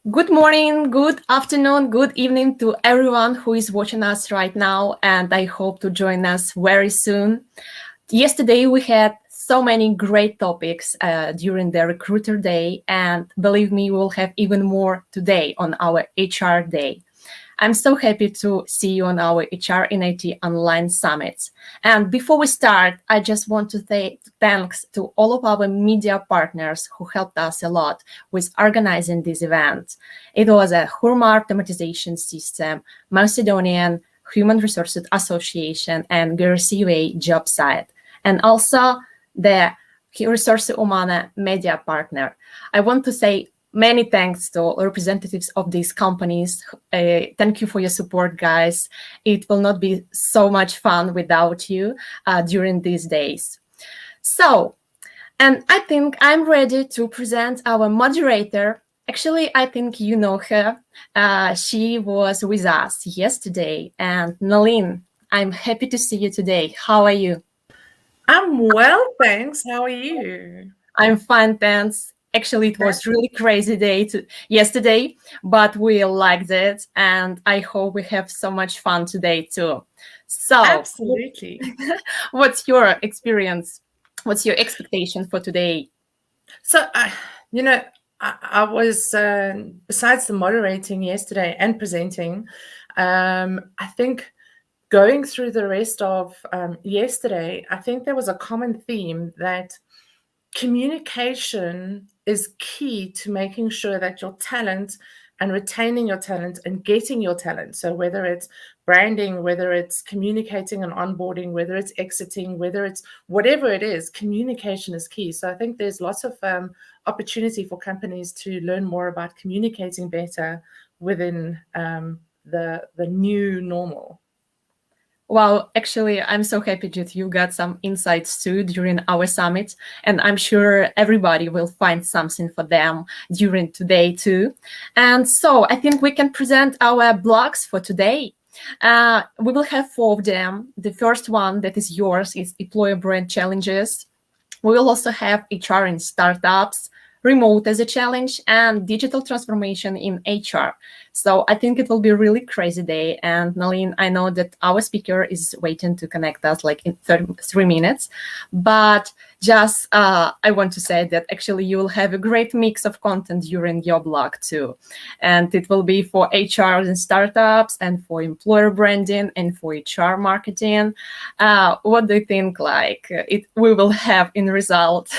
Good morning, good afternoon, good evening to everyone who is watching us right now, and I hope to join us very soon. Yesterday, we had so many great topics during the Recruiter Day, and believe me, we'll have even more today on our HR Day. I'm so happy to see you on our HR in IT online summits. And before we start, I just want to say thanks to all of our media partners who helped us a lot with organizing this event. It was a Hurma Automatization System, Macedonian Human Resources Association, and GRCUA job site, and also the Resource Umana media partner. I want to say many thanks to representatives of these companies. Thank you for your support, guys. It will not be so much fun without you during these days. So, and I think I'm ready to present our moderator. Actually, I think you know her. She was with us yesterday. And Nalin, I'm happy to see you today. How are you? I'm well, thanks. How are you? I'm fine, thanks. Actually, it was really crazy day yesterday, but we liked it, and I hope we have so much fun today too. So, Absolutely. what's your experience? What's your expectation for today? So, I was, besides the moderating yesterday and presenting, I think going through the rest of yesterday, I think there was a common theme that communication is key to making sure that your talent and retaining your talent and getting your talent. So whether it's branding, whether it's communicating and onboarding, whether it's exiting, whether it's whatever it is, communication is key. So I think there's lots of opportunity for companies to learn more about communicating better within the new normal. Well, actually, I'm so happy that you got some insights too during our summit, and I'm sure everybody will find something for them during today too. And so I think we can present our blogs for today. We will have 4 of them. The first one that is yours is employer brand challenges. We will also have HR in startups, remote as a challenge, and digital transformation in HR. So I think it will be a really crazy day. And Nalin, I know that our speaker is waiting to connect us like in 3 minutes. But just I want to say that actually you will have a great mix of content during your blog too. And it will be for HR and startups and for employer branding and for HR marketing. What do you think we will have in result?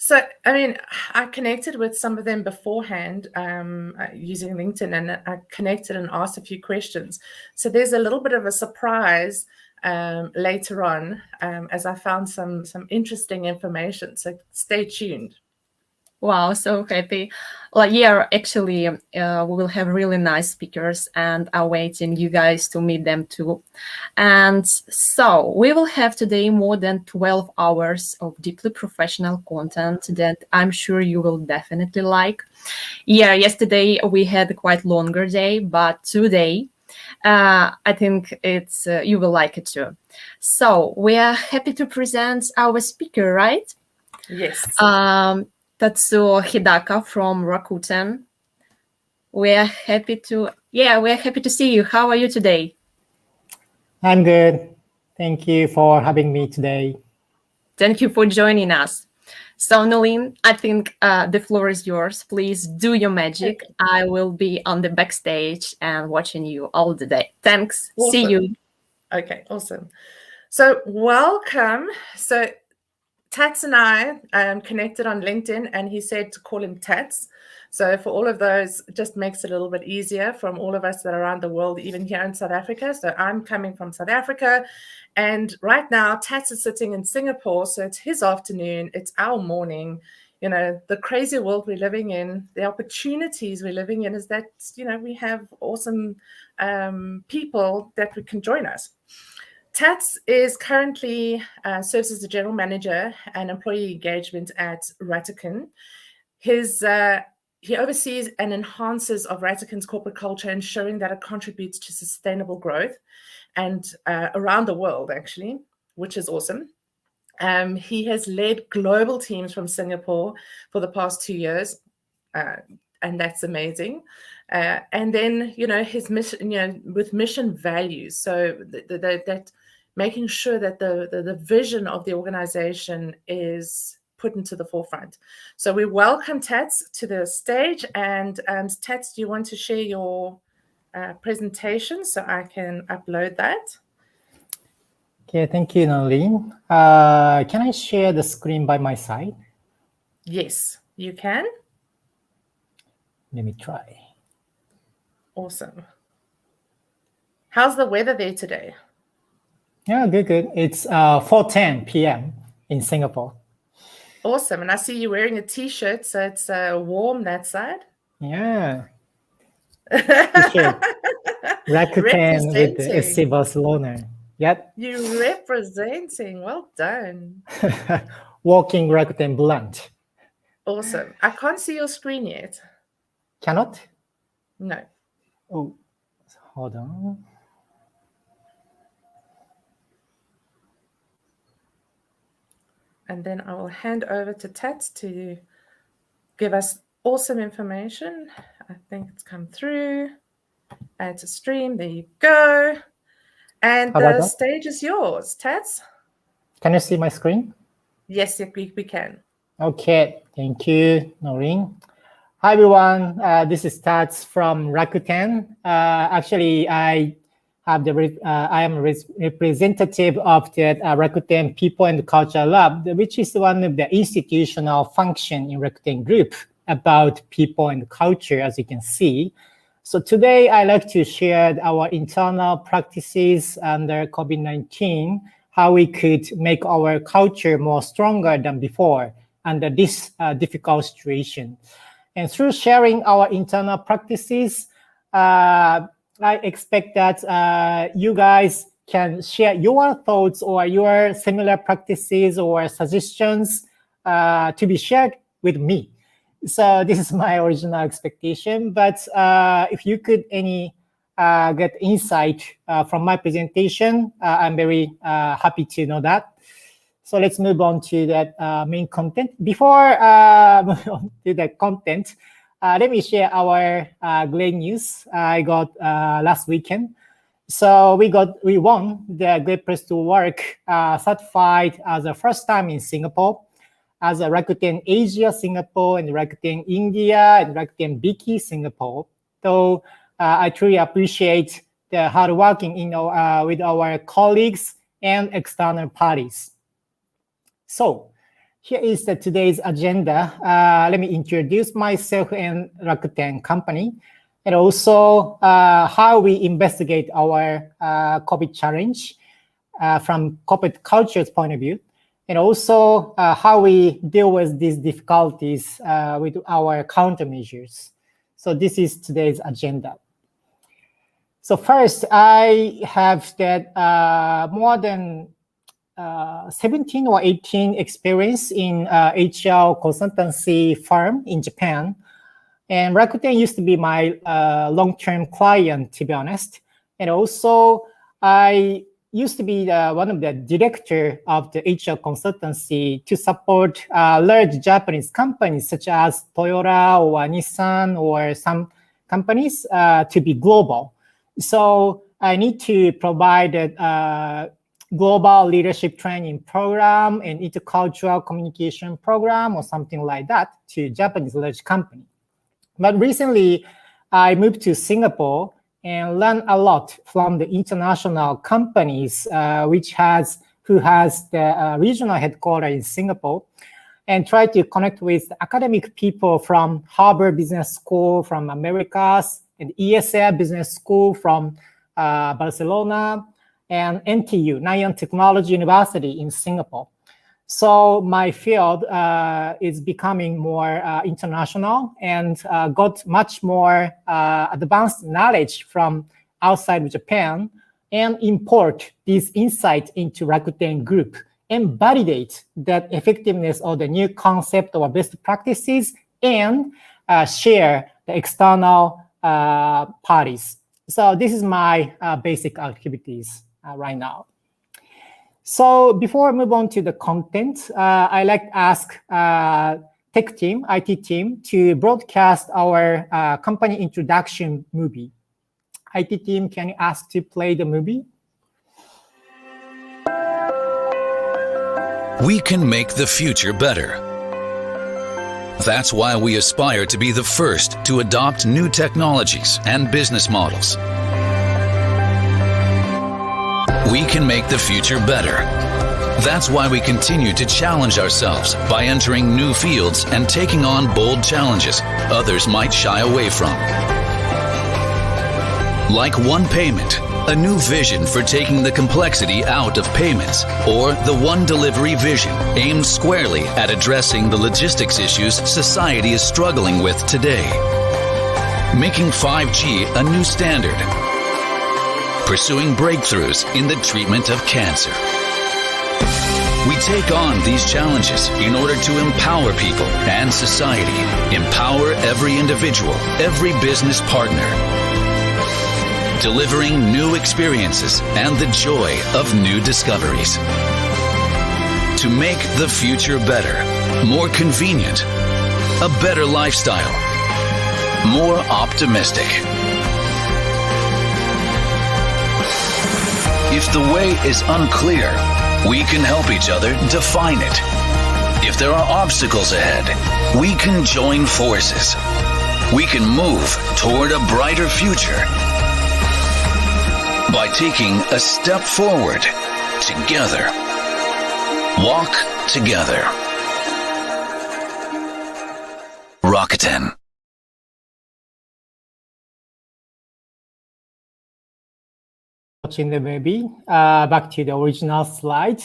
So, I mean, I connected with some of them beforehand using LinkedIn, and I connected and asked a few questions. So there's a little bit of a surprise later on as I found some interesting information. So stay tuned. Wow, so happy. Like, yeah, actually, we will have really nice speakers and are waiting you guys to meet them too. And so we will have today more than 12 hours of deeply professional content that I'm sure you will definitely like. Yeah, yesterday we had a quite longer day, but today I think it's you will like it too. So we are happy to present our speaker, right? Yes. Tatsuo Hidaka from Rakuten. We're happy to see you. How are you today? I'm good. Thank you for having me today. Thank you for joining us. So, Nalin, I think the floor is yours. Please do your magic. Okay. I will be on the backstage and watching you all the day. Thanks. Awesome. See you. Okay, awesome. So welcome. So Tats and I connected on LinkedIn, and he said to call him Tats. So for all of those, it just makes it a little bit easier from all of us that are around the world, even here in South Africa. So I'm coming from South Africa, and right now Tats is sitting in Singapore. So it's his afternoon, it's our morning. You know, the crazy world we're living in, the opportunities we're living in is that, you know, we have awesome people that can join us. Tats is currently serves as the general manager and employee engagement at Rakuten. He oversees and enhances of Ratuken's corporate culture, ensuring that it contributes to sustainable growth and around the world, actually, which is awesome. He has led global teams from Singapore for the past 2 years. and that's amazing. And then, his mission, with mission values. So that making sure that the vision of the organization is put into the forefront. So we welcome Tats to the stage. And Tats, do you want to share your presentation so I can upload that? Okay, thank you, Nalin. Can I share the screen by my side? Yes, you can. Let me try. Awesome. How's the weather there today? Yeah, good. It's 4:10 p.m. in Singapore. Awesome. And I see you wearing a T-shirt, so it's warm that side. Yeah. T-shirt. Rakuten with the FC Barcelona. Yep. You representing. Well done. Walking Rakuten blunt. Awesome. I can't see your screen yet. Cannot? No. Oh, hold on. And then I will hand over to Tats to give us awesome information. I think it's come through. Add to stream. There you go. And the stage is yours, Tats. Can you see my screen? Yes, we can. Okay, thank you, Noreen. Hi, everyone. This is Tats from Rakuten. Actually, I am representative of the Rakuten People and Culture Lab, which is one of the institutional function in Rakuten Group about people and culture, as you can see. So today, I'd like to share our internal practices under COVID-19, how we could make our culture more stronger than before under this difficult situation. And through sharing our internal practices, I expect that you guys can share your thoughts or your similar practices or suggestions to be shared with me. So this is my original expectation. But if you could get insight from my presentation, I'm very happy to know that. So let's move on to that main content. Before moving on to the content, let me share our great news I got last weekend. So we won the Great Place to Work certified as the first time in Singapore, as a Rakuten Asia Singapore and Rakuten India and Rakuten Biki Singapore. So I truly appreciate the hard working with our colleagues and external parties. So here is today's agenda. Let me introduce myself and Rakuten company, and also how we investigate our COVID challenge from corporate culture's point of view, and also how we deal with these difficulties with our countermeasures. So this is today's agenda. So first, I have that more than 17 or 18 experience in HR consultancy firm in Japan. And Rakuten used to be my long-term client, to be honest. And also, I used to be one of the director of the HR consultancy to support large Japanese companies such as Toyota or Nissan or some companies to be global. So I need to provide a global leadership training program and intercultural communication program or something like that to Japanese large company. But recently, I moved to Singapore and learned a lot from the international companies who has the regional headquarters in Singapore, and try to connect with academic people from Harvard Business School from Americas and ESL Business School from Barcelona, and NTU, Nanyang Technology University in Singapore. So my field is becoming more international and got much more advanced knowledge from outside of Japan, and import these insights into Rakuten Group and validate that effectiveness of the new concept or best practices, and share the external parties. So this is my basic activities right now. So before I move on to the content, I like to ask tech team, IT team, to broadcast our company introduction movie. IT team, can you ask to play the movie? We can make the future better. That's why we aspire to be the first to adopt new technologies and business models. We can make the future better. That's why we continue to challenge ourselves by entering new fields and taking on bold challenges others might shy away from. Like One Payment, a new vision for taking the complexity out of payments, or the One Delivery vision, aimed squarely at addressing the logistics issues society is struggling with today. Making 5G a new standard. Pursuing breakthroughs in the treatment of cancer. We take on these challenges in order to empower people and society, empower every individual, every business partner, delivering new experiences and the joy of new discoveries. To make the future better, more convenient, a better lifestyle, more optimistic. If the way is unclear, we can help each other define it. If there are obstacles ahead, we can join forces. We can move toward a brighter future by taking a step forward together. Walk together. Rakuten. Watching the movie, back to the original slide.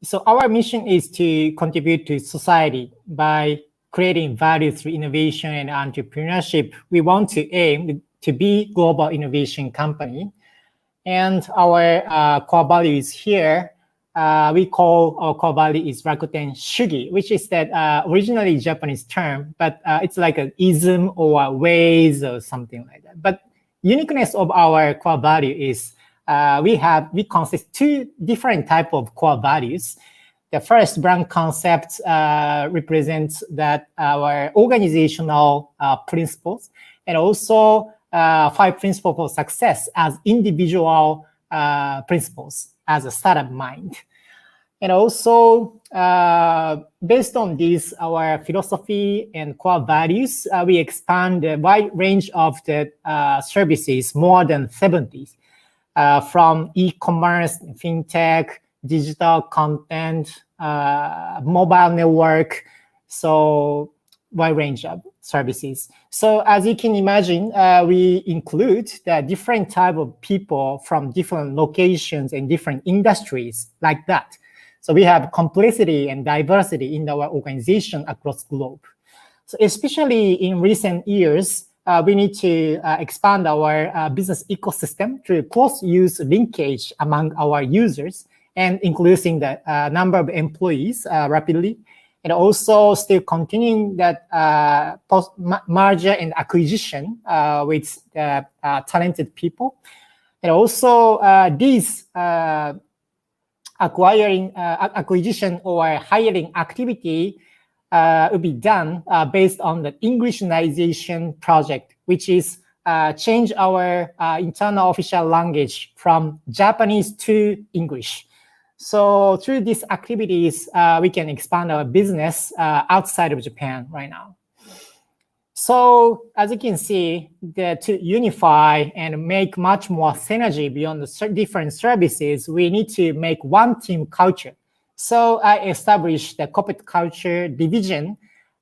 So our mission is to contribute to society by creating value through innovation and entrepreneurship. We want to aim to be global innovation company. And our core value is here. We call our core value is Rakuten Shugi, which is that originally Japanese term, but it's like an ism or ways or something like that. But uniqueness of our core value is we consist two different type of core values. The first brand concept represents that our organizational principles, and also 5 principles for success as individual principles as a startup mind. And also based on this, our philosophy and core values, we expand a wide range of the services, more than 70. From e-commerce, fintech, digital content, mobile network, so wide range of services. So as you can imagine, we include the different type of people from different locations and different industries like that. So we have complexity and diversity in our organization across the globe. So especially in recent years, we need to expand our business ecosystem through close use linkage among our users and increasing the number of employees rapidly, and also still continuing that merger and acquisition with talented people. And also these acquisition or hiring activity will be done based on the Englishnization project, which is change our internal official language from Japanese to English. So through these activities, we can expand our business outside of Japan right now. So as you can see, to unify and make much more synergy beyond the different services, we need to make one team culture. So I established the corporate culture division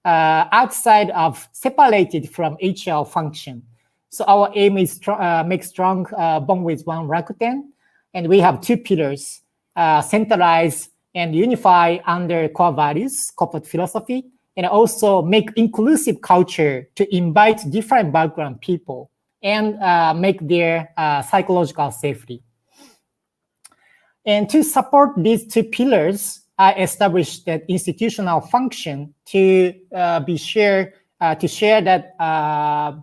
outside of separated from HR function. So our aim is make strong bond with one Rakuten, and we have 2 pillars: centralize and unify under core values, corporate philosophy, and also make inclusive culture to invite different background people and make their psychological safety. And to support these 2 pillars, I established that institutional function to share that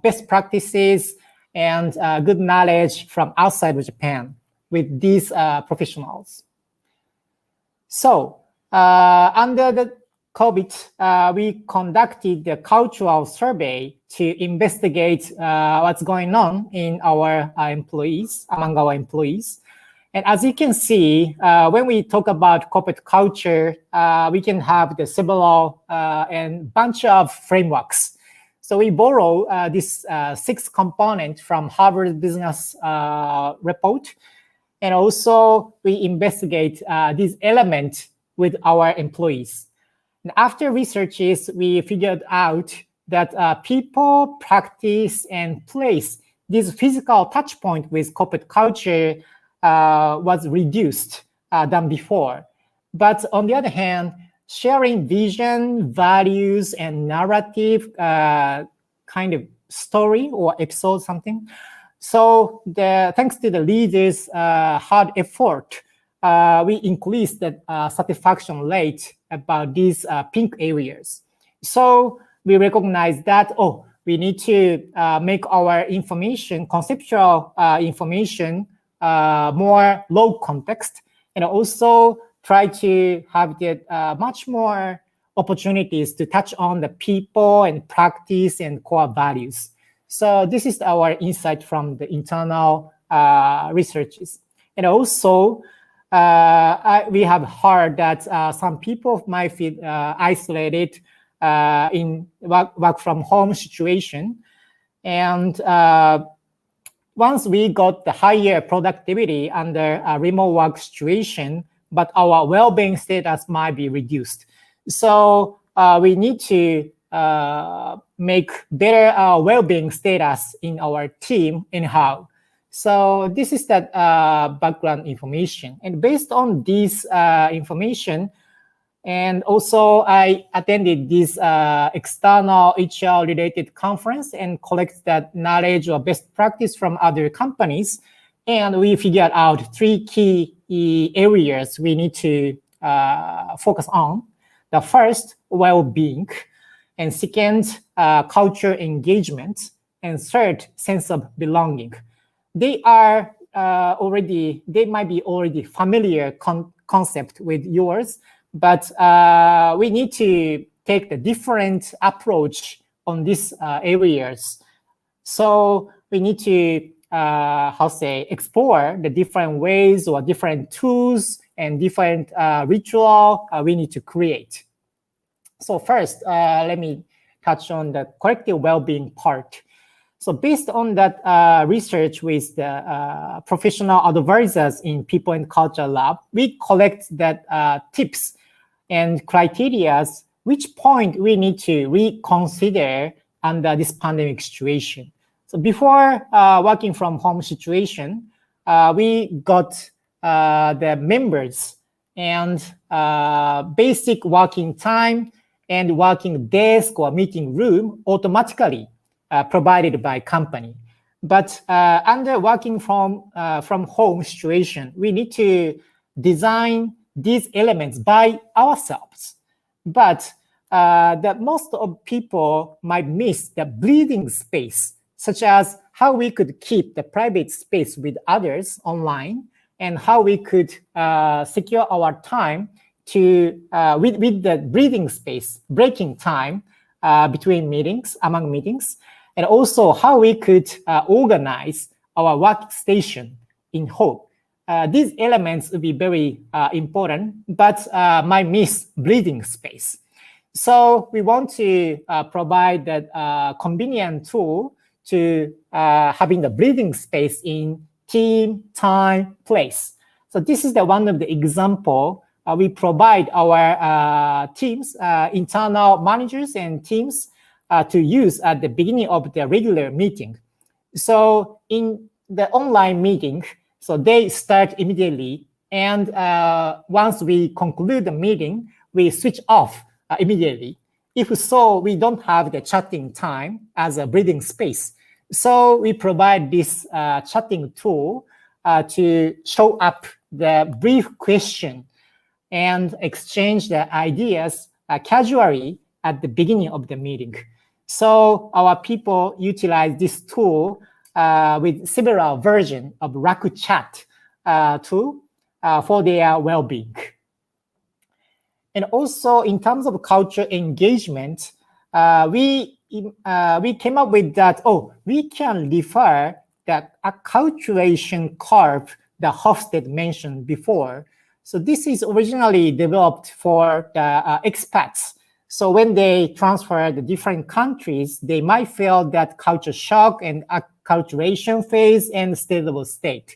best practices and good knowledge from outside of Japan with these professionals. So under the COVID, we conducted the cultural survey to investigate what's going on in our employees, among our employees. And as you can see, when we talk about corporate culture, we can have the several and bunch of frameworks. So we borrow this 6 component from Harvard Business report. And also we investigate these elements with our employees. And after researches, we figured out that people, practice, and place this physical touch point with corporate culture was reduced than before. But on the other hand, sharing vision, values, and narrative kind of story or episode something. So thanks to the leaders' hard effort, we increased the satisfaction rate about these pink areas. So we recognize that, we need to make our information, conceptual information, more low context, and also try to have the much more opportunities to touch on the people and practice and core values. So this is our insight from the internal researches. And also, we have heard that some people might feel isolated in work from home situation. And once we got the higher productivity under a remote work situation, but our well-being status might be reduced. So we need to make better well-being status in our team anyhow. So this is that background information. And based on this information, and also I attended this external HR-related conference and collect that knowledge or best practice from other companies. And we figured out 3 key areas we need to focus on. The first, well-being. And second, culture engagement. And third, sense of belonging. They are they might be already familiar concept with yours, but we need to take the different approach on these areas. So we need to, explore the different ways or different tools and different ritual we need to create. So first, let me touch on the collective well-being part. So based on that research with the professional advisors in People and Culture Lab, we collect that tips and criteria, which point we need to reconsider under this pandemic situation. So before working from home situation, we got the members and basic working time and working desk or meeting room automatically provided by company. But under working from home situation, we need to design these elements by ourselves. But that most of people might miss the breathing space, such as how we could keep the private space with others online and how we could secure our time to with the breathing space, breaking time between meetings, among meetings, and also how we could organize our workstation in home. These elements will be very important, but might miss breathing space. So we want to provide that convenient tool to having the breathing space in team, time, place. So this is the one of the example we provide our teams, internal managers and teams to use at the beginning of the regular meeting. So in the online meeting, so they start immediately. And once we conclude the meeting, we switch off immediately. If so, we don't have the chatting time as a breathing space. So we provide this chatting tool to show up the brief question and exchange the ideas casually at the beginning of the meeting. So our people utilize this tool with several versions of RakuChat tool for their well-being. And also in terms of culture engagement, we came up with that, we can refer that acculturation curve that Hofstede mentioned before. So this is originally developed for the expats. So when they transfer the different countries, they might feel that culture shock and acculturation phase and stable state.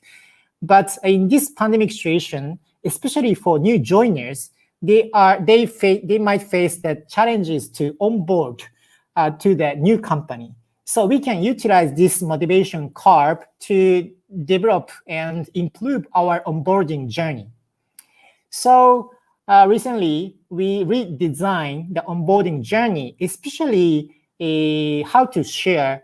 But in this pandemic situation, especially for new joiners, they might face the challenges to onboard to the new company. So we can utilize this motivation curve to develop and improve our onboarding journey. So recently, we redesigned the onboarding journey, especially how to share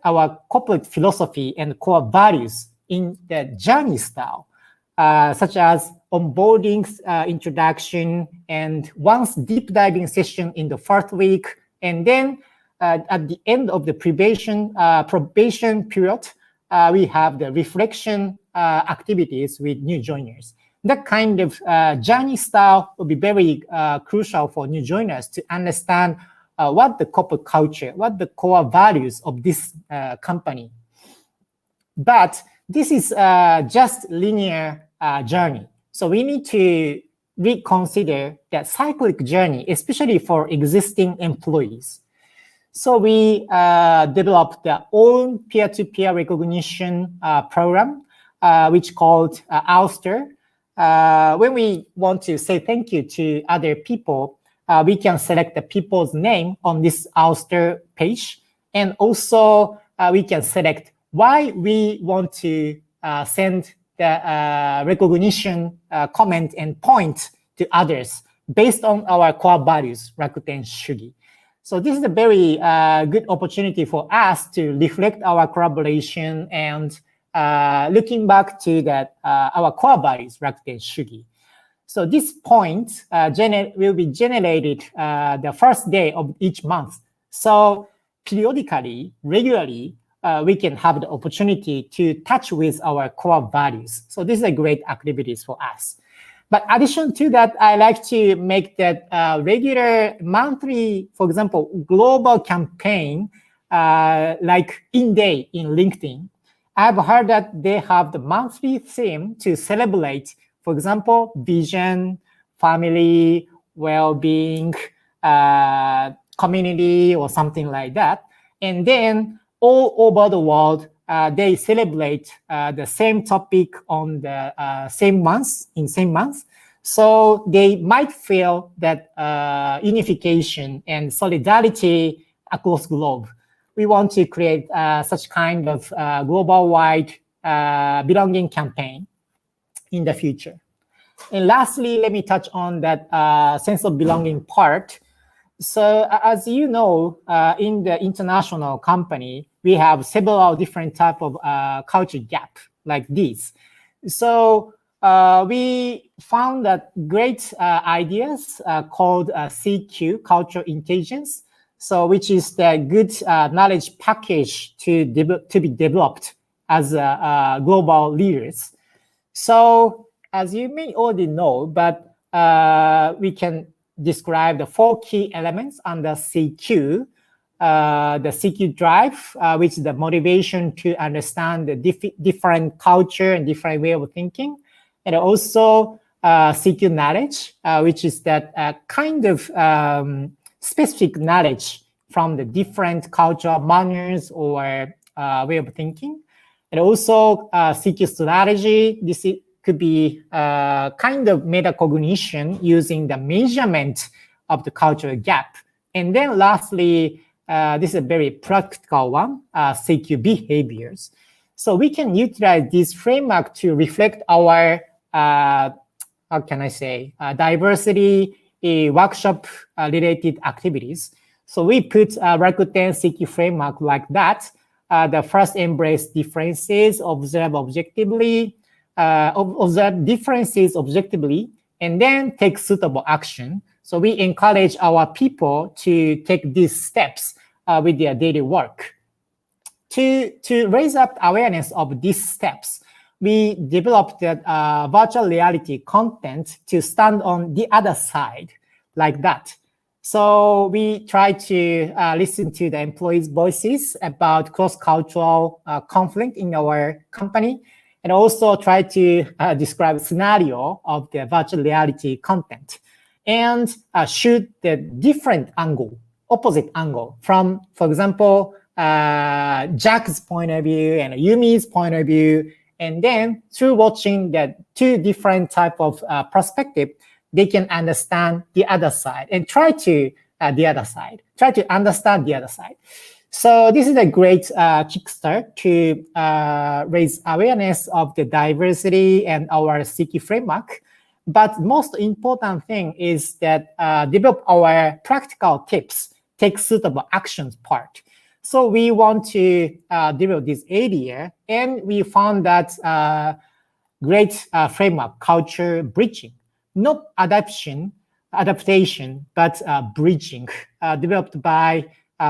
our corporate philosophy and core values in the journey style, such as onboarding introduction and once deep diving session in the first week, and then at the end of the probation period, we have the reflection activities with new joiners. That kind of journey style will be very crucial for new joiners to understand what the corporate culture, what the core values of this company. But this is just linear journey. So we need to reconsider that cyclic journey, especially for existing employees. So we developed our own peer-to-peer recognition program, which called ADSTRA. When we want to say thank you to other people, we can select the people's name on this ADSTRA page. And also we can select why we want to send the recognition comment and point to others based on our core values, Rakuten Shugi. So this is a very good opportunity for us to reflect our collaboration and looking back to that our core values, Rakuten Shugi. So this point will be generated the first day of each month. So periodically, regularly, we can have the opportunity to touch with our core values. So this is a great activities for us. But addition to that, I like to make that regular monthly, for example, global campaign like in-day in LinkedIn. I've heard that they have the monthly theme to celebrate, for example, vision, family, well-being, community, or something like that. And then all over the world, they celebrate the same topic on the same month, So they might feel that unification and solidarity across globe. We want to create such kind of global-wide belonging campaign in the future. And lastly, let me touch on that sense of belonging part. So as you know, in the international company, we have several different type of culture gap like this. So we found that great ideas called CQ, Cultural Intelligence, so which is the good knowledge package to be developed as global leaders. So as you may already know, but we can describe the 4 key elements under CQ. The CQ drive, which is the motivation to understand the different culture and different way of thinking. And also CQ knowledge, which is that kind of specific knowledge from the different cultural manners or way of thinking. And also CQ strategy. This could be kind of metacognition using the measurement of the cultural gap. And then lastly, this is a very practical one, CQ behaviors. So we can utilize this framework to reflect our, how can I say, diversity workshop related activities. So we put Rakuten CQ framework like that. The first embrace differences, observe objectively, observe differences objectively, and then take suitable action. So we encourage our people to take these steps with their daily work. To raise up awareness of these steps, we developed that virtual reality content to stand on the other side, like that. So we try to listen to the employees' voices about cross-cultural conflict in our company, and also try to describe a scenario of the virtual reality content, and shoot the different angle, opposite angle from, for example, Jack's point of view and Yumi's point of view. And then through watching the two different type of perspective, they can understand the other side and try to understand the other side. So this is a great kickstart to raise awareness of the diversity and our CK framework. But most important thing is that develop our practical tips, take suitable actions part. So we want to develop this idea, and we found that great framework, culture bridging, not adaptation, but bridging, developed by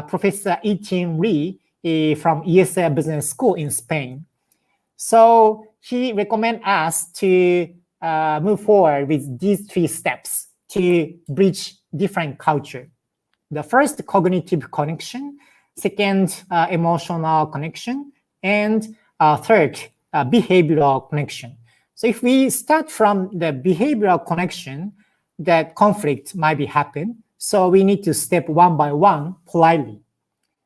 Professor IT'21 from ESA Business School in Spain. So he recommends us to move forward with these 3 steps to bridge different culture. The first, cognitive connection. Second, emotional connection. And third, behavioral connection. So if we start from the behavioral connection, that conflict might be happen. So we need to step one by one politely.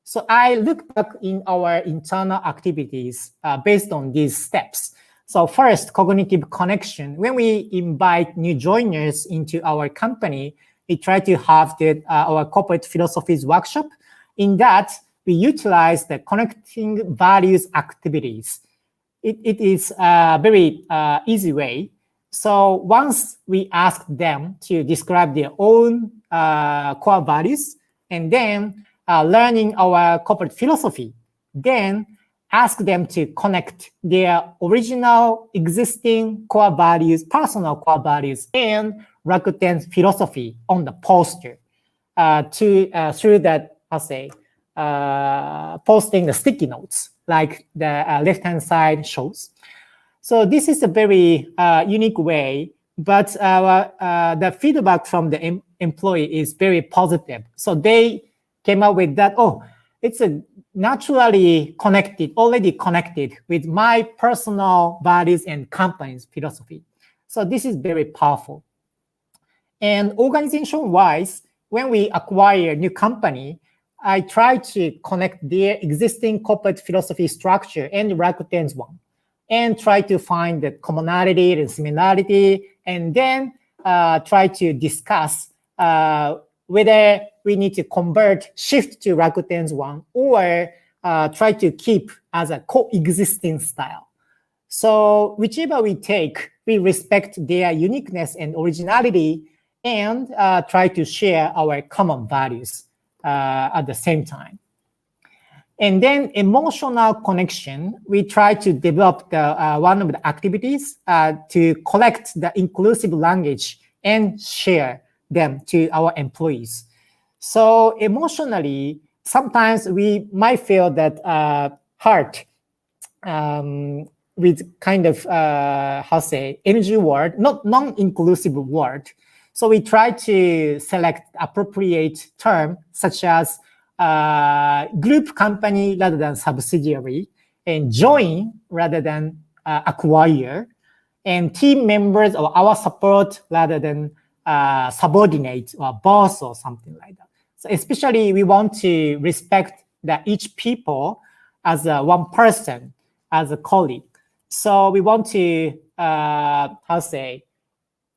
So I look back in our internal activities based on these steps. So first, cognitive connection. When we invite new joiners into our company, we try to have our corporate philosophies workshop. In that, we utilize the connecting values activities. It is a very easy way. So once we ask them to describe their own core values, and then learning our corporate philosophy, then ask them to connect their original existing core values, personal core values, and Rakuten's philosophy on the poster through that, I'll say, posting the sticky notes like the left-hand side shows. So this is a very unique way, but the feedback from the employee is very positive. So they came up with that, oh, it's a naturally connected, already connected with my personal values and company's philosophy. So this is very powerful. And organization-wise, when we acquire a new company, I try to connect their existing corporate philosophy structure and Rakuten's one, and try to find the commonality and similarity, and then try to discuss whether we need to shift to Rakuten's one, or try to keep as a coexisting style. So whichever we take, we respect their uniqueness and originality, and try to share our common values at the same time. And then emotional connection, we try to develop one of the activities to collect the inclusive language and share them to our employees. So emotionally, sometimes we might feel that hurt with kind of, energy word, not non-inclusive word. So we try to select appropriate term such as group company rather than subsidiary, and join rather than acquire, and team members or our support rather than subordinate or boss or something like that. So especially we want to respect that each people as one person, as a colleague. So we want to,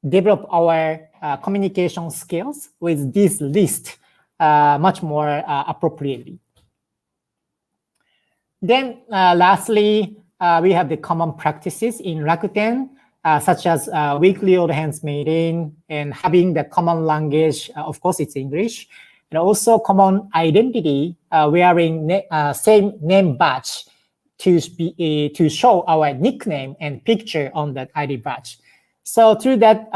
develop our communication skills with this list much more appropriately. Then lastly, we have the common practices in Rakuten, such as weekly all hands meeting and having the common language, of course it's English, and also common identity, wearing same name badge to show our nickname and picture on that ID badge. So through that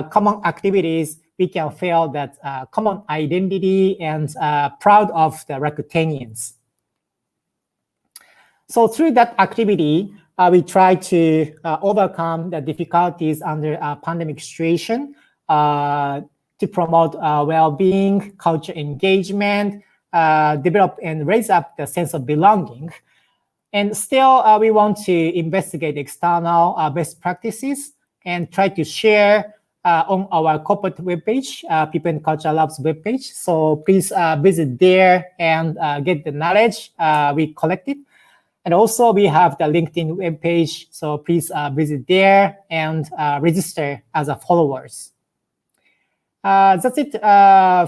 common activities, we can feel that common identity and proud of the Rakutenians. So through that activity, we try to overcome the difficulties under a pandemic situation to promote well-being, culture engagement, develop and raise up the sense of belonging. And still, we want to investigate external best practices and try to share on our corporate webpage, People and Culture Lab's webpage. So please visit there and get the knowledge we collected. And also we have the LinkedIn webpage. So please visit there and register as a followers. That's it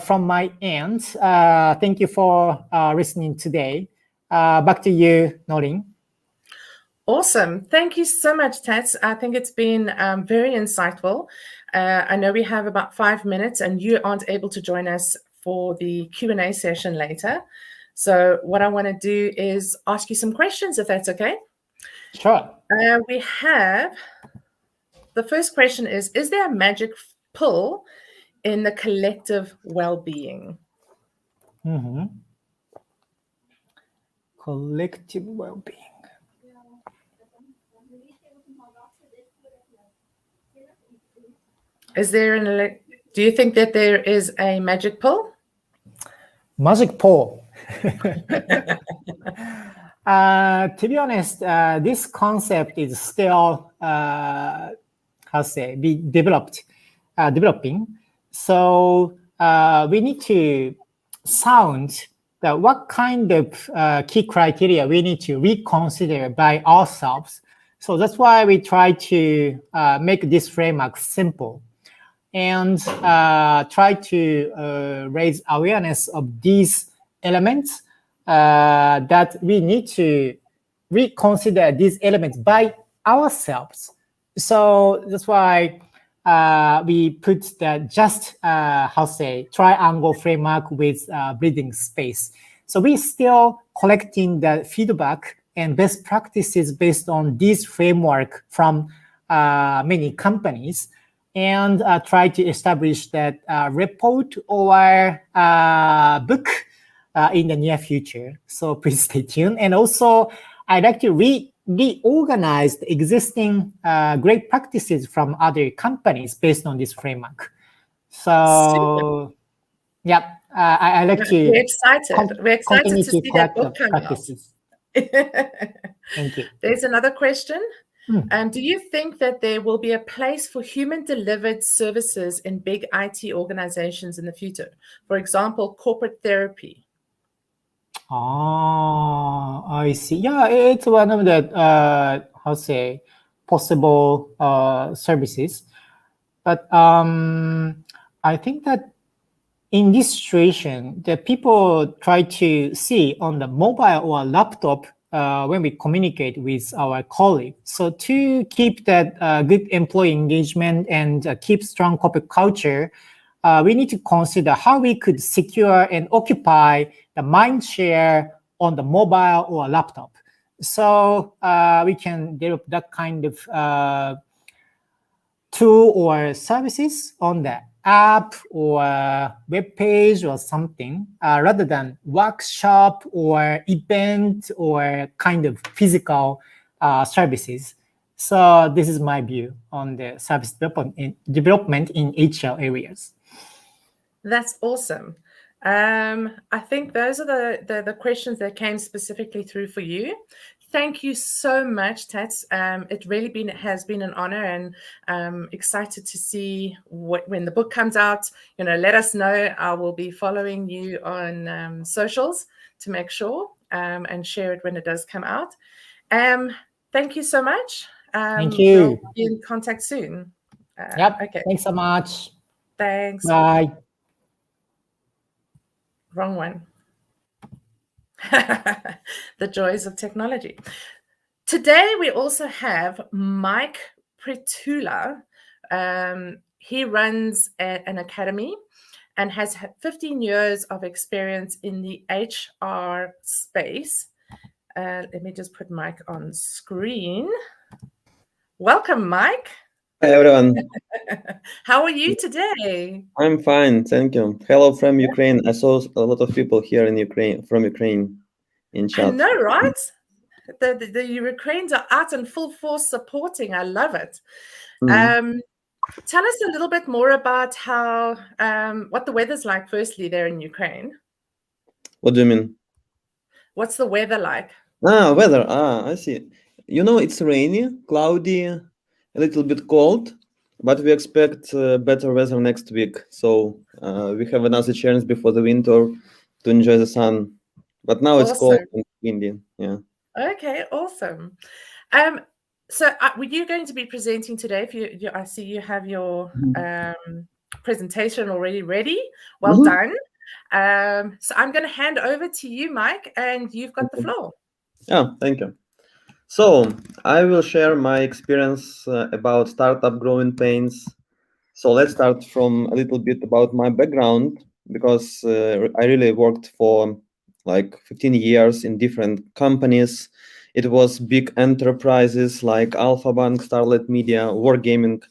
from my end. Thank you for listening today. Back to you, Noreen. Awesome. Thank you so much, Tats. I think it's been very insightful. I know we have about 5 minutes and you aren't able to join us for the Q&A session later. So what I want to do is ask you some questions, if that's okay. Sure. We have, the first question is there a magic pill in the collective well-being? Mm-hmm. Collective well-being. Is there do you think that there is a magic pill? Magic pill. To be honest, this concept is still, developing. So we need to sound that what kind of key criteria we need to reconsider by ourselves. So that's why we try to make this framework simple and try to raise awareness of these elements that we need to reconsider these elements by ourselves. So that's why we put the triangle framework with breathing space. So we still collecting the feedback and best practices based on this framework from many companies and try to establish that report or book in the near future. So please stay tuned. And also, I'd like to reorganize the existing great practices from other companies based on this framework. So, yeah, I like to. We're excited. We're excited to see that book come out. Thank you. There's another question. Do you think that there will be a place for human-delivered services in big IT organizations in the future? For example, corporate therapy. I see. Yeah, it's one of the possible services. But I think that in this situation, the people try to see on the mobile or laptop when we communicate with our colleagues. So to keep that good employee engagement and keep strong corporate culture, we need to consider how we could secure and occupy the mind share on the mobile or laptop. So we can develop that kind of tool or services on the app or web page or something rather than workshop or event or kind of physical services. So this is my view on the service development in HR areas. That's awesome. I think those are the questions that came specifically through for you. Thank you so much, Tats. It really has been an honor, and excited to see when the book comes out. Let us know. I will be following you on socials to make sure and share it when it does come out. Thank you so much. Thank you. We'll be in contact soon. Yep. Okay. Thanks so much. Thanks. Bye. Wrong one. The joys of technology. Today we also have Mike Pritula. He runs an academy and has 15 years of experience in the HR space. Let me just put Mike on screen. Welcome, Mike. Hi, everyone. How are you today? I'm fine, thank you. Hello from Ukraine. I saw a lot of people here in Ukraine, from Ukraine, in chat. I know, right? the Ukrainians are out in full force supporting. I love it. Mm. Tell us a little bit more about how what the weather's like. Firstly, there in Ukraine, What do you mean? what's the weather like? Weather. I see. It's rainy, cloudy, a little bit cold, but we expect better weather next week. So we have another chance before the winter to enjoy the sun. But now it's cold Awesome. and windy. Yeah. Okay, awesome. So were you going to be presenting today? If you I see you have your presentation already ready. Well done. So I'm going to hand over to you, Mike, and you've got the floor. Yeah, thank you. So I will share my experience about startup growing pains. So let's start from a little bit about my background, because I really worked for like 15 years in different companies. It was big enterprises like Alpha Bank, Starlight Media, Wargaming,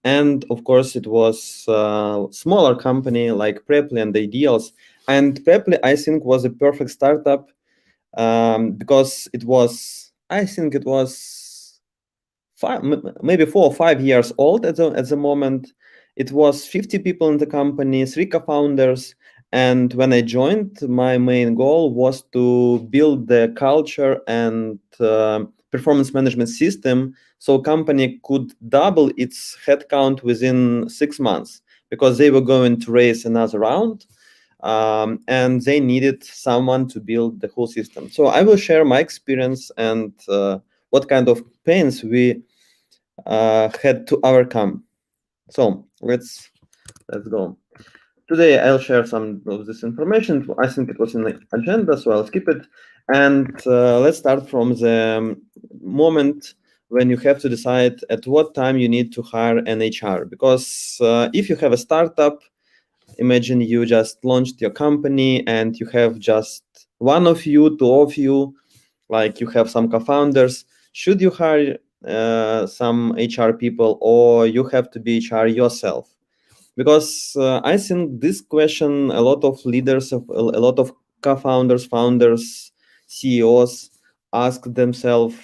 and of course it was a smaller company like Preply and Ideals. And Preply, I think, was a perfect startup because I think it was maybe 4 or 5 years old at the moment. It was 50 people in the company, 3 co-founders. And when I joined, my main goal was to build the culture and performance management system so company could double its headcount within 6 months, because they were going to raise another round. And they needed someone to build the whole system. So I will share my experience and what kind of pains we had to overcome. So let's go. Today I'll share some of this information. I think it was in the agenda, so I'll skip it. And let's start from the moment when you have to decide at what time you need to hire an HR. Because if you have a startup, imagine you just launched your company and you have just one of you, two of you, like you have some co-founders. Should you hire some HR people, or you have to be HR yourself? Because I think this question, a lot of leaders, a lot of co-founders, founders, CEOs ask themselves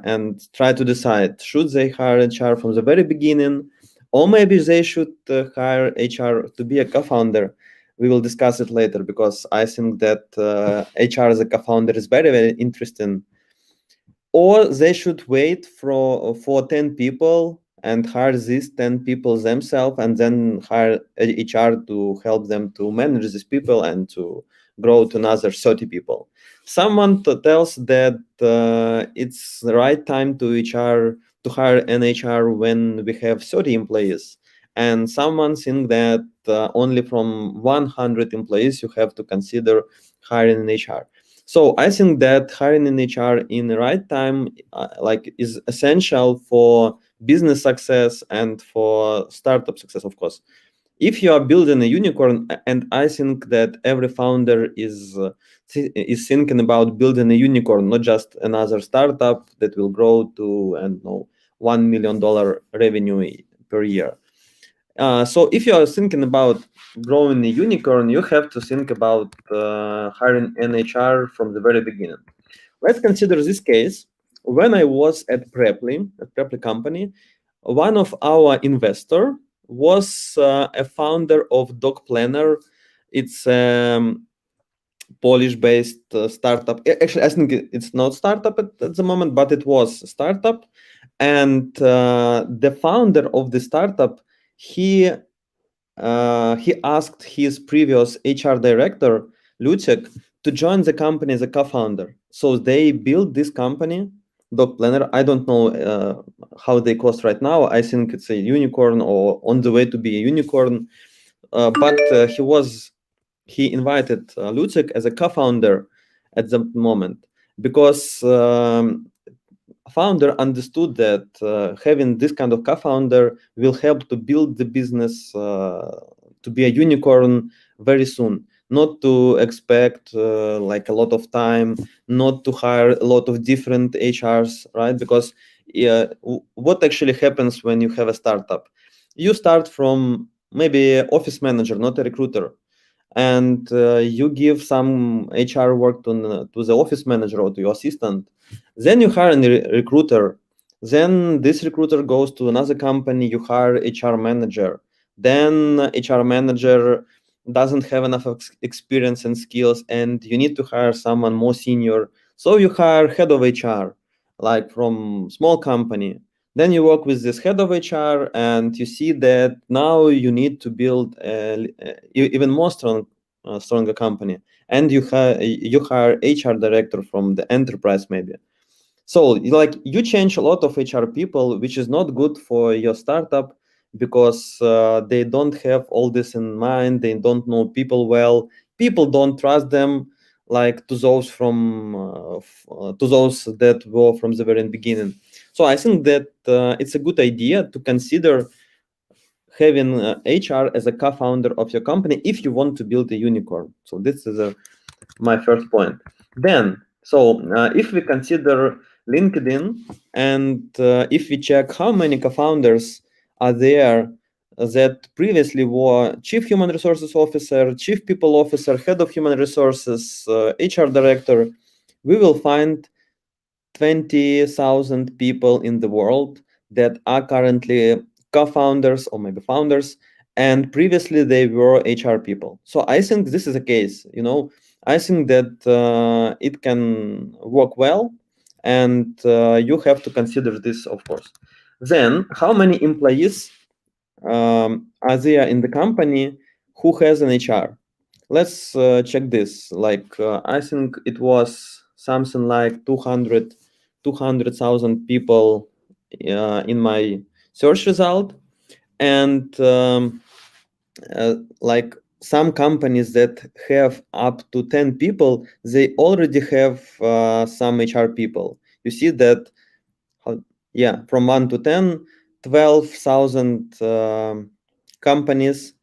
and try to decide, should they hire HR from the very beginning, or maybe they should hire HR to be a co-founder. We will discuss it later, because I think that HR as a co-founder is very, very interesting. Or they should wait for 10 people and hire these 10 people themselves, and then hire HR to help them to manage these people and to grow to another 30 people. Someone tells that it's the right time to hire an HR when we have 30 employees. And someone thinks that only from 100 employees you have to consider hiring an HR. So I think that hiring an HR in the right time is essential for business success and for startup success, of course. If you are building a unicorn, and I think that every founder is thinking about building a unicorn, not just another startup that will grow to $1 million revenue per year. So if you are thinking about growing a unicorn, you have to think about hiring an HR from the very beginning. Let's consider this case. When I was at Preply company, one of our investor was a founder of Dog Planner. It's Polish-based startup. Actually, I think it's not startup at the moment, but it was a startup. And the founder of the startup, he asked his previous HR director, Lucek, to join the company as a co-founder. So they built this company, Dog Planner. I don't know how they cost right now. I think it's a unicorn or on the way to be a unicorn. But he invited Lucek as a co-founder at the moment, because founder understood that having this kind of co-founder will help to build the business to be a unicorn very soon. Not to expect like a lot of time, not to hire a lot of different HRs, right? Because what actually happens when you have a startup? You start from maybe office manager, not a recruiter. and you give some HR work to the office manager or to your assistant. Then you hire a recruiter. Then this recruiter goes to another company, you hire HR manager. Then HR manager doesn't have enough experience and skills, and you need to hire someone more senior. So you hire head of HR, like from small company. Then you work with this head of HR, and you see that now you need to build even more stronger company, and you hire HR director from the enterprise maybe. So like you change a lot of HR people, which is not good for your startup because they don't have all this in mind. They don't know people well. People don't trust them like to those that were from the very beginning. So I think that it's a good idea to consider having HR as a co-founder of your company if you want to build a unicorn. So this is my first point. Then, so if we consider LinkedIn and if we check how many co-founders are there that previously were chief human resources officer, chief people officer, head of human resources, HR director, we will find 20,000 people in the world that are currently co-founders or maybe founders, and previously they were HR people. So I think this is a case, I think that it can work well, and you have to consider this, of course. Then, how many employees are there in the company who has an HR? Let's check this. Like, I think it was something like 200,000 people in my search result. And like some companies that have up to 10 people, they already have some HR people. You see that, from 1 to 10, 12,000 companies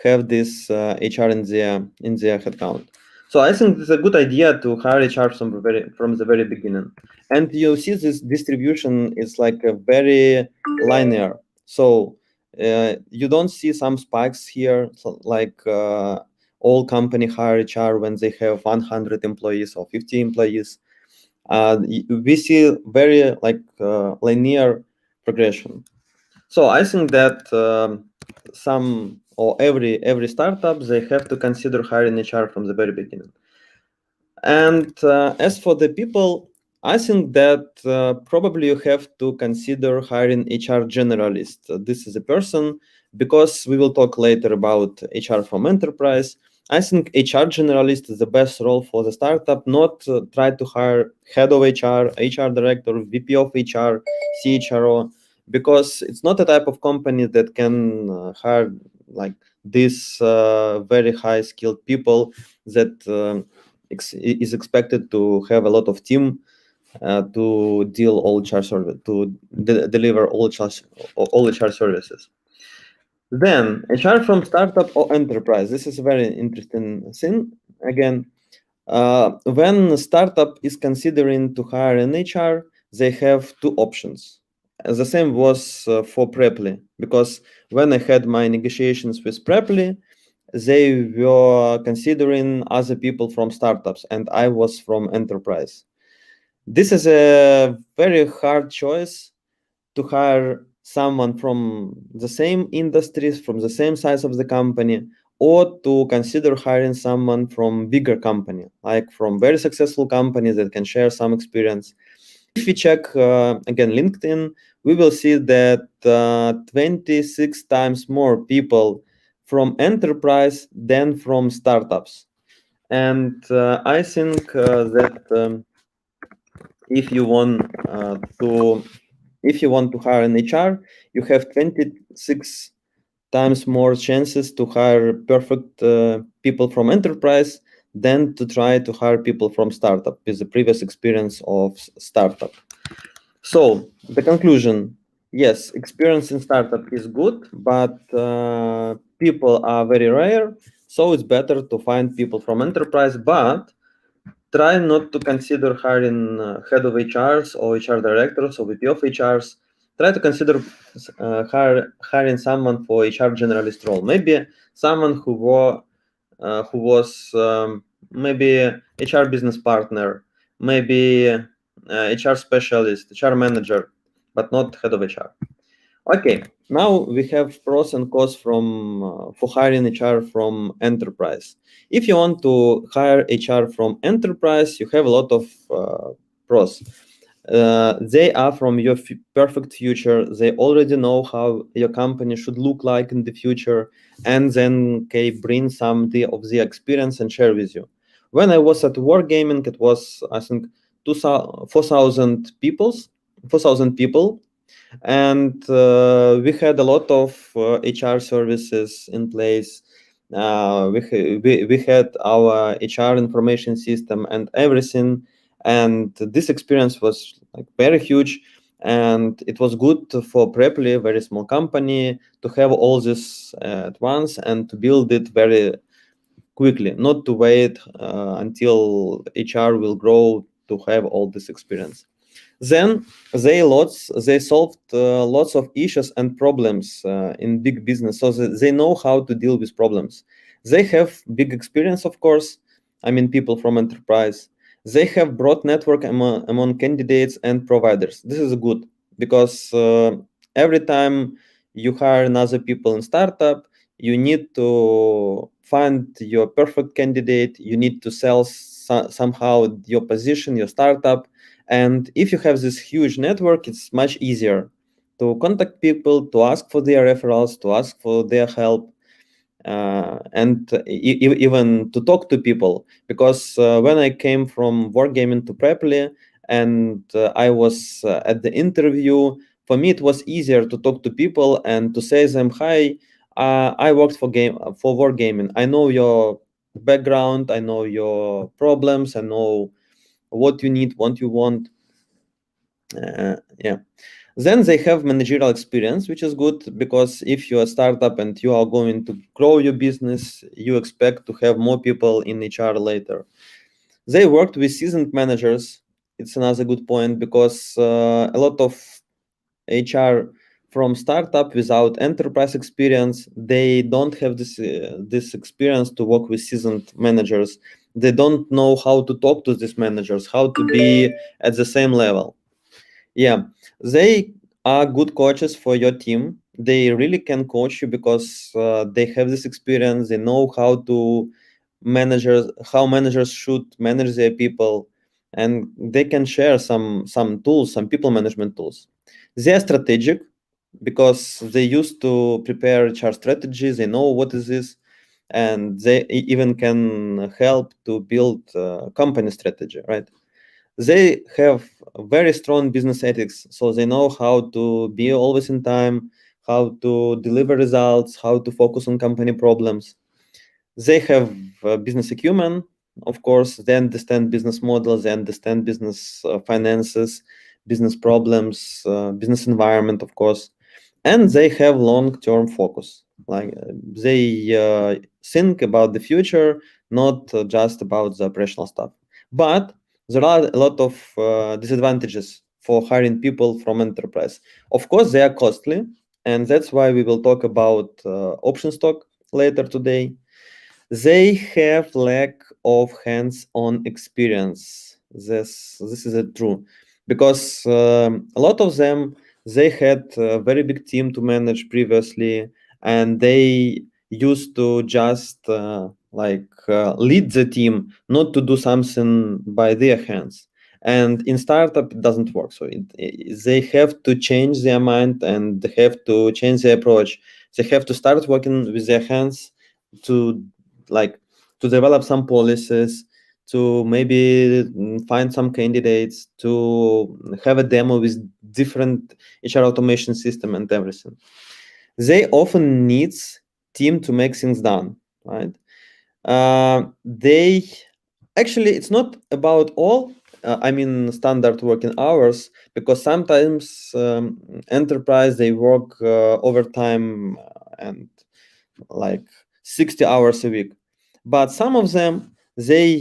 have this HR in their headcount. So I think it's a good idea to hire HR from the very beginning. And you see this distribution is like a very linear. So you don't see some spikes here, so like all company hire HR when they have 100 employees or 50 employees. We see very linear progression. So I think that some or every startup, they have to consider hiring HR from the very beginning. And as for the people, I think that probably you have to consider hiring HR generalist. This is a person, because we will talk later about HR from enterprise. I think HR generalist is the best role for the startup, not try to hire head of HR, HR director, VP of HR, CHRO, because it's not a type of company that can hire like this very high skilled people that is expected to have a lot of team to deal all HR service, to deliver all HR services. Then HR from startup or enterprise. This is a very interesting thing. Again, when a startup is considering to hire an HR, they have two options. The same was for Preply, because when I had my negotiations with Preply, they were considering other people from startups, and I was from enterprise. This is a very hard choice to hire someone from the same industries, from the same size of the company, or to consider hiring someone from bigger company, like from very successful companies that can share some experience. If we check again LinkedIn, we will see that 26 times more people from enterprise than from startups. And I think that if you want to hire an HR, you have 26 times more chances to hire perfect people from enterprise than to try to hire people from startup with the previous experience of startup. So the conclusion, yes, experience in startup is good, but people are very rare. So it's better to find people from enterprise, but try not to consider hiring head of HRs or HR directors or VP of HRs. Try to consider hiring someone for HR generalist role. Maybe someone who who was maybe HR business partner, maybe HR specialist, HR manager, but not head of HR. Okay, now we have pros and cons from for hiring HR from enterprise. If you want to hire HR from enterprise, you have a lot of pros. They are from your perfect future. They already know how your company should look like in the future, and then can bring some of the experience and share with you. When I was at Wargaming, it was, I think, 4,000 people, and we had a lot of HR services in place. We had our HR information system and everything, and this experience was like very huge, and it was good for Pritula, a very small company, to have all this at once and to build it very quickly, not to wait until HR will grow to have all this experience. Then they solved lots of issues and problems in big business, so they know how to deal with problems. They have big experience, of course. I mean, people from enterprise. They have broad network among candidates and providers. This is good because every time you hire another people in startup, you need to find your perfect candidate. You need to sell somehow your position, your startup. And if you have this huge network, it's much easier to contact people, to ask for their referrals, to ask for their help, and even to talk to people. Because when I came from Wargaming to Pritula and I was at the interview, for me it was easier to talk to people and to say them, "Hi, I worked for Wargaming. I know your background, I know your problems, I know what you need, what you want." Yeah. Then they have managerial experience, which is good because if you're a startup and you are going to grow your business, you expect to have more people in HR later. They worked with seasoned managers. It's another good point because a lot of HR from startup without enterprise experience, they don't have this experience to work with seasoned managers. They don't know how to talk to these managers, how to be at the same level. Yeah, they are good coaches for your team. They really can coach you because they have this experience. They know how managers should manage their people, and they can share some tools, some people management tools. They are strategic because they used to prepare HR strategies. They know what is this, and they even can help to build company strategy, right? They have very strong business ethics, so they know how to be always in time, how to deliver results, how to focus on company problems. They have business acumen, of course. They understand business models, they understand business finances, business problems, business environment, of course. And they have long-term focus. Like they think about the future, not just about the operational stuff. But there are a lot of disadvantages for hiring people from enterprise. Of course, they are costly, and that's why we will talk about option stock later today. They have lack of hands-on experience. This is true, because a lot of them, they had a very big team to manage previously, and they used to just lead the team, not to do something by their hands. And in startup, it doesn't work. So they have to change their mind and they have to change their approach. They have to start working with their hands to develop some policies, to maybe find some candidates, to have a demo with different HR automation system and everything. They often needs team to make things done, right? They actually, it's not about all, standard working hours, because sometimes enterprise, they work overtime and like 60 hours a week. But some of them, they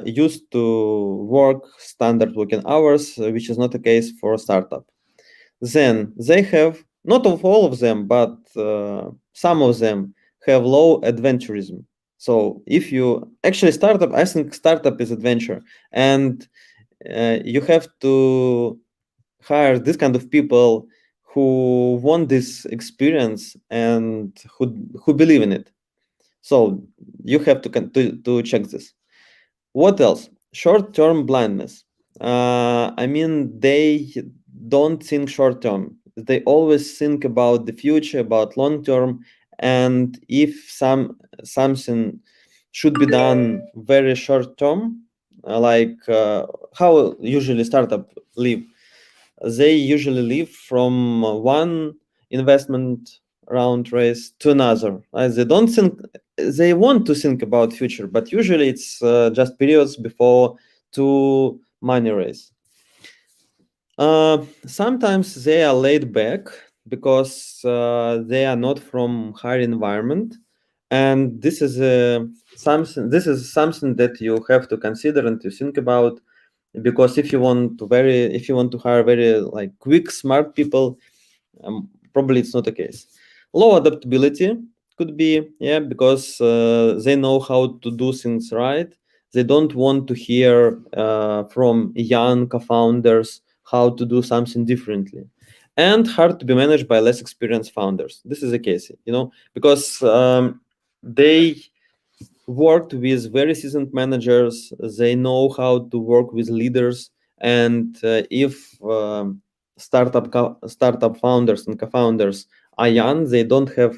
used to work standard working hours, which is not the case for a startup. Then they have, not of all of them, but some of them have low adventurism. So if you actually startup, I think startup is adventure, and you have to hire this kind of people who want this experience and who believe in it. So you have to check this. What else? Short-term blindness. I mean, they don't think short-term. They always think about the future, about long-term, and if something should be done very short-term, like how usually startup live. They usually live from one investment round raise to another. They don't think, they want to think about future, but usually it's just periods before to money raise. Sometimes they are laid back because they are not from higher environment, and this is something. This is something that you have to consider and to think about, because if you want to hire very like quick, smart people, probably it's not the case. Low adaptability could be, because they know how to do things right. They don't want to hear from young co-founders how to do something differently, and hard to be managed by less experienced founders. This is the case, because they worked with very seasoned managers. They know how to work with leaders, and if startup founders and co-founders are young, they don't have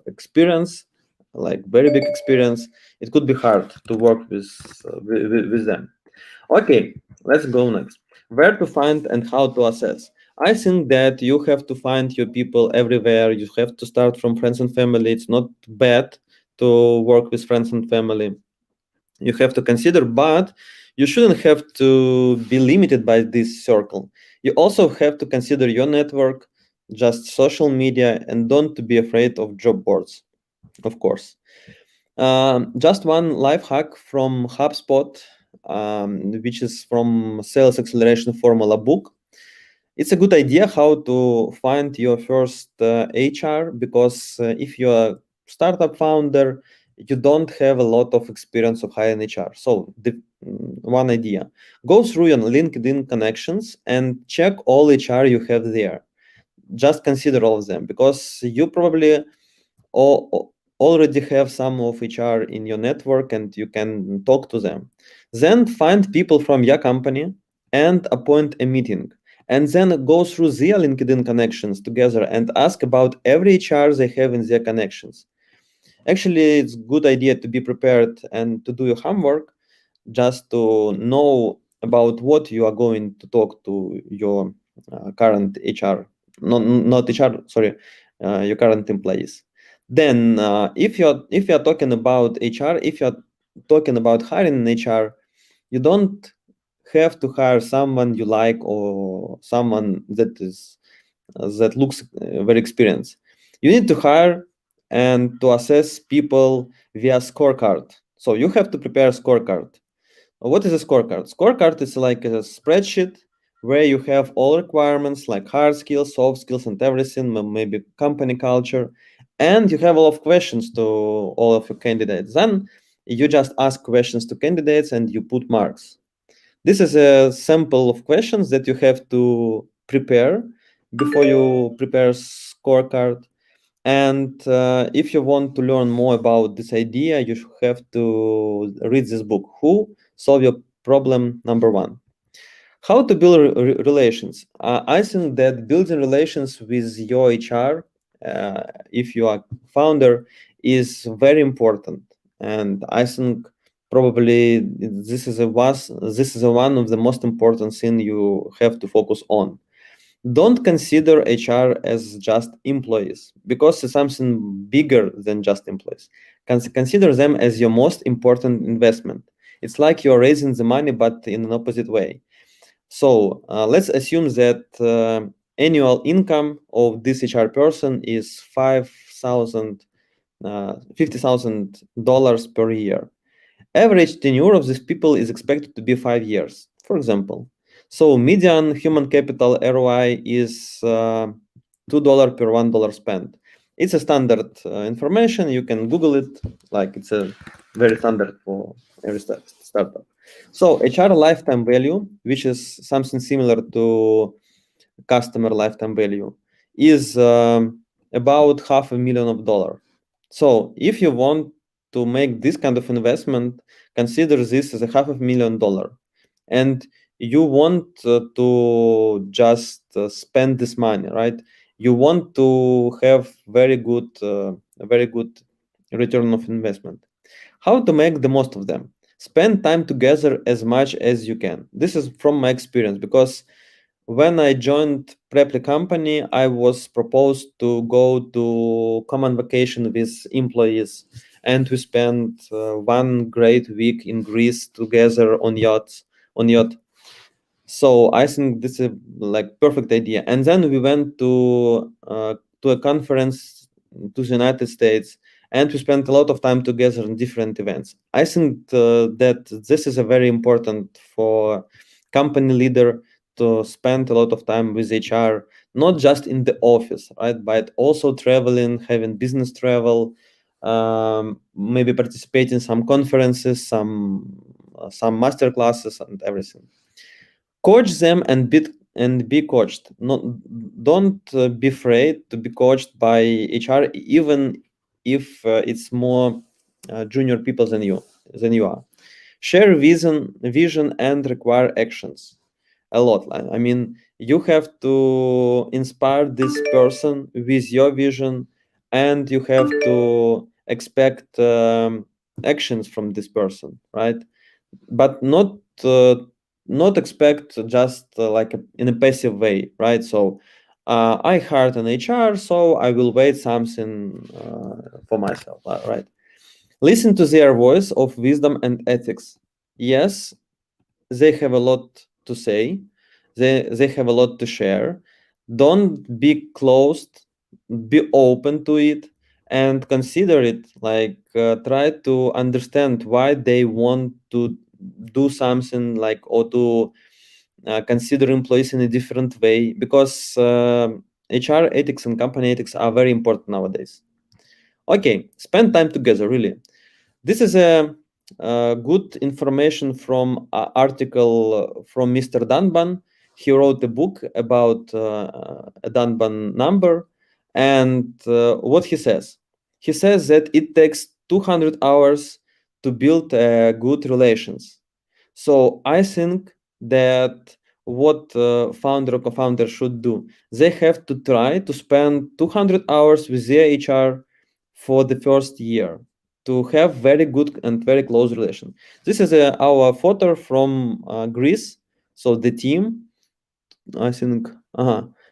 experience, like very big experience, it could be hard to work with them. Okay, let's go next. Where to find and how to assess? I think that you have to find your people everywhere. You have to start from friends and family. It's not bad to work with friends and family. You have to consider, but you shouldn't have to be limited by this circle. You also have to consider your network, just social media, and don't be afraid of job boards, of course. Just one life hack from HubSpot, which is from Sales Acceleration Formula book. It's a good idea how to find your first HR, because if you're a startup founder, you don't have a lot of experience of hiring HR. So the one idea, go through your LinkedIn connections and check all HR you have there. Just consider all of them, because you probably already have some of HR in your network and you can talk to them. Then find people from your company and appoint a meeting. And then go through their LinkedIn connections together and ask about every HR they have in their connections. Actually, it's a good idea to be prepared and to do your homework, just to know about what you are going to talk to your current HR, not HR, sorry, your current employees. Then, if you're talking about HR, if you're talking about hiring an HR, you don't have to hire someone you like or someone that looks very experienced. You need to hire and to assess people via scorecard. So you have to prepare a scorecard. What is a scorecard? Scorecard is like a spreadsheet where you have all requirements like hard skills, soft skills, and everything, maybe company culture, and you have a lot of questions to all of your candidates. Then you just ask questions to candidates and you put marks. This is a sample of questions that you have to prepare before you prepare scorecard. And if you want to learn more about this idea, you should have to read this book, Who Solve Your Problem Number 1. How to build relations. I think that building relations with your HR, if you are founder, is very important. And I think probably this is one of the most important thing you have to focus on. Don't consider HR as just employees, because it's something bigger than just employees. Consider them as your most important investment. It's like you're raising the money, but in an opposite way. So let's assume that annual income of this HR person is $50,000 per year. Average tenure of these people is expected to be 5 years, for example. So median human capital ROI is $2 per $1 spent. It's a standard information. You can Google it. Like it's a very standard for every startup. So HR lifetime value, which is something similar to customer lifetime value, is about $500,000. So if you want to make this kind of investment, consider this as a $500,000, and you want to just spend this money, right? You want to have very good return of investment. How to make the most of them? Spend time together as much as you can. This is from my experience, because when I joined Preply company, I was proposed to go to common vacation with employees, and we spent one great week in Greece together on yacht. So I think this is like perfect idea. And then we went to a conference to the United States, and we spent a lot of time together in different events. I think that this is a very important for company leader to spend a lot of time with HR, not just in the office, right? But also traveling, having business travel, maybe participate in some conferences, some master classes, and everything. Coach them and be coached. Don't be afraid to be coached by HR, even if it's more junior people than you are. Share vision and require actions a lot. I mean, you have to inspire this person with your vision, and you have to expect actions from this person, right? But not expect just like in a passive way, right? So I hired an HR, so I will wait something for myself, right? Listen to their voice of wisdom and ethics. Yes, they have a lot to say. They have a lot to share. Don't be closed. Be open to it and consider it. Like try to understand why they want to do something, like, or to consider employees in a different way, because HR ethics and company ethics are very important nowadays. Okay, spend time together, really. This is a good information from an article from Mr. Dunban. He wrote a book about a Dunban number, and what he says that it takes 200 hours to build good relations. So I think that what founder or co-founder should do, they have to try to spend 200 hours with their HR for the first year, to have very good and very close relation. This is our photo from Greece. So the team, I think,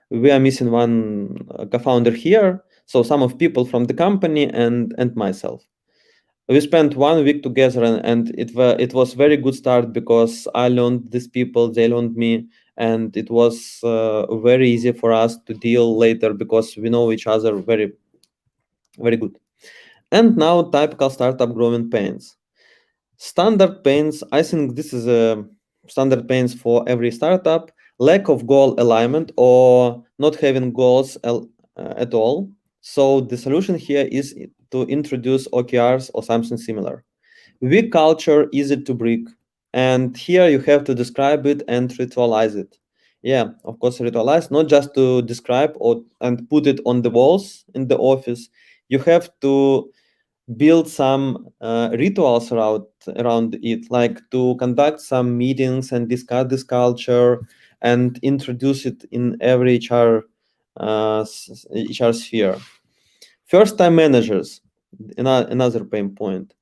we are missing one co-founder here. So some of people from the company and myself. We spent 1 week together, and it was very good start, because I learned these people, they learned me, and it was very easy for us to deal later, because we know each other very, very good. And now typical startup growing pains. Standard pains, I think this is a standard pains for every startup: lack of goal alignment or not having goals at all. So the solution here is to introduce OKRs or something similar. Weak culture, easy to break. And here you have to describe it and ritualize it. Yeah, of course, ritualize, not just to describe and put it on the walls in the office. You have to build some rituals around it, like to conduct some meetings and discuss this culture and introduce it in every HR sphere. First-time managers, another pain point.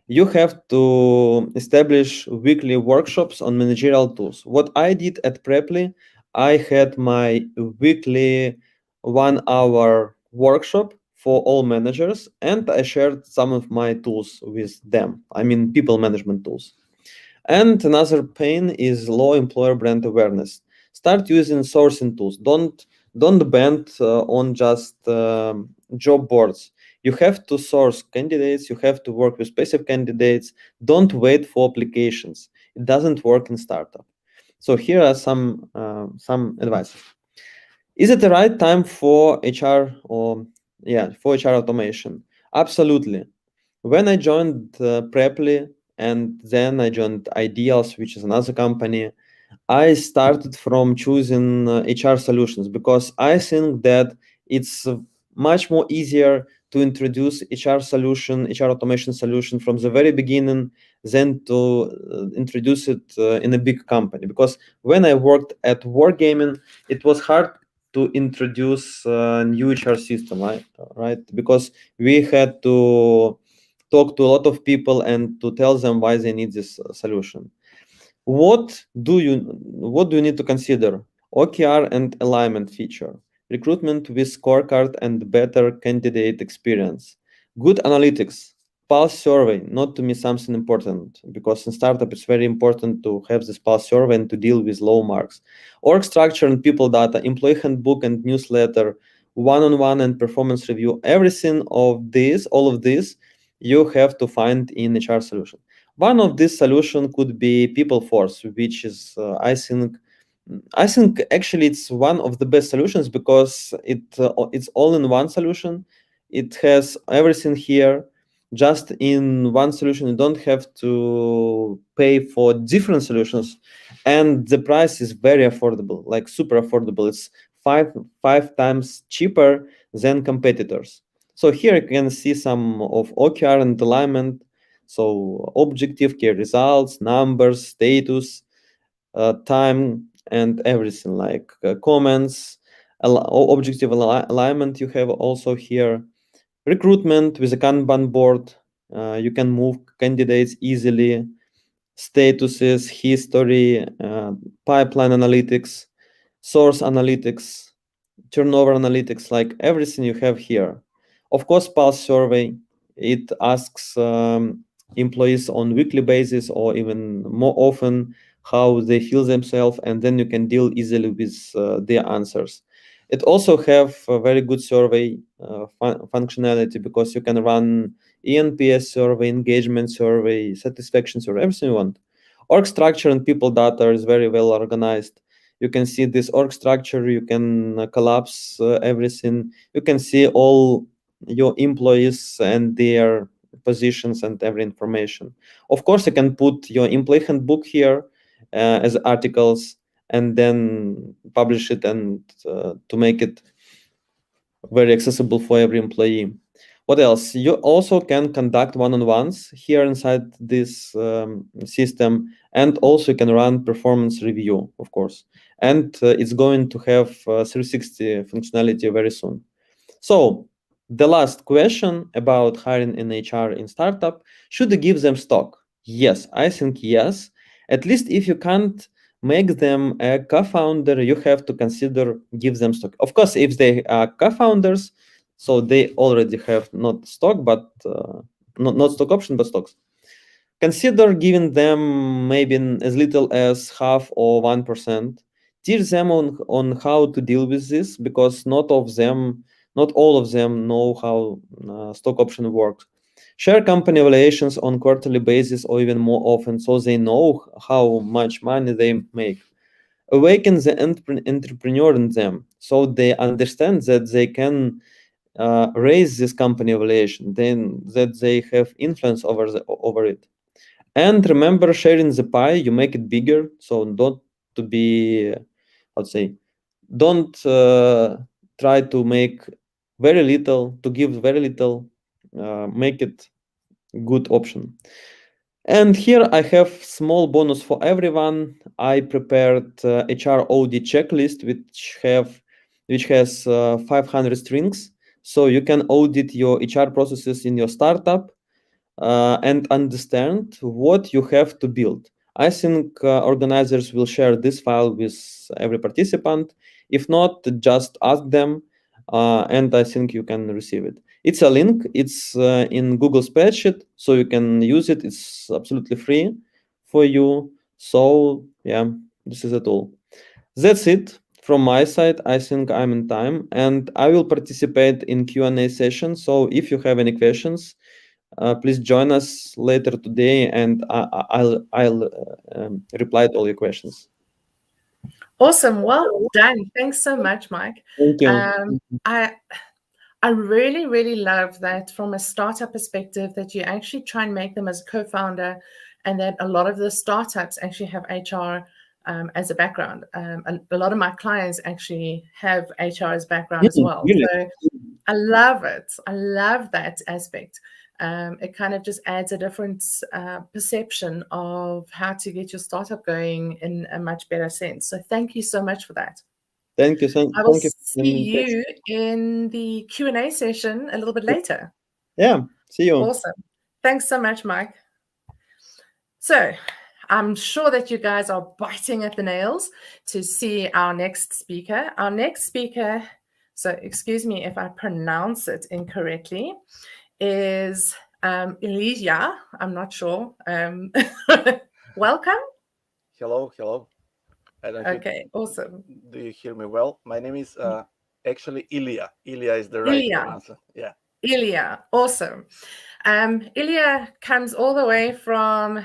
You have to establish weekly workshops on managerial tools. What I did at Preply, I had my weekly 1-hour workshop for all managers, and I shared some of my tools with them. I mean, people management tools. And another pain is low employer brand awareness. Start using sourcing tools. Don't depend on just job boards. You have to source candidates. You have to work with specific candidates. Don't wait for applications. It doesn't work in startup. So here are some advice. Is it the right time for HR or Yeah, for HR automation. Absolutely. When I joined Preply and then I joined Ideals, which is another company, I started from choosing HR solutions because I think that it's much more easier to introduce HR solution, HR automation solution from the very beginning than to introduce it in a big company. Because when I worked at Wargaming, it was hard to introduce a new HR system, right? Because we had to talk to a lot of people and to tell them why they need this solution. What do you need to consider? OKR and alignment feature, recruitment with scorecard and better candidate experience, good analytics, pulse survey, not to miss something important, because in startup it's very important to have this pulse survey and to deal with low marks. Org structure and people data, employee handbook and newsletter, one-on-one and performance review, everything of this, all of this, you have to find in HR solution. One of this solution could be People Force, which is I think actually it's one of the best solutions because it's all in one solution. It has everything here, just in one solution. You don't have to pay for different solutions, and the price is very affordable, like super affordable. It's five times cheaper than competitors. So here you can see some of OKR and alignment. So objective, key results, numbers, status, time, and everything like comments, objective alignment. You have also here recruitment with a Kanban board. You can move candidates easily, statuses, history, pipeline analytics, source analytics, turnover analytics, like everything you have here. Of course, pulse survey, it asks employees on weekly basis or even more often how they feel themselves, and then you can deal easily with their answers. It also have a very good survey functionality because you can run ENPS survey, engagement survey, satisfaction survey, everything you want. Org structure and people data is very well organized. You can see this org structure, you can collapse everything. You can see all your employees and their positions and every information. Of course, you can put your employee handbook here as articles and then publish it and to make it very accessible for every employee. What else? You also can conduct one-on-ones here inside this system, and also you can run performance review, of course. And it's going to have 360 functionality very soon. So the last question about hiring in HR in startup, should you give them stock? Yes, I think yes. At least if you can't make them a co-founder, you have to consider give them stock. Of course, if they are co-founders, so they already have not stock, but not stock option, but stocks. Consider giving them maybe as little as half or 1%. Teach them on how to deal with this, because not all of them know how stock option works. Share company evaluations on quarterly basis or even more often, so they know how much money they make. Awaken the entrepreneur in them, so they understand that they can raise this company evaluation, then that they have influence over it. And remember, sharing the pie, you make it bigger. So don't try to make very little, to give very little, make it good option. And here I have small bonus for everyone. I prepared HR audit checklist, which has 500 strings. So you can audit your HR processes in your startup and understand what you have to build. I think organizers will share this file with every participant. If not, just ask them, and I think you can receive it. It's a link. It's in Google Spreadsheet, so you can use it. It's absolutely free for you. So yeah, this is it all. That's it from my side. I think I'm in time, and I will participate in Q&A session. So if you have any questions, please join us later today, and I'll reply to all your questions. Awesome. Well done. Thanks so much, Mike. Thank you. I really, really love that from a startup perspective that you actually try and make them as a co-founder, and that a lot of the startups actually have HR as a background. A lot of my clients actually have HR as background as well. Really? So I love it. I love that aspect. It kind of just adds a different perception of how to get your startup going in a much better sense. So thank you so much for that. Thank you. I will Thank you. see you in the Q&A session a little bit later. Yeah, see you. Awesome. Thanks so much, Mike. So I'm sure that you guys are biting at the nails to see our next speaker. Our next speaker, so excuse me if I pronounce it incorrectly, is Ilija. I'm not sure. Welcome. Hello. I don't Okay, awesome. Do you hear me well? My name is actually Ilija. Ilija is the right Ilija. pronunciation. Yeah. Ilija, awesome. Ilija comes all the way from,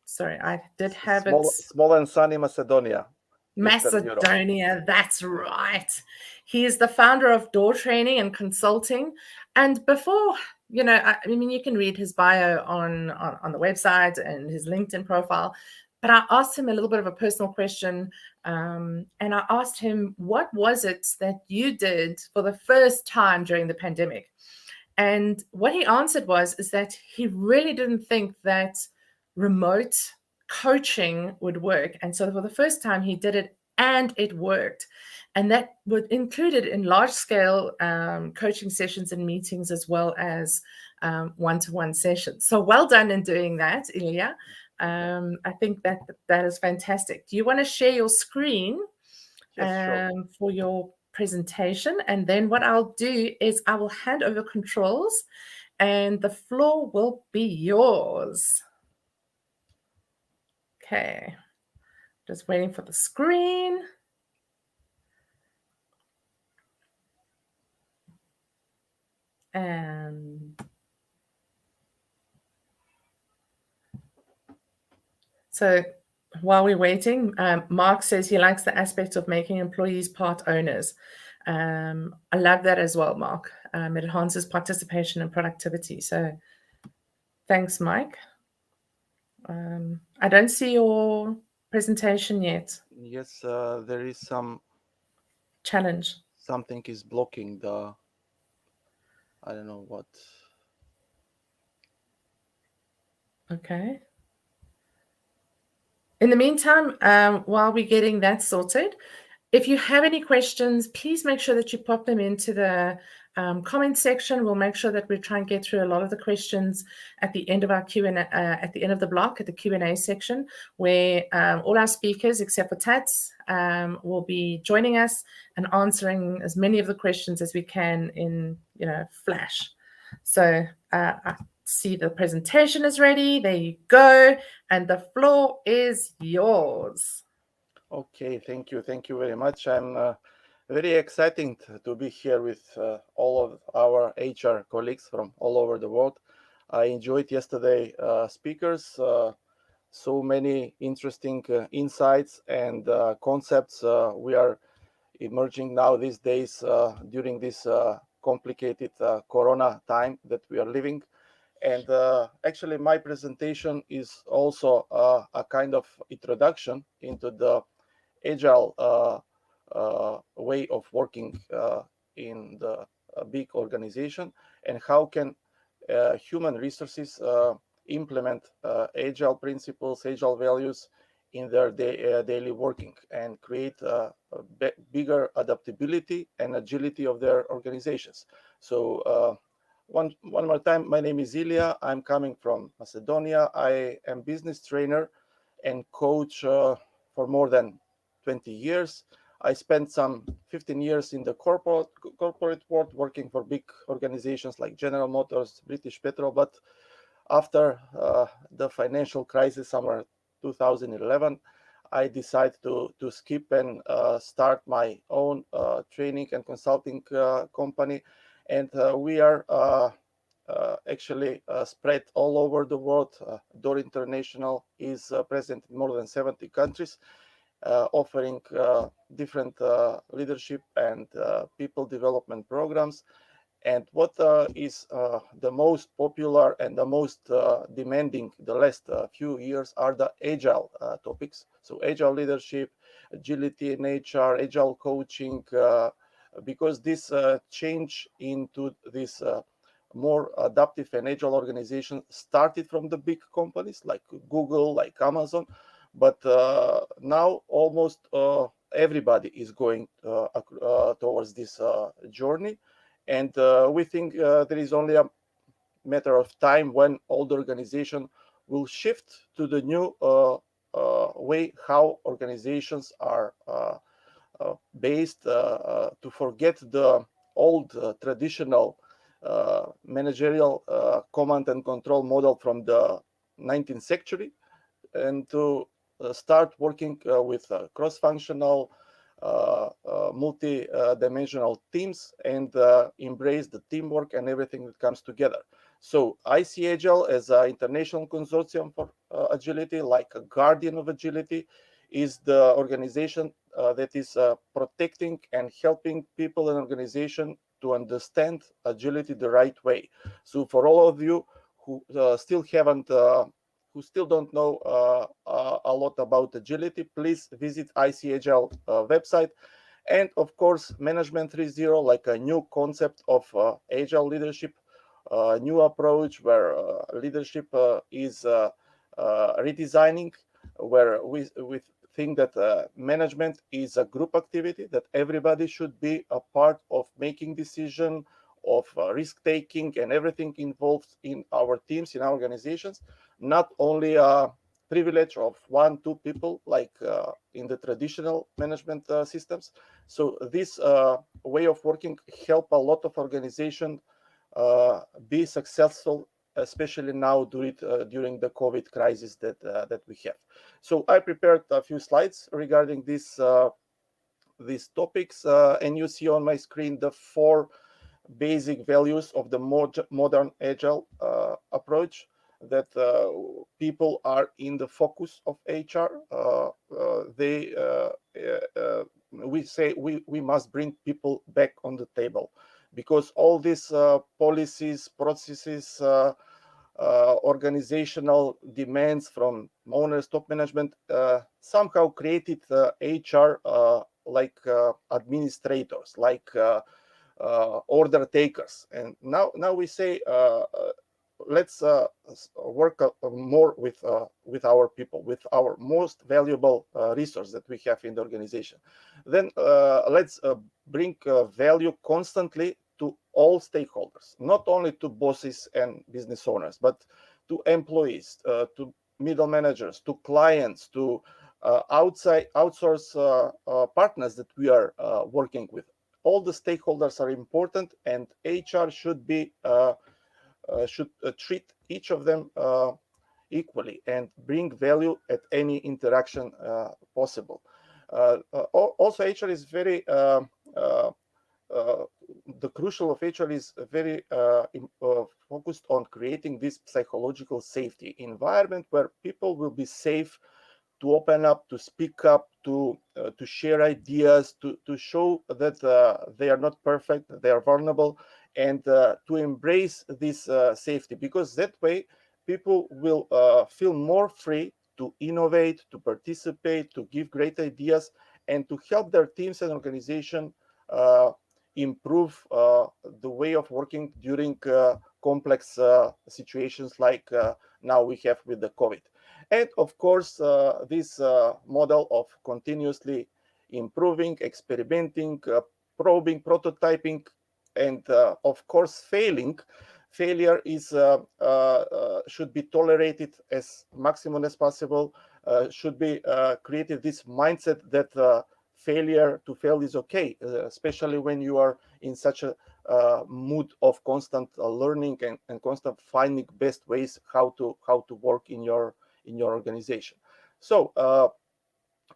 sorry, I did have Small and sunny Macedonia. Macedonia, that's right. He is the founder of Door Training and Consulting. And before, I mean, you can read his bio on the website and his LinkedIn profile. But I asked him a little bit of a personal question. And I asked him, what was it that you did for the first time during the pandemic? And what he answered is that he really didn't think that remote coaching would work. And so for the first time, he did it and it worked. And that was included in large-scale coaching sessions and meetings, as well as one-to-one sessions. So well done in doing that, Ilija. I think that is fantastic. Do you want to share your screen for your presentation? And then what I'll do is I will hand over controls and the floor will be yours. Okay, just waiting for the screen. And so while we're waiting, Mark says he likes the aspect of making employees part owners. I love that as well, Mark. It enhances participation and productivity. So thanks, Mike. I don't see your presentation yet. Yes, there is some challenge. Something is blocking the, I don't know what. Okay. In the meantime, while we're getting that sorted, if you have any questions, please make sure that you pop them into the comment section. We'll make sure that we try and get through a lot of the questions at the end of our Q&A, at the end of the block, at the Q&A section, where all our speakers, except for Tats, will be joining us and answering as many of the questions as we can in, flash. So I see the presentation is ready. There you go. And the floor is yours. Okay, thank you very much. I'm very excited to be here with all of our HR colleagues from all over the world. I enjoyed yesterday speakers, so many interesting insights and concepts we are emerging now these days during this complicated Corona time that we are living. And actually, my presentation is also a kind of introduction into the agile way of working in the big organization, and how can human resources implement agile principles, agile values in their daily working, and create bigger adaptability and agility of their organizations. So one more time, my name is Ilija. I'm coming from Macedonia. I am business trainer and coach for more than 20 years. I spent some 15 years in the corporate world, working for big organizations like General Motors, British Petrol. But after the financial crisis, somewhere 2011, I decided to skip and start my own training and consulting company. And we are actually spread all over the world. Door International is present in more than 70 countries. offering different leadership and people development programs. And what is the most popular and the most demanding the last few years are the agile topics. So agile leadership, agility in HR, agile coaching, because this change into this more adaptive and agile organization started from the big companies like Google, like Amazon, but now almost everybody is going towards this journey. And we think there is only a matter of time when all the organization will shift to the new way how organizations are based, to forget the old traditional managerial command and control model from the 19th century, and to start working with cross-functional, multi-dimensional teams, and embrace the teamwork and everything that comes together. So I see Agile as an international consortium for agility, like a guardian of agility, is the organization that is protecting and helping people and organization to understand agility the right way. So for all of you who still haven't who still don't know a lot about agility, please visit ICAgile website. And of course, Management 3.0, like a new concept of agile leadership, new approach where leadership is redesigning, where we think that management is a group activity, that everybody should be a part of making decision, of risk taking, and everything involved in our teams, in our organizations, not only a privilege of 1-2 people like in the traditional management systems. So this way of working help a lot of organizations be successful, especially now during the COVID crisis that we have. So I prepared a few slides regarding these topics, and you see on my screen the 4 basic values of the modern agile approach, that people are in the focus of HR. We say we must bring people back on the table, because all these policies, processes, organizational demands from owners, top management, somehow created HR like administrators, like order takers. And now we say let's work more with our people, with our most valuable resource that we have in the organization. Then let's bring value constantly to all stakeholders, not only to bosses and business owners, but to employees, to middle managers, to clients, to outsource partners that we are working with. All the stakeholders are important, and HR should be treat each of them equally and bring value at any interaction possible. Also, HR is very the crucial of HR is very focused on creating this psychological safety environment where people will be safe to open up, to speak up, to share ideas, to show that they are not perfect, they are vulnerable, and to embrace this safety, because that way people will feel more free to innovate, to participate, to give great ideas, and to help their teams and organization improve the way of working during complex situations like now we have with the COVID. And of course, this model of continuously improving, experimenting, probing, prototyping, and of course failure is should be tolerated as maximum as possible, should be created this mindset that failure to fail is okay, especially when you are in such a mood of constant learning and constant finding best ways how to work in your organization. So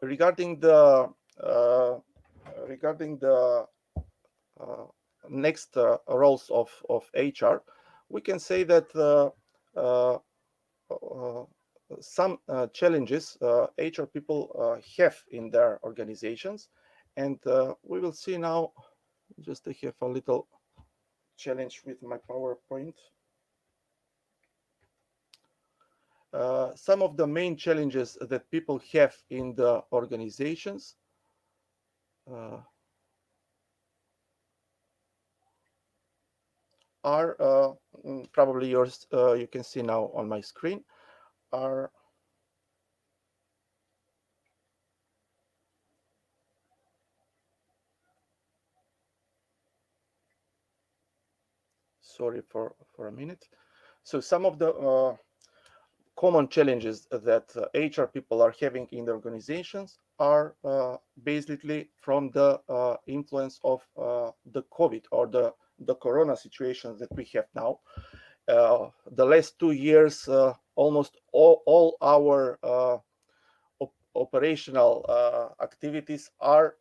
regarding the next roles of HR, we can say that some challenges HR people have in their organizations, and we will see now. Just I have a little challenge with my PowerPoint. Some of the main challenges that people have in the organizations are probably yours. You can see now on my screen. Are sorry for a minute. So some of the common challenges that HR people are having in the organizations are basically from the influence of the COVID or the Corona situation that we have now. The last 2 years, almost all our operational activities are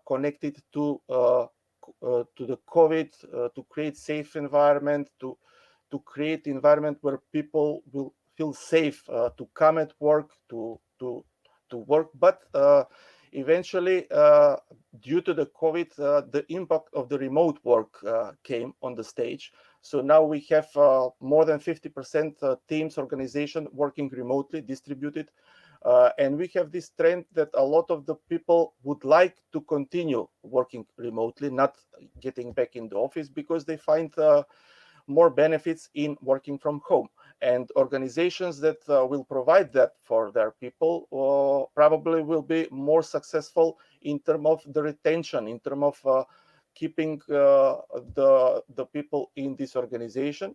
connected to the COVID, to create safe environment, to create environment where people will feel safe to come at work, to work. But eventually, due to the COVID, the impact of the remote work came on the stage. So now we have more than 50% teams, organization working remotely, distributed. And we have this trend that a lot of the people would like to continue working remotely, not getting back in the office, because they find more benefits in working from home. And organizations that will provide that for their people probably will be more successful in terms of the retention, in terms of keeping the people in this organization.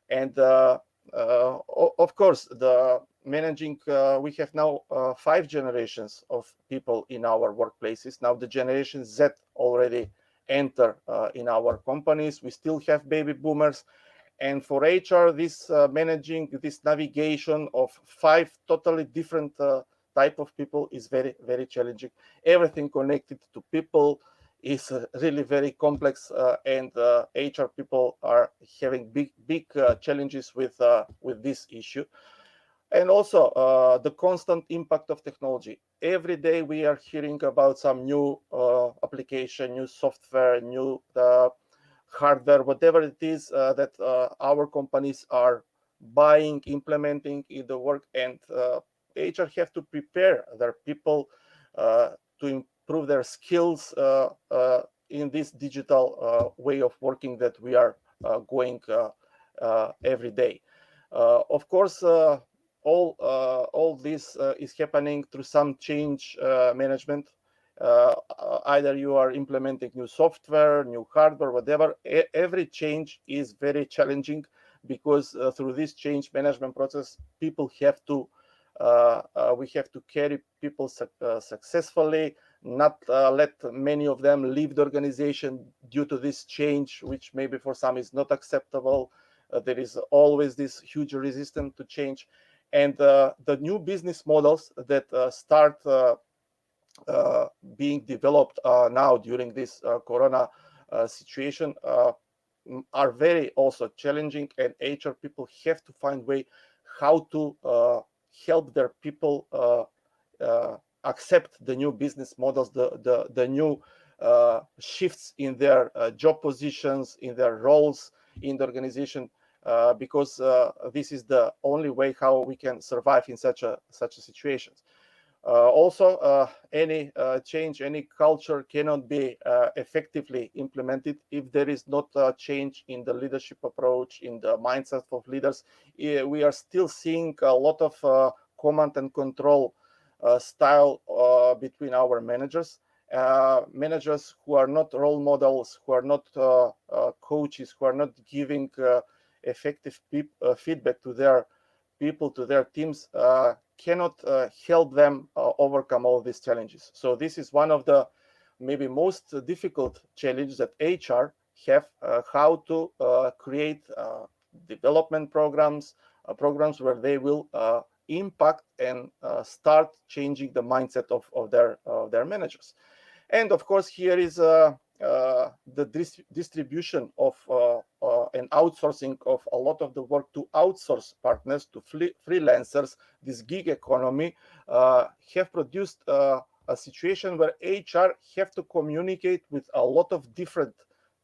And of course, the managing, we have now 5 generations of people in our workplaces. Now the generation Z already enter in our companies. We still have baby boomers. And for HR, this managing this navigation of 5 totally different type of people is very, very challenging. Everything connected to people is really very complex, and HR people are having big challenges with this issue. And also the constant impact of technology. Every day we are hearing about some new application, new software, new hardware, whatever it is that our companies are buying, implementing in the work, and HR have to prepare their people to improve their skills in this digital way of working that we are going every day. Of course, all this is happening through some change management. Either you are implementing new software, new hardware, whatever. Every change is very challenging, because through this change management process, people have to we have to carry people successfully, not let many of them leave the organization due to this change, which maybe for some is not acceptable. There is always this huge resistance to change. And the new business models that start being developed now during this Corona situation are very also challenging, and HR people have to find way how to help their people accept the new business models, the new shifts in their job positions, in their roles in the organization, because this is the only way how we can survive in such a situation. Also, any change, any culture cannot be effectively implemented if there is not a change in the leadership approach, in the mindset of leaders. We are still seeing a lot of command and control style between our managers. Managers who are not role models, who are not coaches, who are not giving effective feedback to their people, to their teams, cannot help them overcome all these challenges. So this is one of the maybe most difficult challenges that HR have, how to create development programs, programs where they will impact and start changing the mindset of their managers. And of course, here is the distribution of and outsourcing of a lot of the work to outsource partners, to freelancers, this gig economy, have produced a situation where HR have to communicate with a lot of different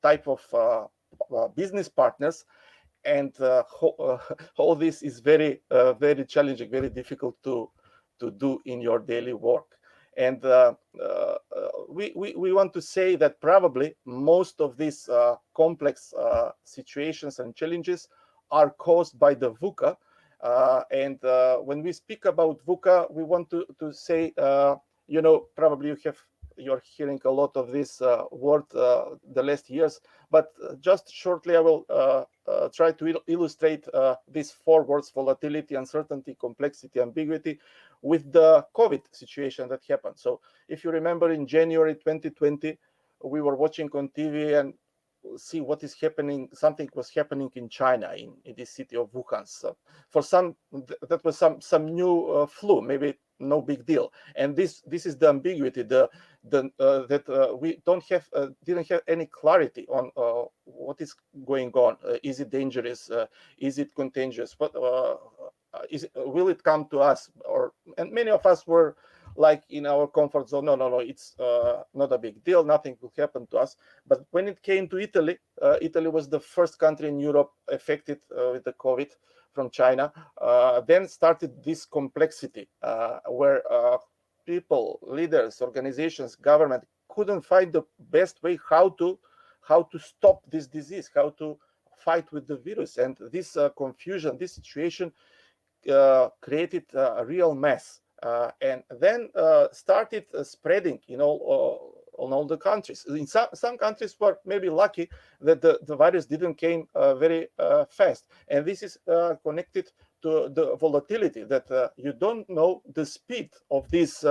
type of business partners, and all this is very challenging, very difficult to do in your daily work. And we want to say that probably most of these complex situations and challenges are caused by the VUCA. And when we speak about VUCA, we want to say, probably you're hearing a lot of this word the last years, but just shortly I will try to illustrate these 4 words: volatility, uncertainty, complexity, ambiguity, with the COVID situation that happened. So if you remember, in January 2020, we were watching on TV and see what is happening. Something was happening in China, in this city of Wuhan. So for some, that was some new flu, maybe no big deal. And this is the ambiguity, that we didn't have any clarity on what is going on. Is it dangerous? Is it contagious? But will it come to us? And many of us were like in our comfort zone. No, it's not a big deal. Nothing will happen to us. But when it came to Italy, Italy was the first country in Europe affected with the COVID from China. Then started this complexity where people, leaders, organizations, government couldn't find the best way how to stop this disease, how to fight with the virus. And this confusion, this situation created a real mess. And then started spreading, on all the countries. In some countries were maybe lucky that the virus didn't came very fast. And this is connected to the volatility, that you don't know the speed of this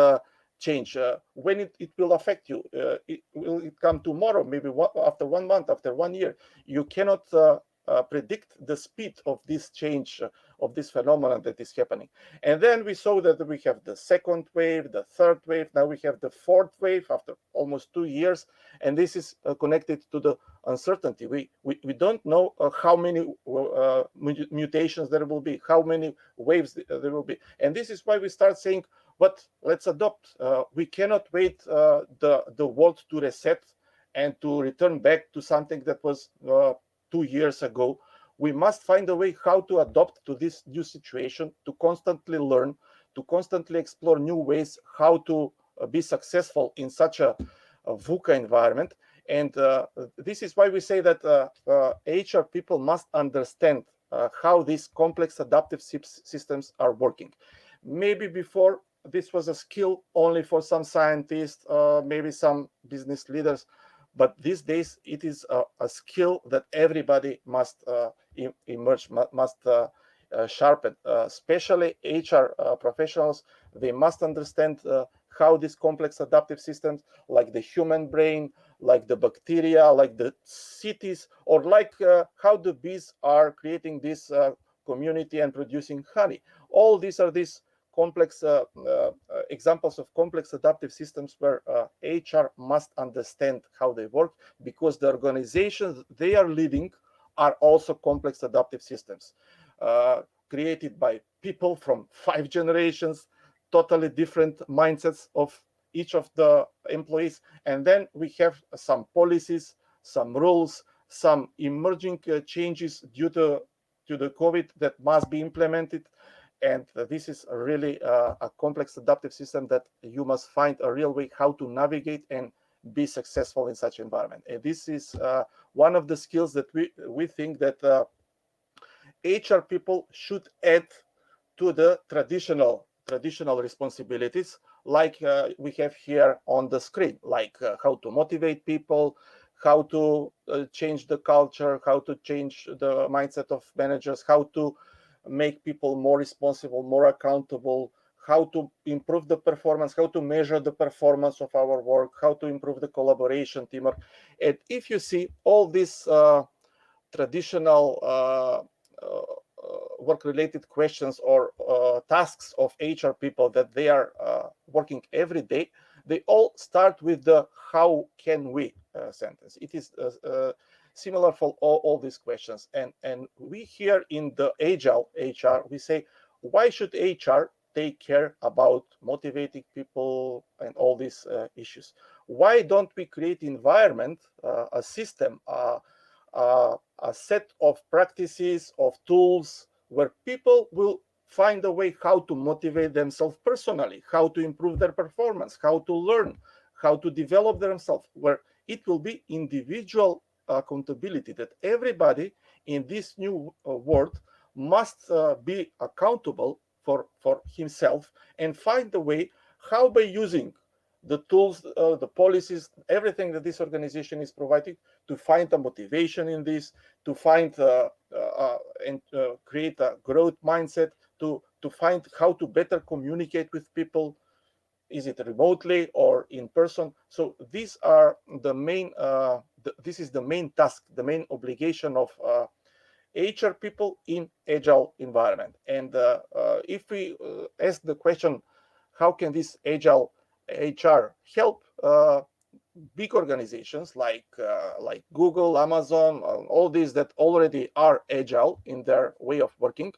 change, when it will affect you. Will it come tomorrow, maybe after 1 month, after 1 year? You cannot predict the speed of this change, of this phenomenon that is happening. And then we saw that we have the second wave, the third wave, now we have the 4th wave after almost 2 years. And this is connected to the uncertainty. We don't know how many mutations there will be, how many waves there will be. And this is why we start saying, but let's adopt. We cannot wait the world to reset and to return back to something that was 2 years ago. We must find a way how to adapt to this new situation, to constantly learn, to constantly explore new ways how to be successful in such a VUCA environment. And this is why we say that HR people must understand how these complex adaptive systems are working. Maybe before, this was a skill only for some scientists, maybe some business leaders. But these days, it is a skill that everybody must emerge, must sharpen, especially HR professionals. They must understand how these complex adaptive systems, like the human brain, like the bacteria, like the cities, or like how the bees are creating this community and producing honey. All these are these complex examples of complex adaptive systems where HR must understand how they work, because the organizations they are leading are also complex adaptive systems created by people from 5 generations, totally different mindsets of each of the employees. And then we have some policies, some rules, some emerging changes due to the COVID that must be implemented. And this is really a complex adaptive system that you must find a real way how to navigate and be successful in such environment. And this is one of the skills that we think that HR people should add to the traditional responsibilities, like we have here on the screen, like how to motivate people, how to change the culture, how to change the mindset of managers, how to make people more responsible, more accountable, how to improve the performance, how to measure the performance of our work, how to improve the collaboration, teamwork. And if you see all these traditional work-related questions or tasks of HR people that they are working every day, they all start with the "how can we" sentence. It is similar for all these questions. And we here in the Agile HR, we say, why should HR take care about motivating people and all these issues? Why don't we create environment, a system, a set of practices, of tools, where people will find a way how to motivate themselves personally, how to improve their performance, how to learn, how to develop themselves, where it will be individual accountability, that everybody in this new world must be accountable for himself and find a way how, by using the tools, the policies, everything that this organization is providing, to find a motivation in this, to find and create a growth mindset, to find how to better communicate with people, is it remotely or in person. So these are the main, this is the main task, the main obligation of HR people in agile environment. And if we ask the question, how can this agile HR help big organizations like Google, Amazon, all these that already are agile in their way of working?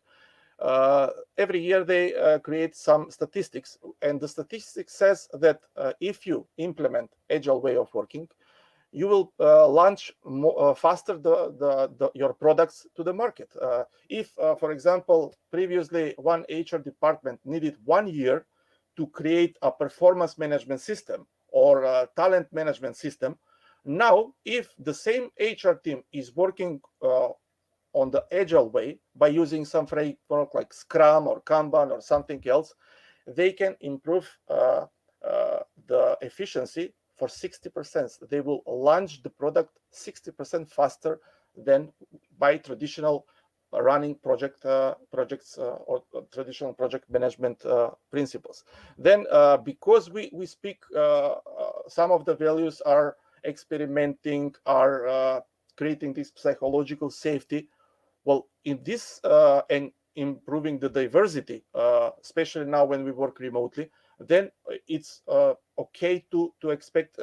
Every year they create some statistics, and the statistics says that if you implement agile way of working, you will launch faster your products to the market. If, for example, previously one HR department needed 1 year to create a performance management system or a talent management system, now if the same HR team is working on the agile way by using some framework like Scrum or Kanban or something else, they can improve the efficiency for 60%. They will launch the product 60% faster than by traditional running projects or traditional project management principles. Then because we speak, some of the values are experimenting, are creating this psychological safety. Well, in this and improving the diversity, especially now when we work remotely, then it's okay to expect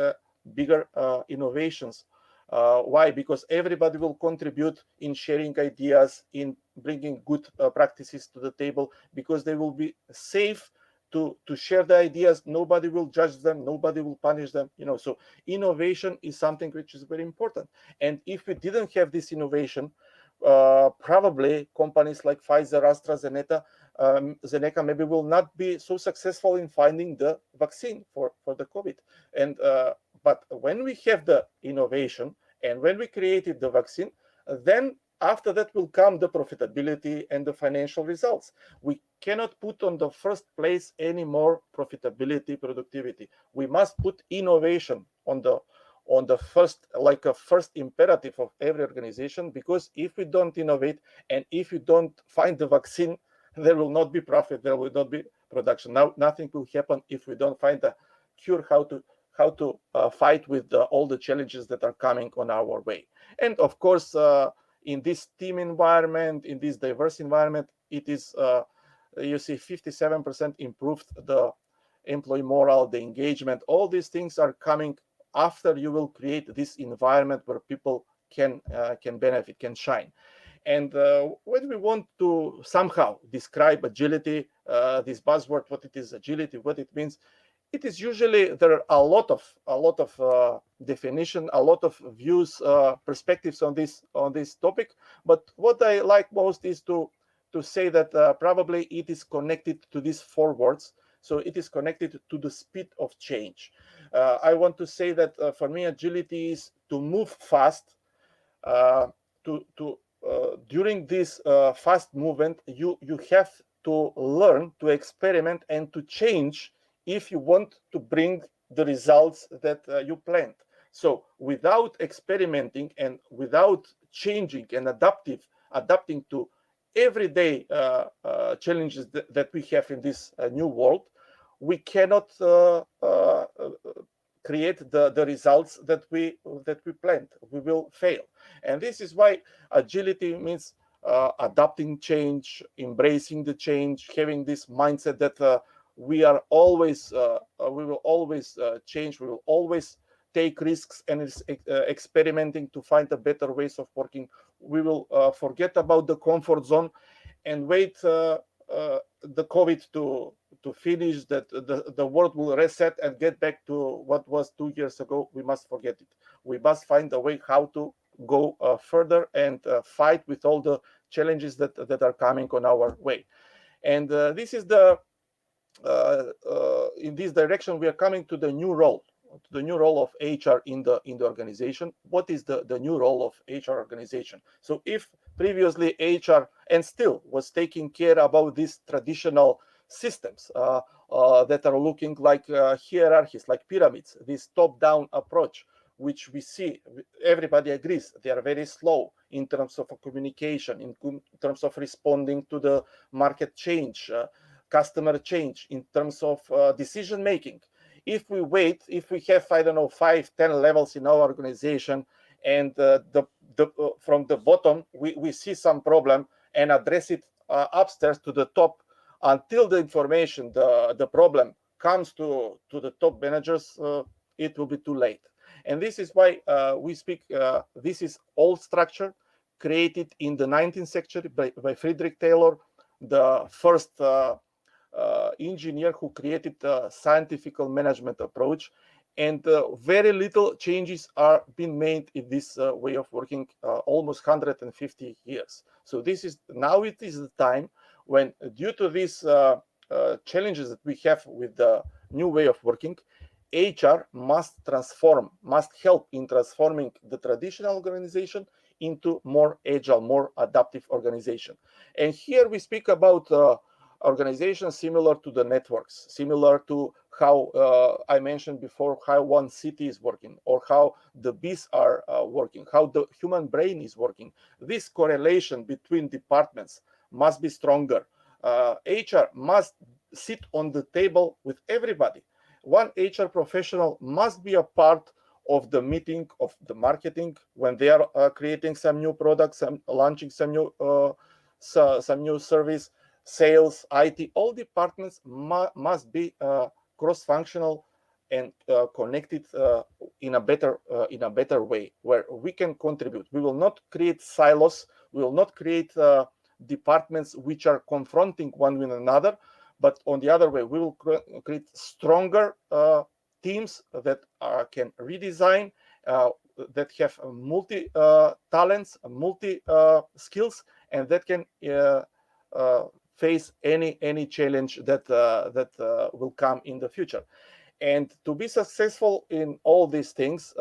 bigger innovations. Why? Because everybody will contribute in sharing ideas, in bringing good practices to the table, because they will be safe to share the ideas. Nobody will judge them, nobody will punish them. So innovation is something which is very important. And if we didn't have this innovation, probably companies like Pfizer, AstraZeneca maybe will not be so successful in finding the vaccine for the COVID. And but when we have the innovation and when we created the vaccine, then after that will come the profitability and the financial results. We cannot put on the first place any more profitability, productivity. We must put innovation on the first, like a first imperative of every organization, because if we don't innovate and if we don't find the vaccine, there will not be profit, there will not be production. Now nothing will happen if we don't find a cure how to fight with all the challenges that are coming on our way. And of course, in this team environment, in this diverse environment, it is you see 57% improved the employee morale, the engagement. All these things are coming after you will create this environment where people can benefit, can shine. And when we want to somehow describe agility, this buzzword, what it is, agility, what it means, it is usually there are a lot of definition, a lot of views, perspectives on this topic. But what I like most is to say that probably it is connected to these 4 words. So it is connected to the speed of change. I want to say that for me, agility is to move fast. During this fast movement, you have to learn, to experiment, and to change if you want to bring the results that you planned. So without experimenting and without changing and adapting to everyday challenges that we have in this new world, we cannot create the results that we planned. We will fail. And this is why agility means adapting change, embracing the change, having this mindset that we will always change, we will always take risks and is experimenting to find a better ways of working. We will forget about the comfort zone and wait the COVID to finish, that the world will reset and get back to what was 2 years ago. We must forget it. We must find a way how to go further and fight with all the challenges that are coming on our way. And this is the in this direction we are coming to the new role of HR in the organization. What is the new role of HR organization? So if previously HR and still was taking care about these traditional systems that are looking like hierarchies, like pyramids, this top-down approach, which we see, everybody agrees, they are very slow in terms of communication, in terms of responding to the market change, customer change, in terms of decision making. If we wait, if we have, I don't know, 5, 10 levels in our organization, and from the bottom we see some problem and address it upstairs to the top, until the information, the problem comes to the top managers, it will be too late. And this is why we speak, this is old structure created in the 19th century by Frederick Taylor, the first engineer who created the scientific management approach. And very little changes are being made in this way of working almost 150 years. So this is now, it is the time when, due to these challenges that we have with the new way of working, HR must help in transforming the traditional organization into more agile, more adaptive organization. And here we speak about organizations similar to the networks, similar to how I mentioned before, how one city is working, or how the bees are working, how the human brain is working. This correlation between departments must be stronger. HR must sit on the table with everybody. One HR professional must be a part of the meeting of the marketing when they are creating some new products and launching some new service, sales, IT. All departments must be cross-functional and connected in a better way, where we can contribute. We will not create silos. We will not create departments which are confronting one with another. But on the other way, we will create stronger teams that can redesign, that have multi-talents, multi-skills, and that can face any challenge that will come in the future. And to be successful in all these things,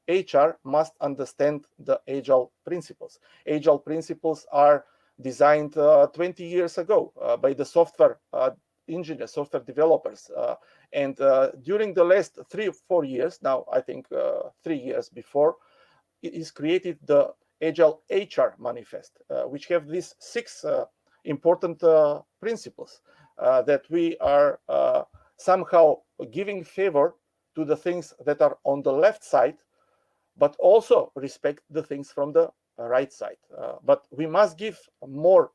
HR must understand the agile principles. Agile principles are designed 20 years ago by the software engineers, software developers. And during the last 3 or 4 years, now I think 3 years before, it is created the Agile HR Manifest, which have these 6 important principles that we are somehow giving favor to the things that are on the left side, but also respect the things from the right side. But we must give more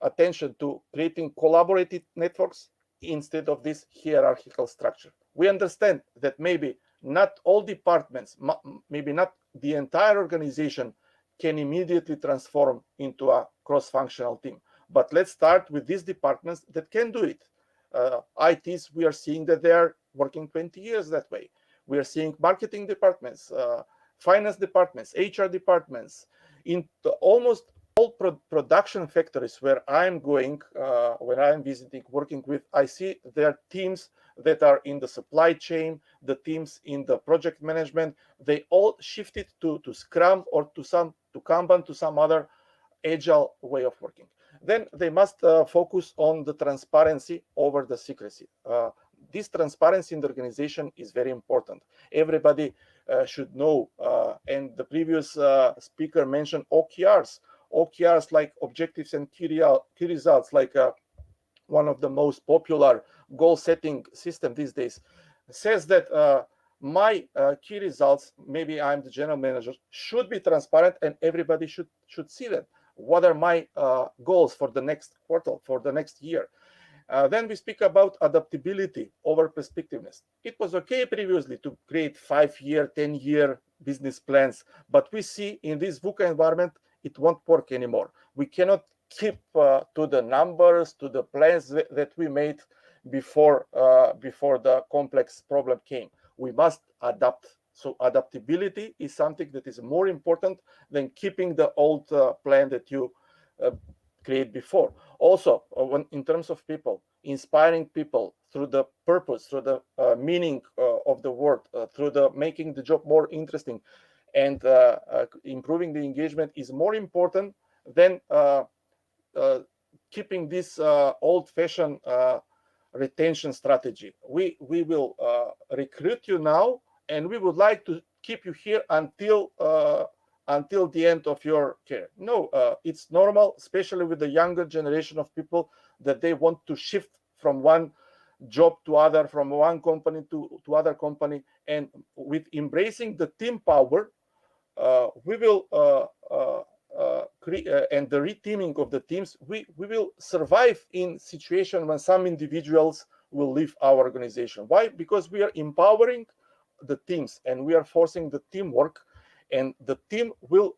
attention to creating collaborative networks instead of this hierarchical structure. We understand that maybe not all departments, maybe not the entire organization, can immediately transform into a cross-functional team. But let's start with these departments that can do it. ITs, we are seeing that they are working 20 years that way. We are seeing marketing departments, finance departments, HR departments, in almost all production factories where I'm going, where I'm visiting, working with, I see their teams that are in the supply chain, the teams in the project management, they all shifted to Scrum or to Kanban, to some other agile way of working. Then they must focus on the transparency over the secrecy. This transparency in the organization is very important. Everybody should know, and the previous speaker mentioned OKRs like objectives and key results, like one of the most popular goal-setting system these days, says that my key results, maybe I'm the general manager, should be transparent and everybody should see them. What are my goals for the next quarter, for the next year? Then we speak about adaptability over perspectiveness. It was okay previously to create 5-year, 10-year business plans, but we see in this VUCA environment, it won't work anymore. We cannot keep to the numbers, to the plans that we made before the complex problem came. We must adapt. So adaptability is something that is more important than keeping the old plan that you create before. Also, in terms of people, inspiring people through the purpose, through the meaning of the word, through the making the job more interesting, and improving the engagement is more important than keeping this old-fashioned retention strategy. We will recruit you now, and we would like to keep you here until the end of your career. No, it's normal, especially with the younger generation of people, that they want to shift from one job to other, from one company to other company. And with embracing the team power, we will and the reteaming of the teams, we will survive in situation when some individuals will leave our organization. Why? Because we are empowering the teams and we are forcing the teamwork, and the team will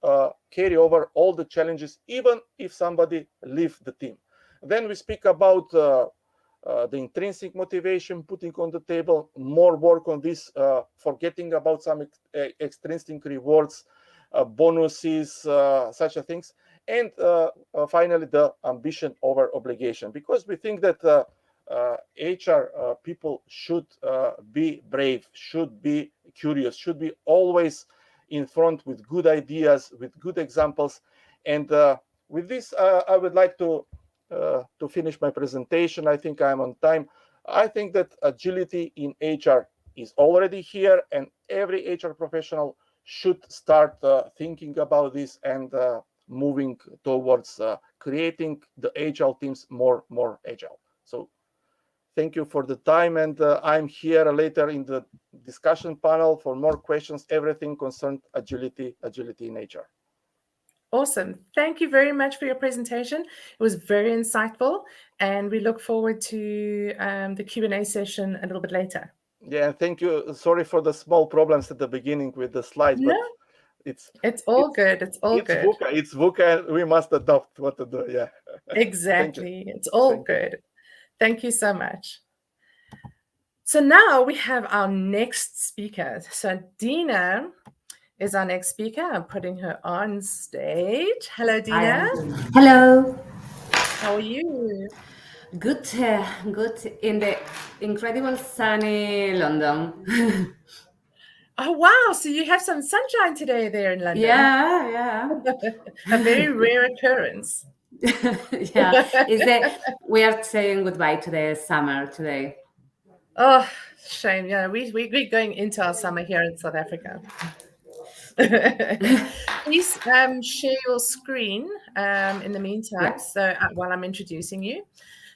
carry over all the challenges, even if somebody leaves the team. Then we speak about the intrinsic motivation, putting on the table more work on this, forgetting about some extrinsic rewards, bonuses, such things. And finally, the ambition over obligation, because we think that HR people should be brave, should be curious, should be always in front with good ideas, with good examples. And with this, I would like to finish my presentation. I think I'm on time. I think that agility in HR is already here, and every HR professional should start thinking about this and moving towards creating the agile teams more agile. So thank you for the time, and I'm here later in the discussion panel for more questions, everything concerned agility in HR. Awesome. Thank you very much for your presentation. It was very insightful, and we look forward to the Q&A session a little bit later. Yeah, thank you. Sorry for the small problems at the beginning with the slides, no, but it's all good. It's all good. It's VUCA. We must adopt what to do. Yeah. Exactly. It's all good. Thank you so much. So now we have our next speaker. So Dina is our next speaker. I'm putting her on stage. Hello, Dina. Hello. How are you? Good, good in the incredible sunny London. Oh, wow. So you have some sunshine today there in London. Yeah. A very rare occurrence. Yeah, we are saying goodbye to the summer today. Oh, shame. Yeah, we're going into our summer here in South Africa. Please share your screen in the meantime, so while I'm introducing you.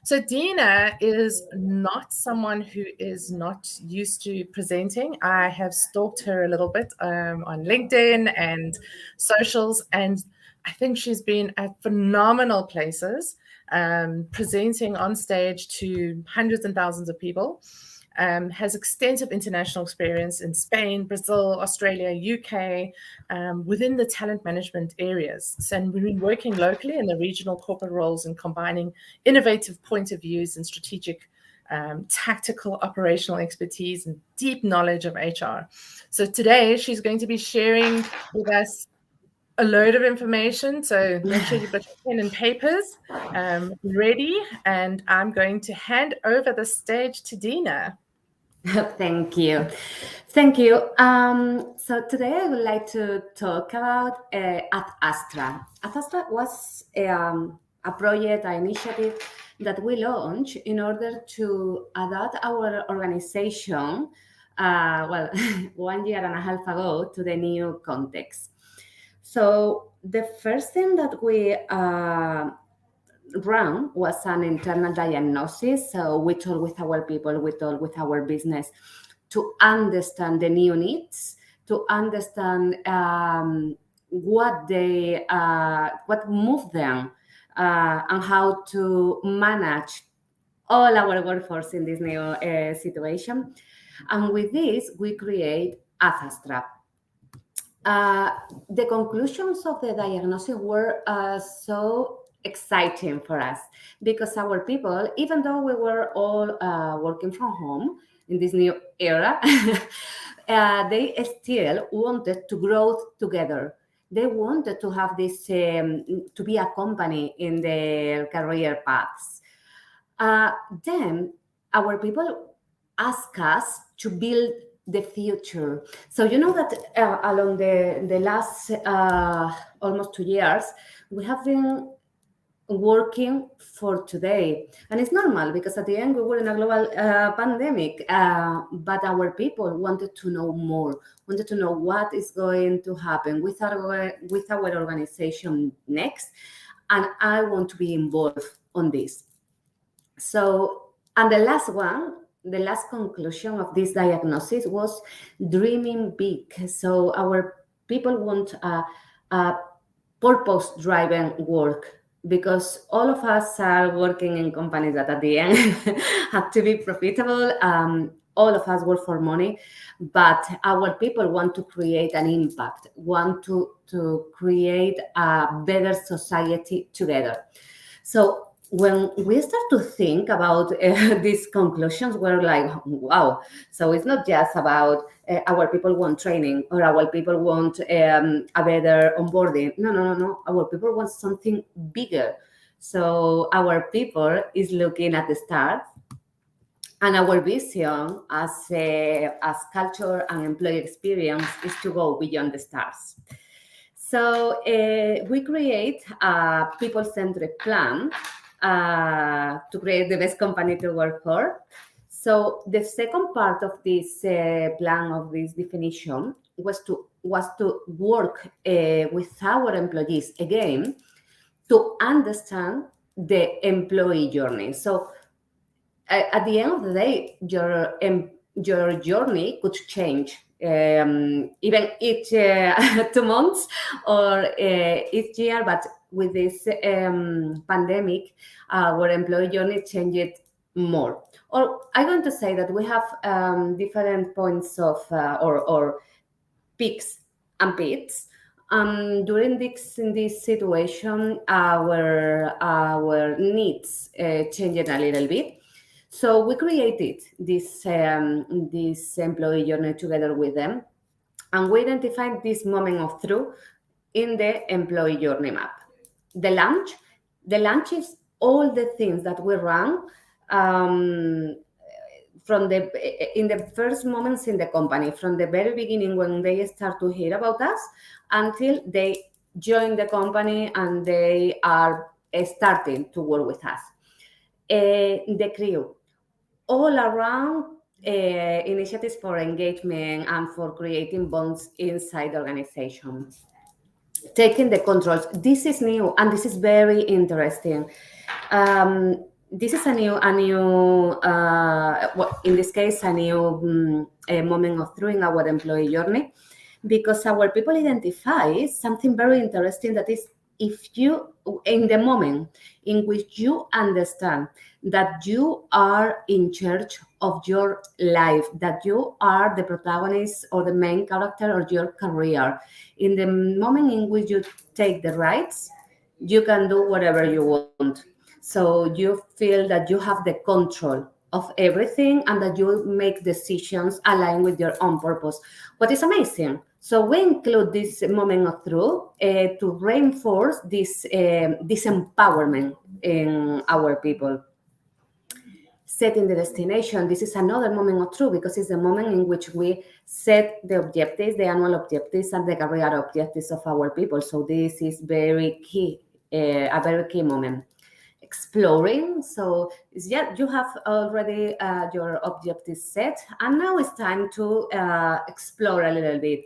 So Dina is not someone who is not used to presenting. I have stalked her a little bit on LinkedIn and socials, and I think she's been at phenomenal places, presenting on stage to hundreds and thousands of people. Has extensive international experience in Spain, Brazil, Australia, UK, within the talent management areas. So, and we've been working locally in the regional corporate roles and combining innovative point of views and strategic, tactical, operational expertise and deep knowledge of HR. So today she's going to be sharing with us a load of information. So make sure you've got your pen and papers ready. And I'm going to hand over the stage to Dina. Thank you. So today I would like to talk about ADSTRA. ADSTRA was a project, an initiative that we launched in order to adapt our organization, 1 year and a half ago, to the new context. So the first thing that we ran was an internal diagnosis. So we talked with our people, we talked with our business to understand the new needs, to understand what moved them, and how to manage all our workforce in this new situation. And with this, we create ADSTRA. The conclusions of the diagnosis were so exciting for us because our people, even though we were all working from home in this new era, they still wanted to grow together. They wanted to have this, to be a company in their career paths. Then our people ask us to build the future. So you know that along the last almost 2 years, we have been working for today. And it's normal because at the end we were in a global pandemic, but our people wanted to know more, wanted to know what is going to happen with our organization next. And I want to be involved on this. So, and the last conclusion of this diagnosis was dreaming big. So our people want a purpose-driven work, because all of us are working in companies that at the end have to be profitable. All of us work for money, but our people want to create an impact, want to create a better society together. So when we start to think about these conclusions, we're like, wow. So it's not just about our people want training or our people want a better onboarding. No. Our people want something bigger. So our people is looking at the stars, and our vision as culture and employee experience is to go beyond the stars. So we create a people-centric plan to create the best company to work for. So the second part of this plan, of this definition, was to work with our employees again to understand the employee journey. So at the end of the day, your journey could change even each 2 months or each year, but with this pandemic, our employee journey changed more. Or I'm going to say that we have different points of or peaks and pits. During this situation, our needs changed a little bit. So we created this employee journey together with them, and we identified this moment of truth in the employee journey map. The launch is all the things that we run in the first moments in the company, from the very beginning when they start to hear about us until they join the company and they are starting to work with us. The crew, all around initiatives for engagement and for creating bonds inside the organization. Taking the controls. This is new and this is very interesting. This is a new in this case, a new moment of truth in our employee journey, because our people identify something very interesting, that is, if you, in the moment in which you understand that you are in charge of your life, that you are the protagonist or the main character of your career, in the moment in which you take the rights, you can do whatever you want. So you feel that you have the control of everything and that you make decisions aligned with your own purpose. What is amazing. So we include this moment of truth to reinforce this empowerment in our people. Setting the destination. This is another moment of truth, because it's the moment in which we set the objectives, the annual objectives and the career objectives of our people. So this is very key, a very key moment. Exploring. So you have already your objectives set, and now it's time to explore a little bit,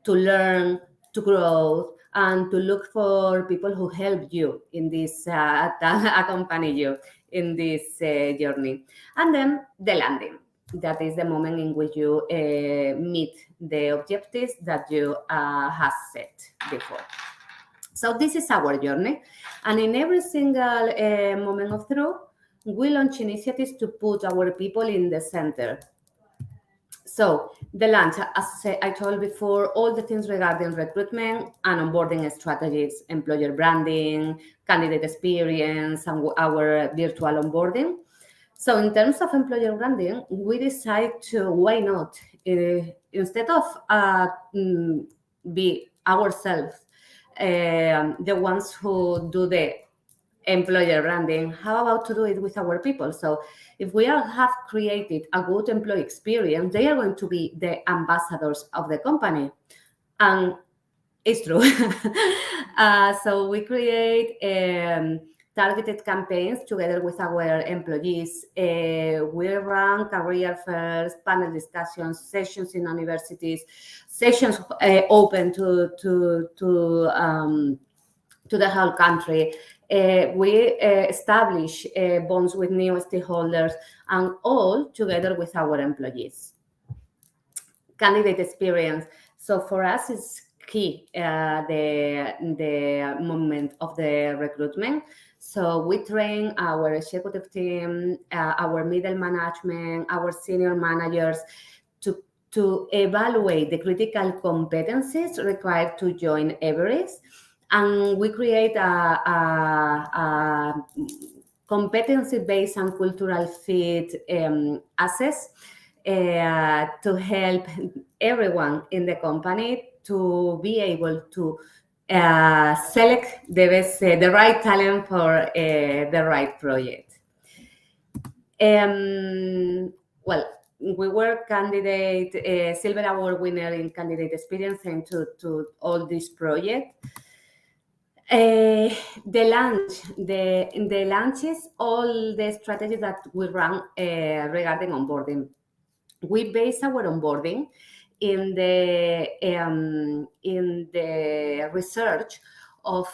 to learn, to grow, and to look for people who help you in this, accompany you in this journey. And then the landing. That is the moment in which you meet the objectives that you have set before. So this is our journey. And in every single moment of truth, we launch initiatives to put our people in the center. So the launch, as I told before, all the things regarding recruitment and onboarding strategies, employer branding, candidate experience, and our virtual onboarding. So in terms of employer branding, we decide to, why not, instead of be ourselves the ones who do the employer branding, how about to do it with our people? So if we have created a good employee experience, they are going to be the ambassadors of the company. And it's true. So we create targeted campaigns together with our employees. We run career fairs, panel discussions, sessions in universities, sessions open to the whole country. We establish bonds with new stakeholders, and all together with our employees. Candidate experience. So for us, it's key, the moment of the recruitment. So we train our executive team, our middle management, our senior managers to evaluate the critical competencies required to join Everest. And we create a competency-based and cultural fit assess to help everyone in the company to be able to select the best, the right talent for the right project. Well, we were candidate Silver Award winner in candidate experience into all these projects. The launches, all the strategies that we run regarding onboarding. We base our onboarding in the research of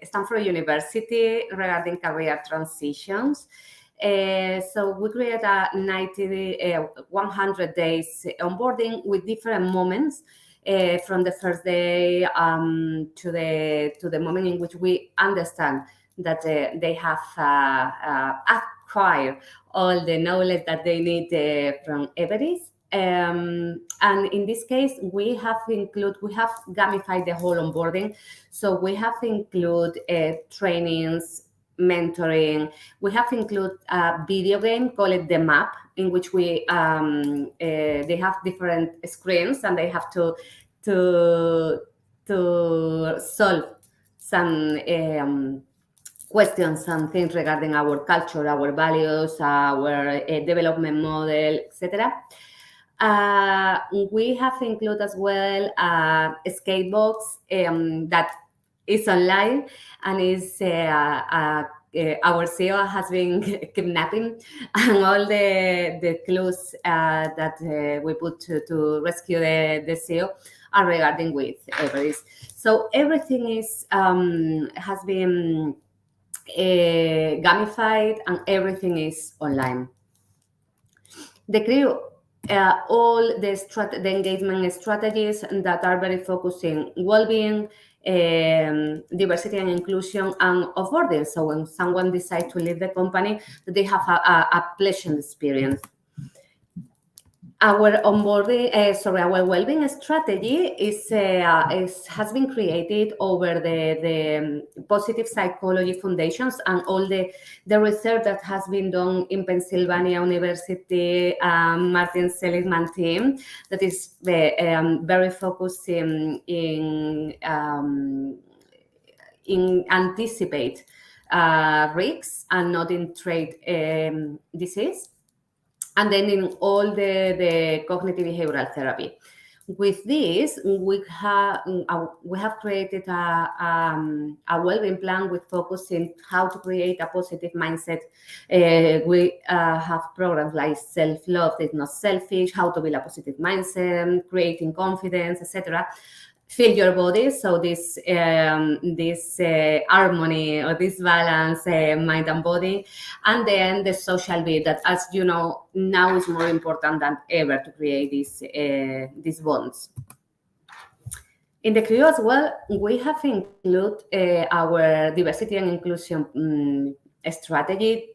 Stanford University regarding career transitions. So we create a 100 days onboarding with different moments. From the first day to the moment in which we understand that they have acquired all the knowledge that they need from Everest. And in this case, we have gamified the whole onboarding. So we have included trainings, mentoring. We have included a video game called The Map, in which we they have different screens and they have to solve some questions and things regarding our culture, our values, our development model, etc. We have included as well a skate box that is online and is our CEO has been kidnapping, and all the clues that we put to rescue the CEO are regarding with Everest. So everything is has been gamified and everything is online. The crew, all the engagement strategies that are very focused in well-being, diversity and inclusion, and onboarding. So when someone decides to leave the company, they have a pleasant experience. Our onboarding, our well-being strategy has been created over the Positive Psychology Foundations and all the research that has been done in Pennsylvania University, Martin Seligman team, that is very focused in anticipate risks and not in treat disease. And then in all the cognitive behavioral therapy. With this, we have created a well-being plan with focus in how to create a positive mindset. We have programs like self-love, it's not selfish, how to build a positive mindset, creating confidence, etc. Feel your body, so this harmony or this balance, mind and body, and then the social bit that, as you know, now is more important than ever to create these bonds. In the crew as well, we have included our diversity and inclusion strategy.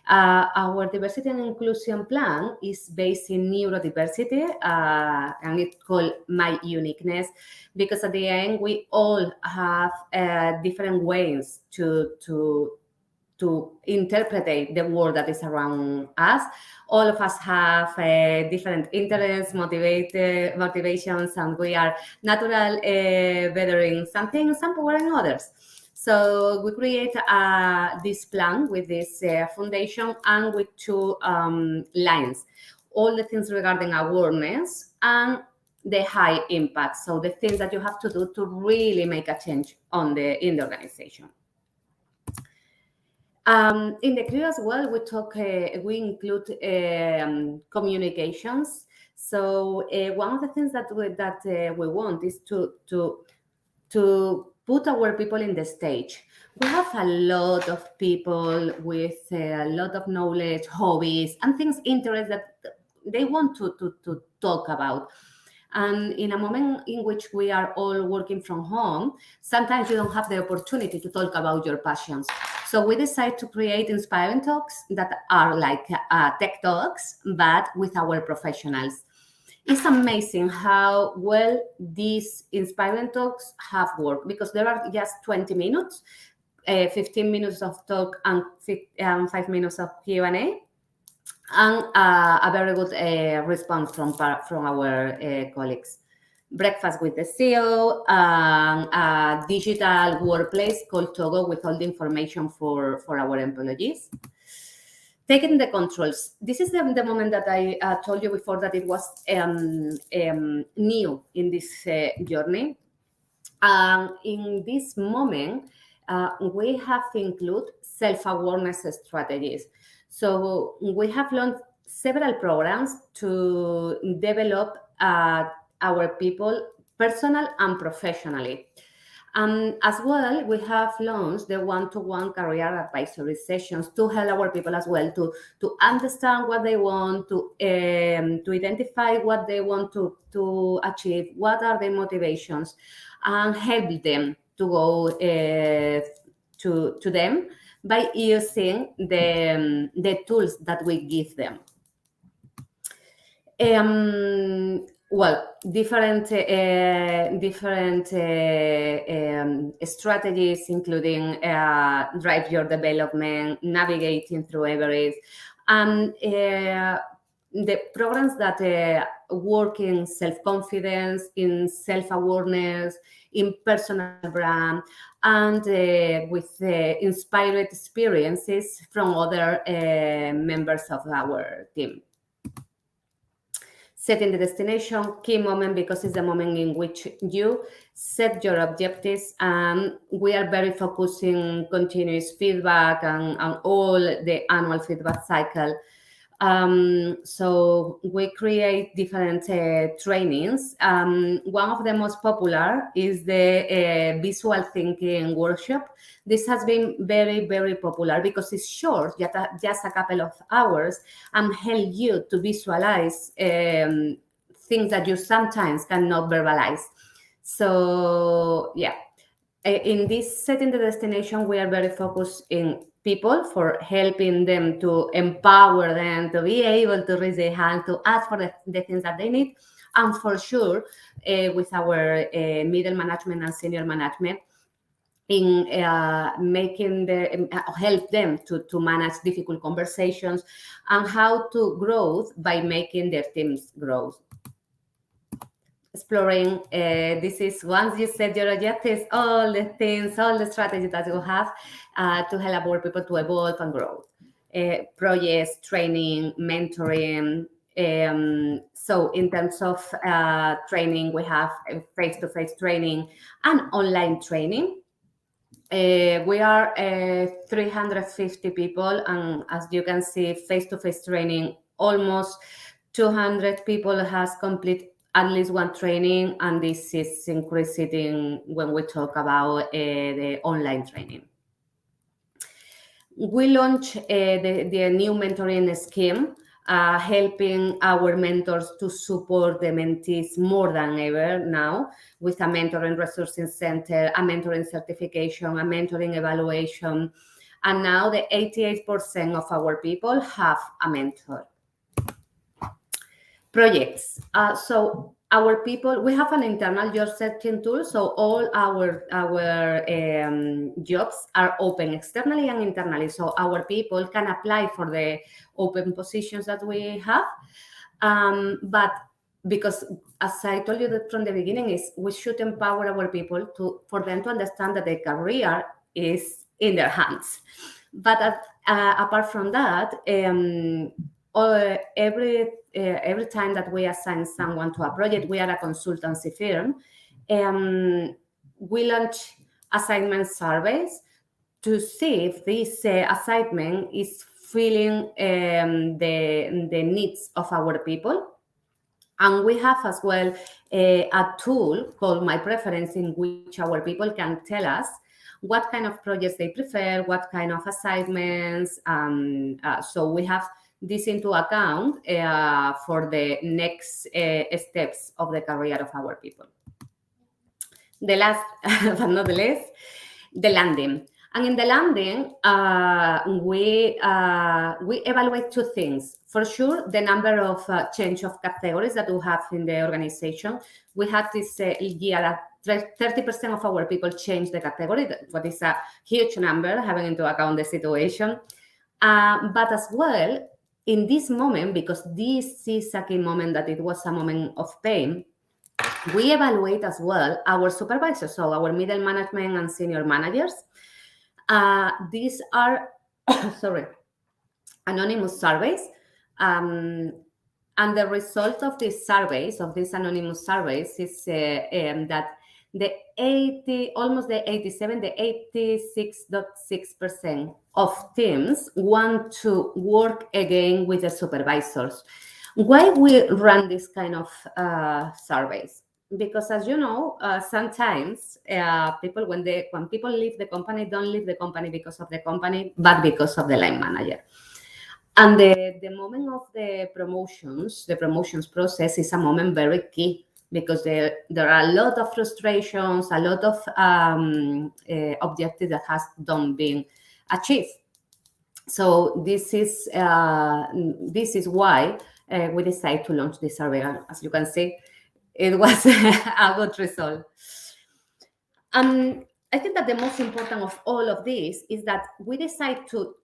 Our diversity and inclusion plan is based in neurodiversity, and it's called My Uniqueness, because at the end we all have different ways to interpret the world that is around us. All of us have different interests, motivations, and we are natural better in some things, some poor in others. So we create this plan with this foundation and with two lines, all the things regarding awareness and the high impact. So the things that you have to do to really make a change in the organization. In the crew as well, we include communications. So one of the things that we want is to put our people in the stage. We have a lot of people with a lot of knowledge, hobbies, and things, interests that they want to talk about. And in a moment in which we are all working from home, sometimes you don't have the opportunity to talk about your passions. So we decide to create inspiring talks that are like tech talks, but with our professionals. It's amazing how well these inspiring talks have worked, because there are just 20 minutes, 15 minutes of talk and 5 minutes of Q&A. And a very good response from our colleagues. Breakfast with the CEO, a digital workplace called Togo with all the information for our employees. Taking the controls. This is the moment that I told you before that it was new in this journey. In this moment, we have included self-awareness strategies. So we have launched several programs to develop our people personal and professionally. As well, we have launched the one-to-one career advisory sessions to help our people as well to understand what they want, to identify what they want to achieve, what are their motivations, and help them to go to them by using the tools that we give them. Well, different strategies, including drive your development, navigating through Everest, and the programs that work in self-confidence, in self-awareness, in personal brand, and with inspired experiences from other members of our team. Setting the destination, key moment, because it's the moment in which you set your objectives, and we are very focusing continuous feedback and all the annual feedback cycle. So we create different trainings. One of the most popular is the visual thinking workshop. This has been very, very popular because it's short, just a couple of hours, and help you to visualize things that you sometimes cannot verbalize. So yeah, in this setting the destination, we are very focused in people, for helping them, to empower them to be able to raise their hand, to ask for the things that they need, and for sure with our middle management and senior management in making help them to manage difficult conversations and how to grow by making their teams grow. Exploring, this is once you set your objectives, all the things, all the strategies that you have to help our people to evolve and grow. Projects, training, mentoring. So in terms of training, we have face-to-face training and online training. We are 350 people, and as you can see, face-to-face training, almost 200 people has completed at least one training, and this is increasing when we talk about the online training. We launched the new mentoring scheme helping our mentors to support the mentees more than ever now, with a mentoring resourcing center, a mentoring certification, a mentoring evaluation. And now the 88% of our people have a mentor. Projects. So our people, we have an internal job searching tool. So all our jobs are open externally and internally. So our people can apply for the open positions that we have. But because, as I told you that from the beginning, is we should empower our people for them to understand that their career is in their hands. But apart from that, every time that we assign someone to a project, we are a consultancy firm. We launch assignment surveys to see if this assignment is filling the needs of our people. And we have as well a tool called My Preference, in which our people can tell us what kind of projects they prefer, what kind of assignments. So we have this into account for the next steps of the career of our people. The last but not the least, the landing. And in the landing, we evaluate two things. For sure, the number of change of categories that we have in the organization. We had this year that 30% of our people change the category, what is a huge number, having into account the situation. But as well, in this moment, because this is a key moment that it was a moment of pain, we evaluate as well our supervisors, so our middle management and senior managers. These are, anonymous surveys. And the result of these surveys, of these anonymous surveys, is that almost the 86.6% of teams want to work again with the supervisors. Why we run this kind of surveys? Because, as you know, sometimes people, when people leave the company, don't leave the company because of the company, but because of the line manager. And the moment of the promotions process is a moment very key, because there are a lot of frustrations, a lot of objectives that has not been achieved. So this is why we decided to launch this survey. As you can see, it was a good result. I think that the most important of all of this is that we decide to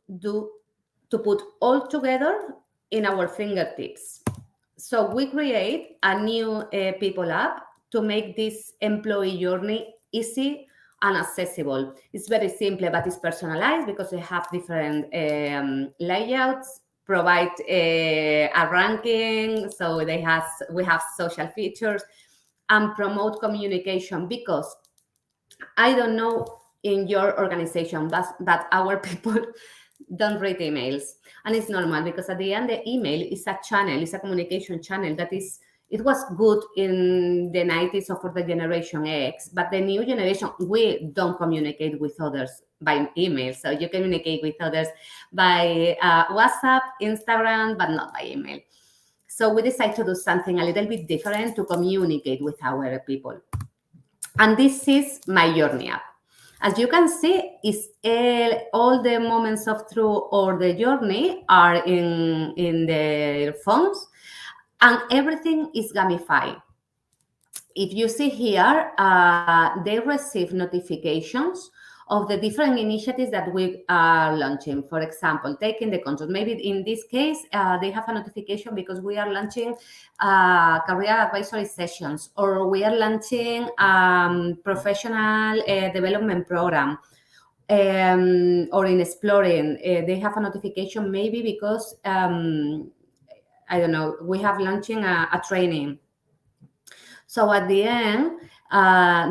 put all together in our fingertips. So we create a new people app to make this employee journey easy and accessible. It's very simple, but it's personalized because we have different layouts, provide a ranking, so we have social features, and promote communication, because I don't know in your organization, but our people don't read emails. And it's normal, because at the end, the email is a channel, it's a communication channel that is, it was good in the 90s or for the Generation X, but the new generation, we don't communicate with others by email. So you communicate with others by WhatsApp, Instagram, but not by email. So we decided to do something a little bit different to communicate with our people. And this is My Journey app. As you can see, all the moments of through or the journey are in their phones, and everything is gamified. If you see here, they receive notifications of the different initiatives that we are launching. For example, taking the control. Maybe in this case, they have a notification because we are launching career advisory sessions, or we are launching professional development program, or in exploring. They have a notification maybe because, I don't know, we have launching a training. So at the end,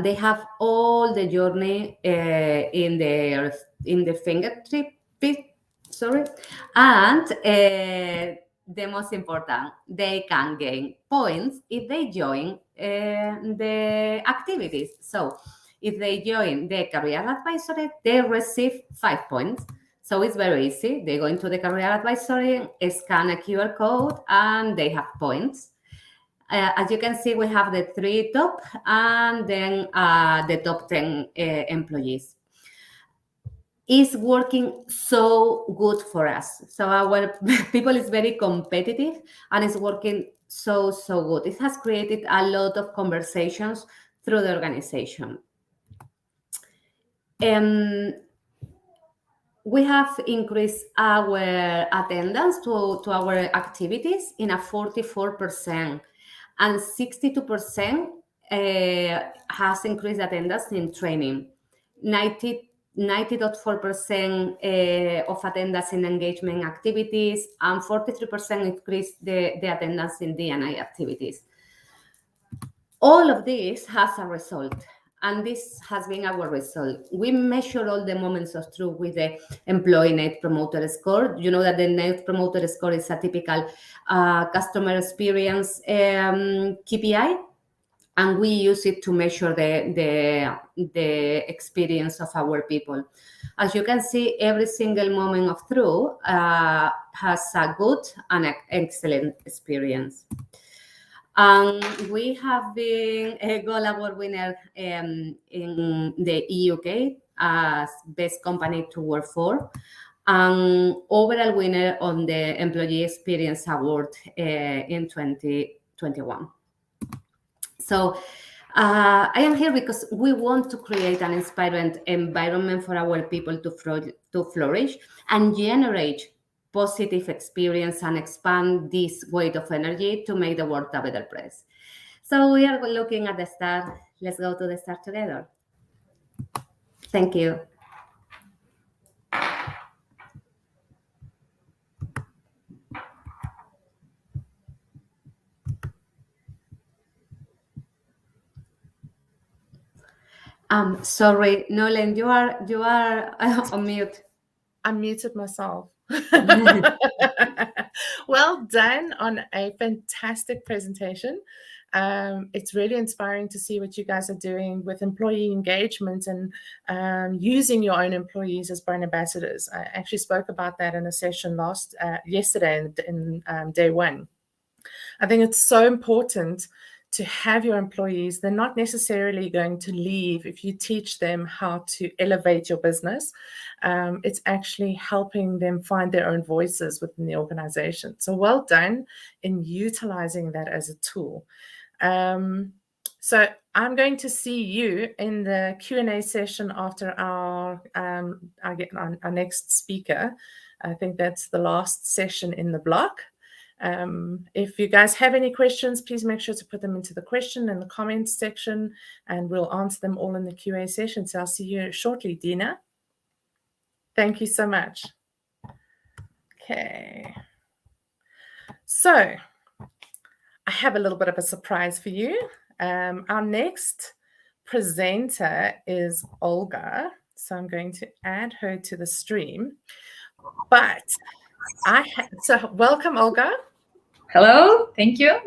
they have all the journey in the fingertip. And the most important, they can gain points if they join the activities. So if they join the career advisory, they receive 5 points. So it's very easy. They go into the career advisory, scan a QR code, and they have points. As you can see, we have the 3 top and then the top 10 employees. It's working so good for us. So our people is very competitive and it's working so good. It has created a lot of conversations through the organization. We have increased our attendance to our activities in a 44%, and 62% has increased attendance in training. 90.4% of attendance in engagement activities, and 43% increased the attendance in D&I activities. All of this has a result, and this has been our result. We measure all the moments of truth with the Employee Net Promoter Score. You know that the Net Promoter Score is a typical customer experience KPI, and we use it to measure the experience of our people. As you can see, every single moment of truth has a good and excellent experience. We have been a Gold Award winner in the VUCA as Best Company to Work For, and overall winner on the Employee Experience Award in 2021. So I am here because we want to create an inspiring environment for our people to flourish and generate positive experience and expand this weight of energy to make the world a better place. So we are looking at the start. Let's go to the start together. Thank you. Sorry, Nolan, you are on mute. I muted myself. Well done on a fantastic presentation. It's really inspiring to see what you guys are doing with employee engagement and using your own employees as brand ambassadors. I actually spoke about that in a session yesterday in day 1. I think it's so important to have your employees. They're not necessarily going to leave if you teach them how to elevate your business. It's actually helping them find their own voices within the organization. So well done in utilizing that as a tool. So I'm going to see you in the Q&A session after our next speaker. I think that's the last session in the block. If you guys have any questions, please make sure to put them into the question in the comments section, and we'll answer them all in the QA session. So I'll see you shortly, Dina. Thank you so much. Okay. So I have a little bit of a surprise for you. Our next presenter is Olga. So I'm going to add her to the stream. But so welcome, Olga. Hello, thank you.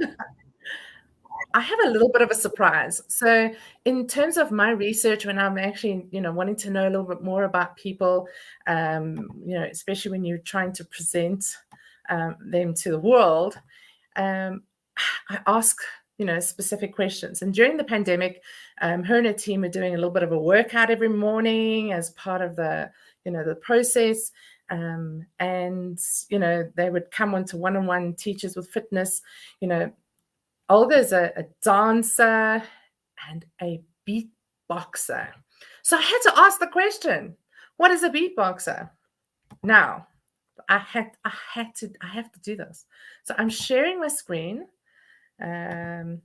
I have a little bit of a surprise. So in terms of my research, when I'm actually, wanting to know a little bit more about people, especially when you're trying to present them to the world, I ask, specific questions. And during the pandemic, her and her team are doing a little bit of a workout every morning as part of the, the process. And, they would come on to one-on-one teachers with fitness. Olga is a dancer and a beatboxer. So I had to ask the question, what is a beatboxer? Now, I have to do this. So I'm sharing my screen. The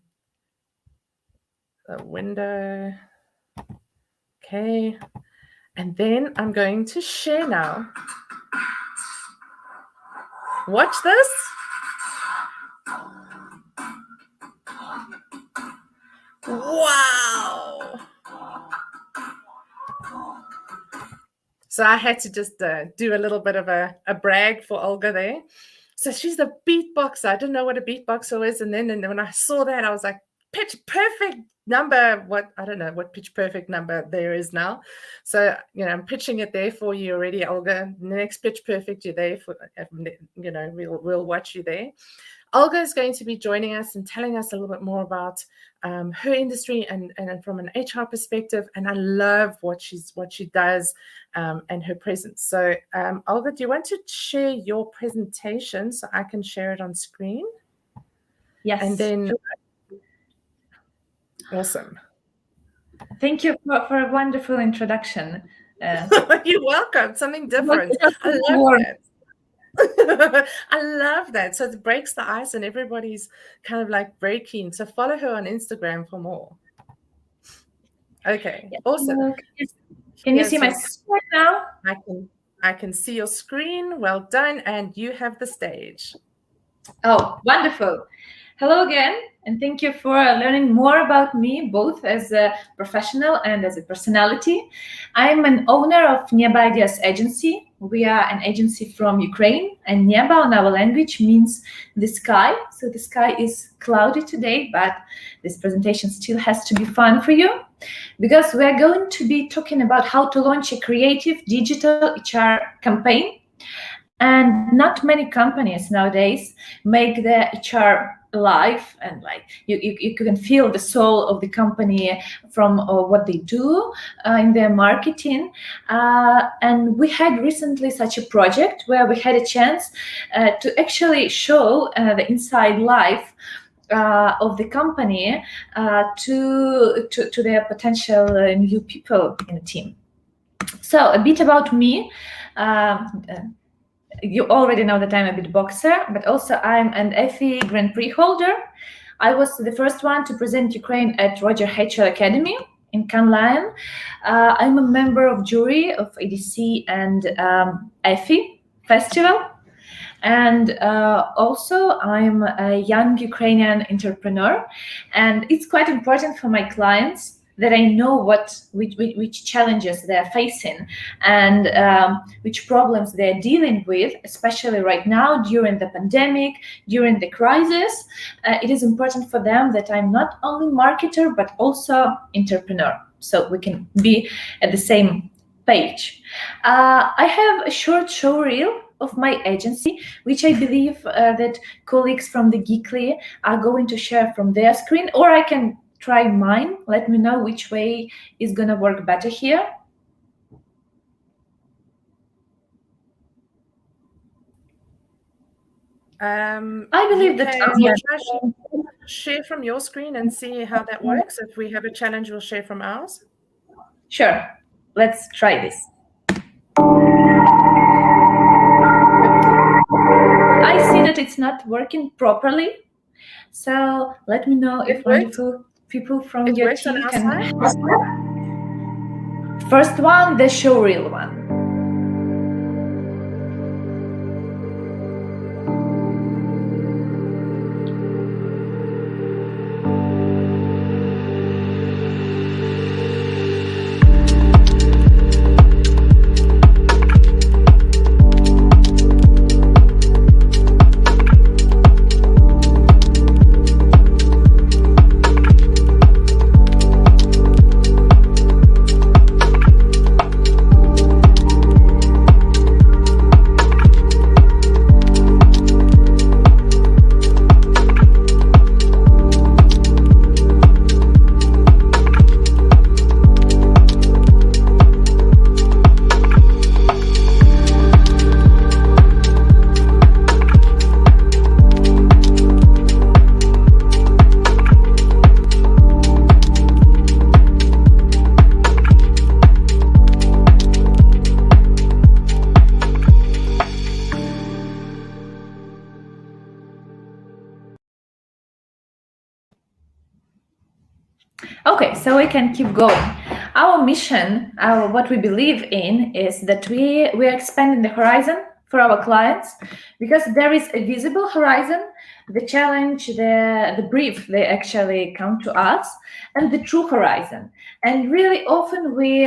window. Okay. And then I'm going to share now. Watch this. Wow. So I had to just do a little bit of a brag for Olga there. So she's a beatboxer. I didn't know what a beatboxer is. And then when I saw that, I was like, pitch perfect number. I don't know what pitch perfect number there is now. So, I'm pitching it there for you already, Olga. Next pitch perfect, you're there for, we'll watch you there. Olga is going to be joining us and telling us a little bit more about her industry and from an HR perspective. And I love what she does and her presence. So, Olga, do you want to share your presentation so I can share it on screen? Yes. And then, awesome. Thank you for a wonderful introduction. You're welcome. Something different. I love that. I love that. So it breaks the ice and everybody's kind of like very keen. So follow her on Instagram for more. Okay, awesome. Can you see my screen now? I can see your screen. Well done. And you have the stage. Oh, wonderful. Hello again, and thank you for learning more about me, both as a professional and as a personality. I'm an owner of Neba Ideas Agency. We are an agency from Ukraine, and Neba on our language means the sky. So the sky is cloudy today, but this presentation still has to be fun for you, because we're going to be talking about how to launch a creative digital HR campaign. And not many companies nowadays make their HR live, and like you can feel the soul of the company from what they do in their marketing. And we had recently such a project where we had a chance to actually show the inside life of the company to their potential new people in the team. So a bit about me. You already know that I'm a beatboxer, but also I'm an Effie Grand Prix holder. I was the first one to present Ukraine at Roger Hatchell Academy in Cannes Lion. I'm a member of jury of ADC and Effie Festival. And also I'm a young Ukrainian entrepreneur. And it's quite important for my clients that I know which challenges they're facing and which problems they're dealing with, especially right now during the pandemic, during the crisis. It is important for them that I'm not only marketer, but also entrepreneur. So we can be at the same page. I have a short showreel of my agency, which I believe that colleagues from the Geekle are going to share from their screen, or I can try mine. Let me know which way is going to work better here. I believe that share from your screen and see how that works. If we have a challenge, we'll share from ours. Sure. Let's try this. I see that it's not working properly. So let me know if wonderful people from your team can. First one, the showreel one. Okay, so we can keep going. Our mission, what we believe in, is that we are expanding the horizon for our clients, because there is a visible horizon, the challenge, the brief, they actually come to us, and the true horizon. And really often we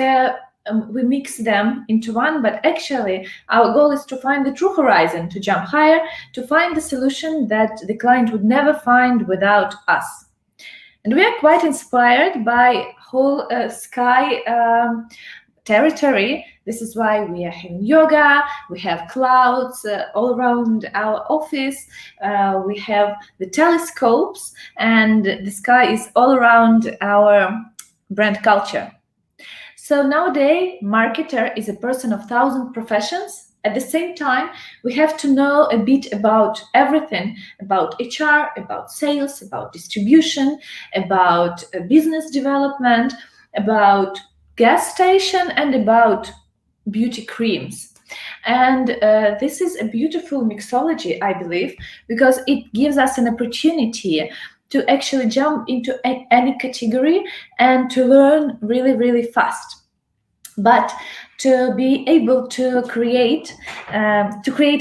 mix them into one, but actually our goal is to find the true horizon, to jump higher, to find the solution that the client would never find without us. And we are quite inspired by whole sky territory. This is why we are having yoga, we have clouds all around our office, we have the telescopes, and the sky is all around our brand culture. So nowadays, marketer is a person of 1,000 professions. At the same time, we have to know a bit about everything, about HR, about sales, about distribution, about business development, about gas station, and about beauty creams. And this is a beautiful mixology, I believe, because it gives us an opportunity to actually jump into any category and to learn really, really fast. But to be able to create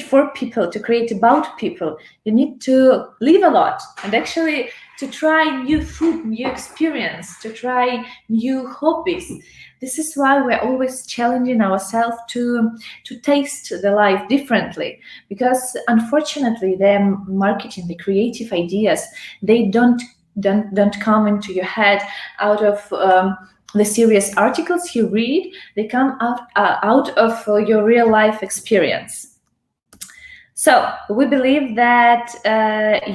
for people, to create about people, you need to live a lot, and actually to try new food, new experience, to try new hobbies. This is why we're always challenging ourselves to taste the life differently, because unfortunately the marketing, the creative ideas, they don't come into your head out of the serious articles you read. They come out of your real life experience. So we believe that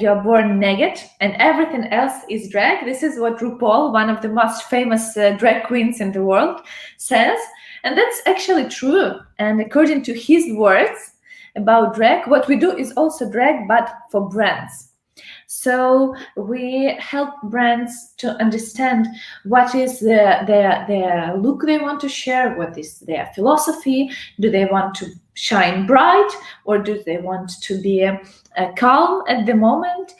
you're born naked and everything else is drag. This is what RuPaul, one of the most famous drag queens in the world, says. And that's actually true. And according to his words about drag, what we do is also drag, but for brands. So we help brands to understand what is their look they want to share, what is their philosophy. Do they want to shine bright, or do they want to be calm at the moment?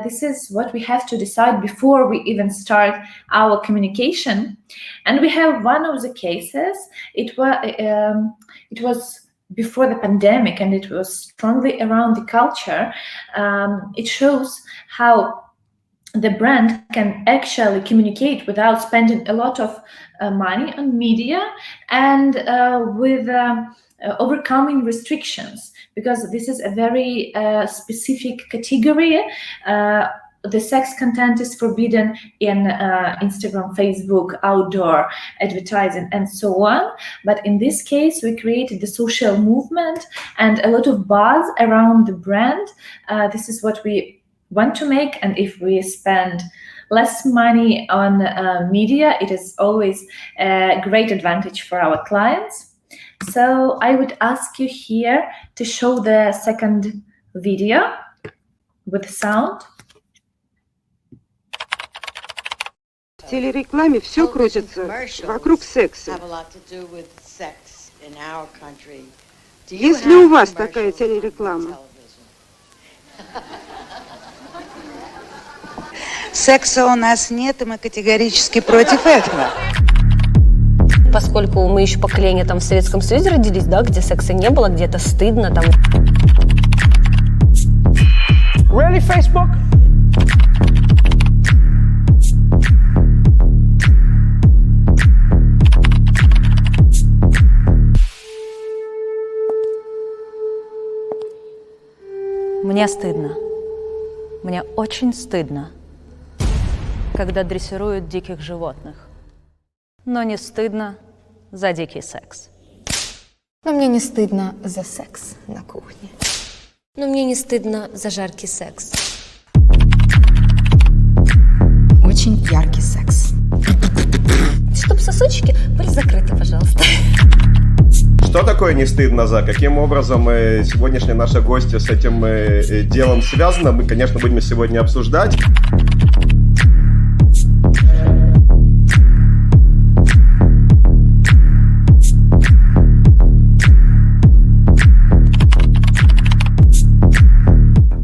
This is what we have to decide before we even start our communication. And we have one of the cases. It was before the pandemic, and it was strongly around the culture. It shows how the brand can actually communicate without spending a lot of money on media, and with overcoming restrictions, because this is a very specific category. The sex content is forbidden in Instagram, Facebook, outdoor advertising, and so on. But in this case, we created the social movement and a lot of buzz around the brand. This is what we want to make. And if we spend less money on media, it is always a great advantage for our clients. So I would ask you here to show the second video with sound. В телерекламе все крутится вокруг секса. Если у вас такая телереклама? Секса у нас нет, и мы категорически против этого. Поскольку мы еще поколение там в Советском Союзе родились, да, где секса не было, где-то стыдно там. Really, Facebook? Мне стыдно. Мне очень стыдно, когда дрессируют диких животных. Но не стыдно за дикий секс. Но мне не стыдно за секс на кухне. Но мне не стыдно за жаркий секс. Очень яркий секс. Чтоб сосочки были закрыты, пожалуйста. Что такое не стыдно за? Каким образом сегодняшняя наша гостья с этим делом связана? Мы, конечно, будем сегодня обсуждать.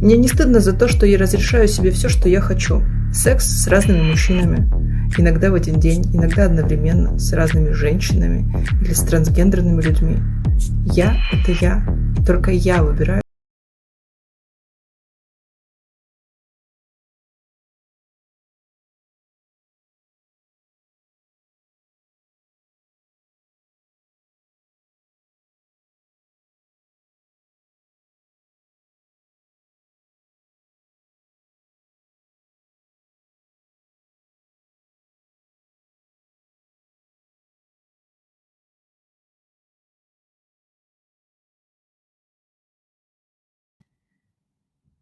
Мне не стыдно за то, что я разрешаю себе все, что я хочу. Секс с разными мужчинами. Иногда в один день, иногда одновременно, с разными женщинами или с трансгендерными людьми. Я – это я. И только я выбираю,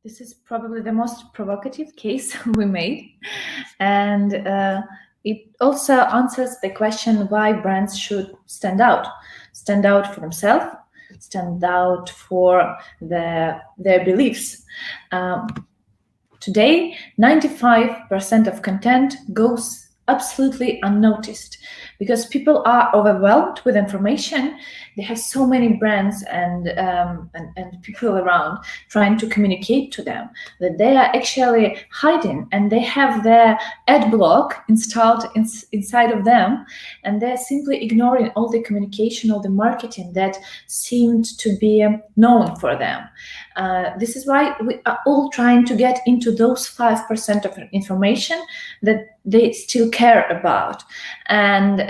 This is probably the most provocative case we made. And it also answers the question why brands should stand out for themselves, stand out for their beliefs. Today, 95% of content goes absolutely unnoticed because people are overwhelmed with information. They have so many brands and people around trying to communicate to them that they are actually hiding, and they have their ad block installed inside of them, and they're simply ignoring all the communication, all the marketing that seemed to be known for them. This is why we are all trying to get into those 5% of information that they still care about. And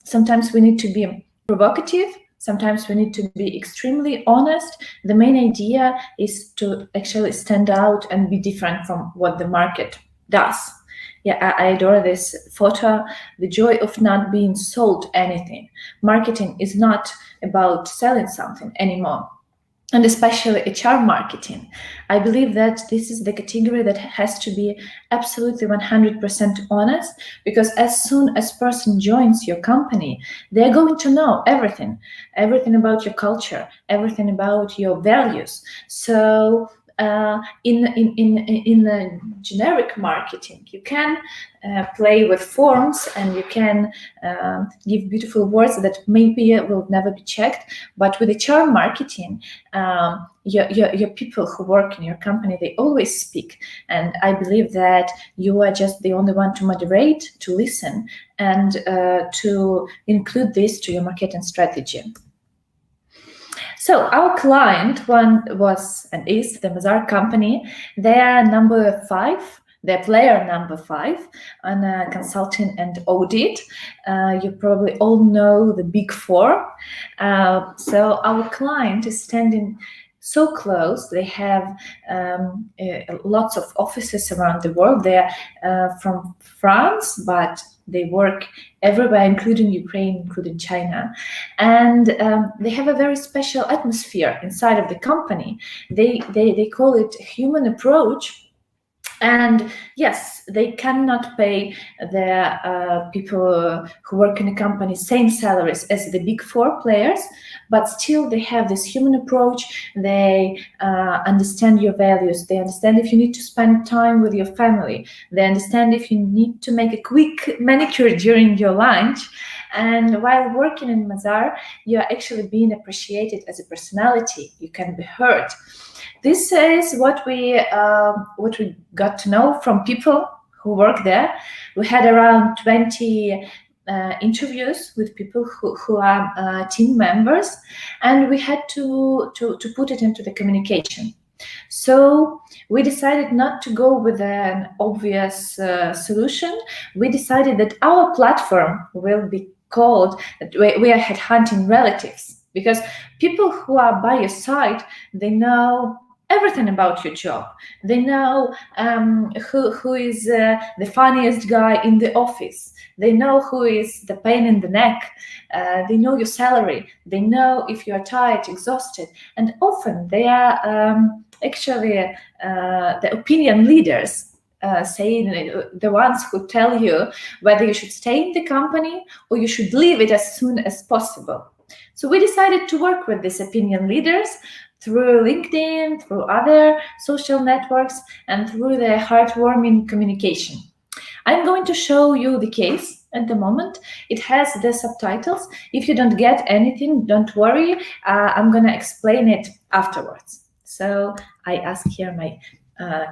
sometimes we need to be provocative. Sometimes we need to be extremely honest. The main idea is to actually stand out and be different from what the market does. Yeah, I adore this photo, the joy of not being sold anything. Marketing is not about selling something anymore. And especially HR marketing. I believe that this is the category that has to be absolutely 100% honest, because as soon as person joins your company, they're going to know everything about your culture, everything about your values. So in the generic marketing, you can play with forms and you can give beautiful words that maybe will never be checked. But with HR marketing, your people who work in your company, they always speak. And I believe that you are just the only one to moderate, to listen, and to include this to your marketing strategy. So our client was and is the Mazar company. They are number 5. They're player number 5 on consulting and audit. You probably all know the Big 4. So our client is standing so close. They have lots of offices around the world. They're from France, but they work everywhere, including Ukraine, including China. And they have a very special atmosphere inside of the company. They call it human approach. And yes, they cannot pay their people who work in a company same salaries as the Big 4 players, but still they have this human approach. They understand your values. They understand if you need to spend time with your family. They understand if you need to make a quick manicure during your lunch. And while working in Mazar, you are actually being appreciated as a personality. You can be heard. This is what we got to know from people who work there. We had around 20 interviews with people who are team members, and we had to put it into the communication. So we decided not to go with an obvious solution. We decided that our platform will be called, we are headhunting relatives, because people who are by your side, they know everything about your job. They know who is the funniest guy in the office. They know who is the pain in the neck. They know your salary. They know if you are tired, exhausted. And often they are actually the opinion leaders, saying the ones who tell you whether you should stay in the company or you should leave it as soon as possible. So we decided to work with these opinion leaders through LinkedIn, through other social networks, and through the heartwarming communication. I'm going to show you the case at the moment. It has the subtitles. If you don't get anything, don't worry. I'm going to explain it afterwards. So I ask here my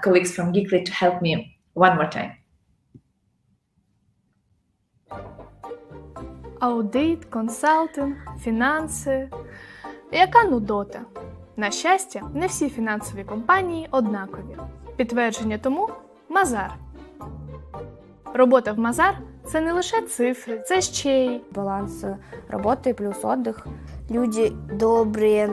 colleagues from Geekle to help me one more time. Аудит, консалтинг, фінанси. Яка нудота? На щастя, не всі фінансові компанії однакові. Підтвердження тому – Mazar. Робота в Mazar – це не лише цифри, це ще й баланс роботи плюс отдих. Люди добрі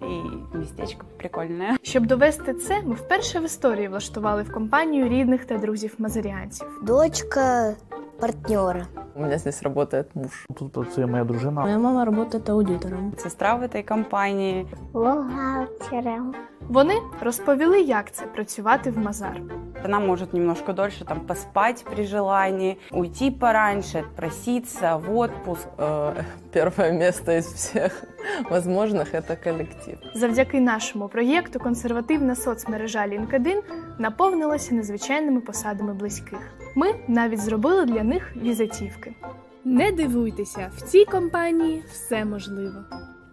і містечко прикольне. Щоб довести це, ми вперше в історії влаштували в компанію рідних та друзів мазаріанців. Дочка партнера. У меня здесь работает муж. Тут працює моя дружина. Моя мама работает аудитором. Сестра в этой компании. Бухгалтером. Вони розповіли, як це працювати в Мазар. Она может немножко дольше там поспать при желании, уйти пораньше, отпроситься в отпуск. Первое место из всех возможных – это коллектив. Завдяки нашому проєкту консервативна соцмережа LinkedIn наповнилася незвичайними посадами близьких. Ми навіть зробили для них візитівки. Не дивуйтеся, в цій компанії все можливо.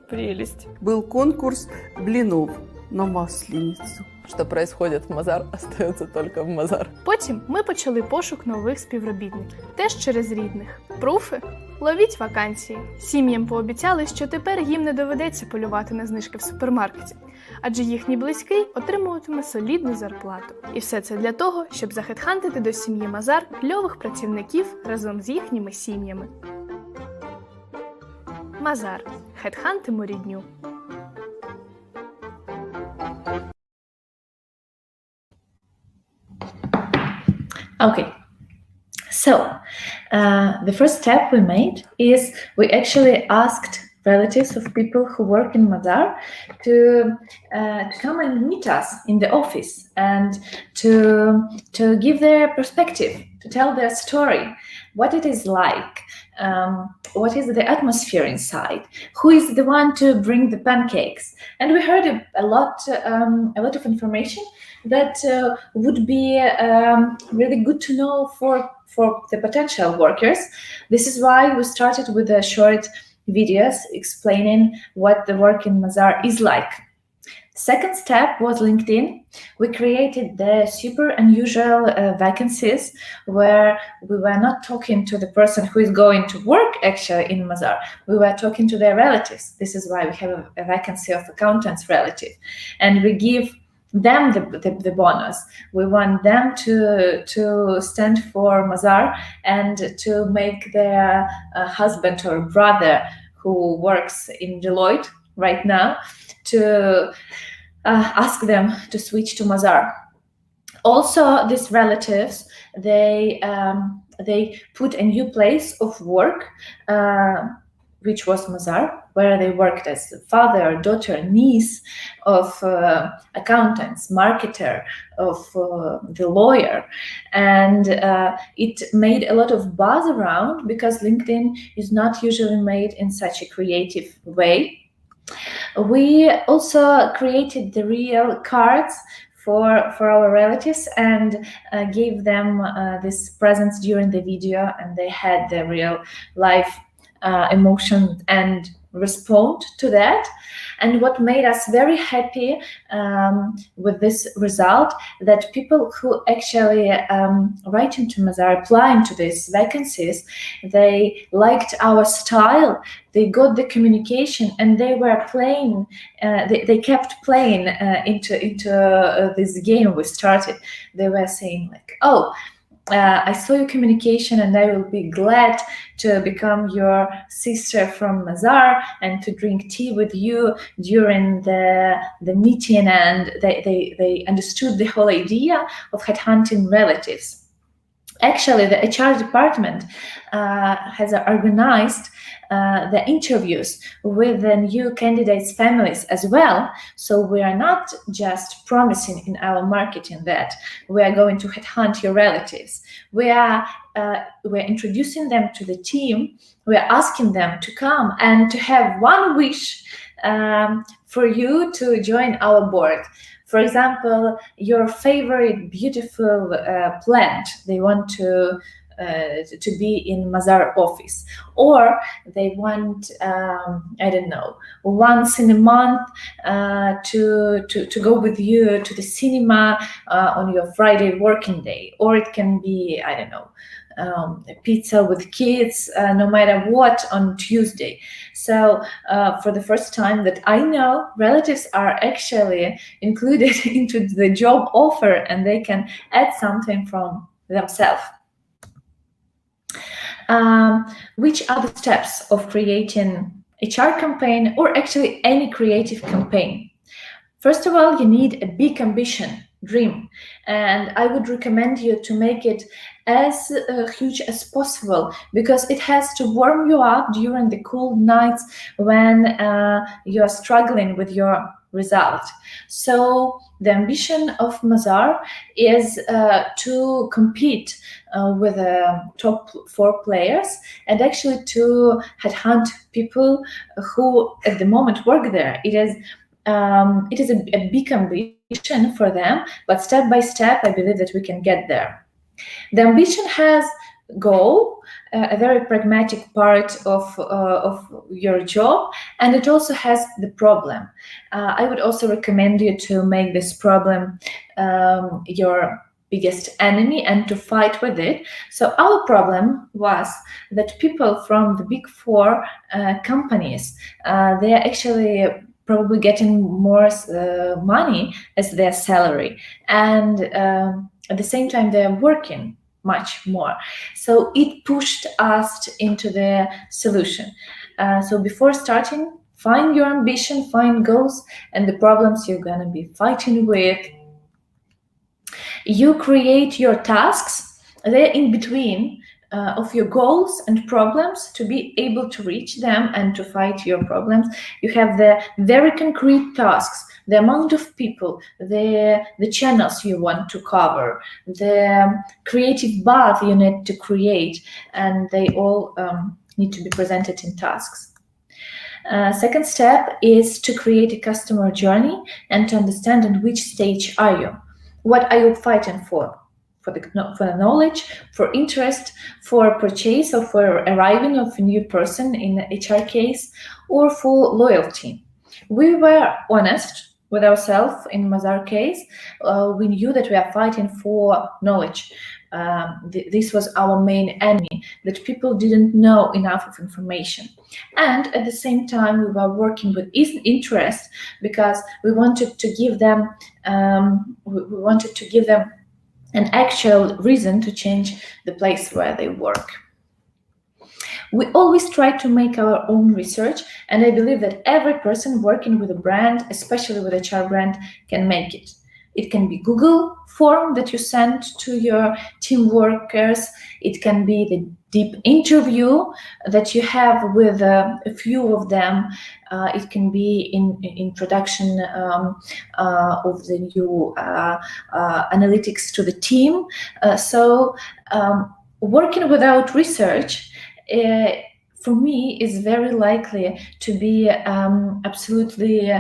Прелесть. Был конкурс блинов на Масленицу. Что происходит в Мазар, остается только в Мазар. Потім ми почали пошук нових співробітників, теж через рідних. Пруфи? Ловіть вакансії. Сім'ям пообіцяли, що тепер їм не доведеться полювати на знижки в супермаркеті, адже їхній близький отримуватиме солідну зарплату. І все це для того, щоб захедхантити до сім'ї Мазар кльових працівників разом з їхніми сім'ями. Мазар. Хедхантимо рідню. Okay, so the first step we made is we actually asked relatives of people who work in Mazar to come and meet us in the office and to give their perspective, to tell their story, what it is like, what is the atmosphere inside, who is the one to bring the pancakes. And we heard a lot of information that would be really good to know for the potential workers. This is why we started with a short videos explaining what the work in Mazar is like. Second step was LinkedIn. We created the super unusual vacancies where we were not talking to the person who is going to work actually in Mazar. We were talking to their relatives. This is why we have a vacancy of accountant's relative. And we give them the bonus. We want them to stand for Mazar and to make their husband or brother who works in Deloitte right now to ask them to switch to Mazar. Also, these relatives, they put a new place of work, which was Mazar, where they worked as father, daughter, niece of accountants, marketer, of the lawyer. And it made a lot of buzz around because LinkedIn is not usually made in such a creative way. We also created the real cards for our relatives and gave them this presents during the video, and they had the real life emotion and respond to that. And what made us very happy with this result, that people who actually write into Mazar, applying to these vacancies, they liked our style, they got the communication, and they were playing, they kept playing into this game we started. They were saying like, oh, I saw your communication and I will be glad to become your sister from Mazar and to drink tea with you during the meeting. And they understood the whole idea of headhunting relatives. Actually, the HR department has organized the interviews with the new candidates' families as well. So we are not just promising in our marketing that we are going to headhunt your relatives. We're introducing them to the team. We're asking them to come and to have one wish for you to join our board. For example, your favorite beautiful plant, they want to be in Mazar office, or they want I don't know, once in a month to go with you to the cinema on your Friday working day, or it can be, I don't know, a pizza with kids, no matter what, on Tuesday. So for the first time that I know, relatives are actually included into the job offer and they can add something from themselves. Which are the steps of creating HR campaign, or actually any creative campaign? First of all, you need a big ambition, dream, and I would recommend you to make it as huge as possible, because it has to warm you up during the cold nights when you are struggling with your result. So the ambition of Mazar is to compete with the top 4 players and actually to headhunt people who at the moment work there. It is a big ambition for them, but step by step, I believe that we can get there. The ambition has goal, a very pragmatic part of your job, and it also has the problem. I would also recommend you to make this problem your biggest enemy and to fight with it. So our problem was that people from the big 4 companies, they are actually probably getting more money as their salary, and at the same time they are working much more. So it pushed us into the solution. So before starting, find your ambition, find goals and the problems you're gonna be fighting with. You create your tasks. They're in between of your goals and problems to be able to reach them and to fight your problems. You have the very concrete tasks, the amount of people, the channels you want to cover, the creative path you need to create, and they all need to be presented in tasks. Second step is to create a customer journey and to understand in which stage are you. What are you fighting for? For the knowledge, for interest, for purchase, or for arriving of a new person in the HR case, or for loyalty. We were honest with ourselves in Mazar case. We knew that we are fighting for knowledge. This was our main enemy, that people didn't know enough of information. And at the same time, we were working with interest because we wanted to give them an actual reason to change the place where they work. We always try to make our own research, and I believe that every person working with a brand, especially with a HR brand, can make it. It can be Google form that you send to your team workers. It can be the deep interview that you have with a few of them. It can be in introduction of the new analytics to the team. So working without research, for me, is very likely to be absolutely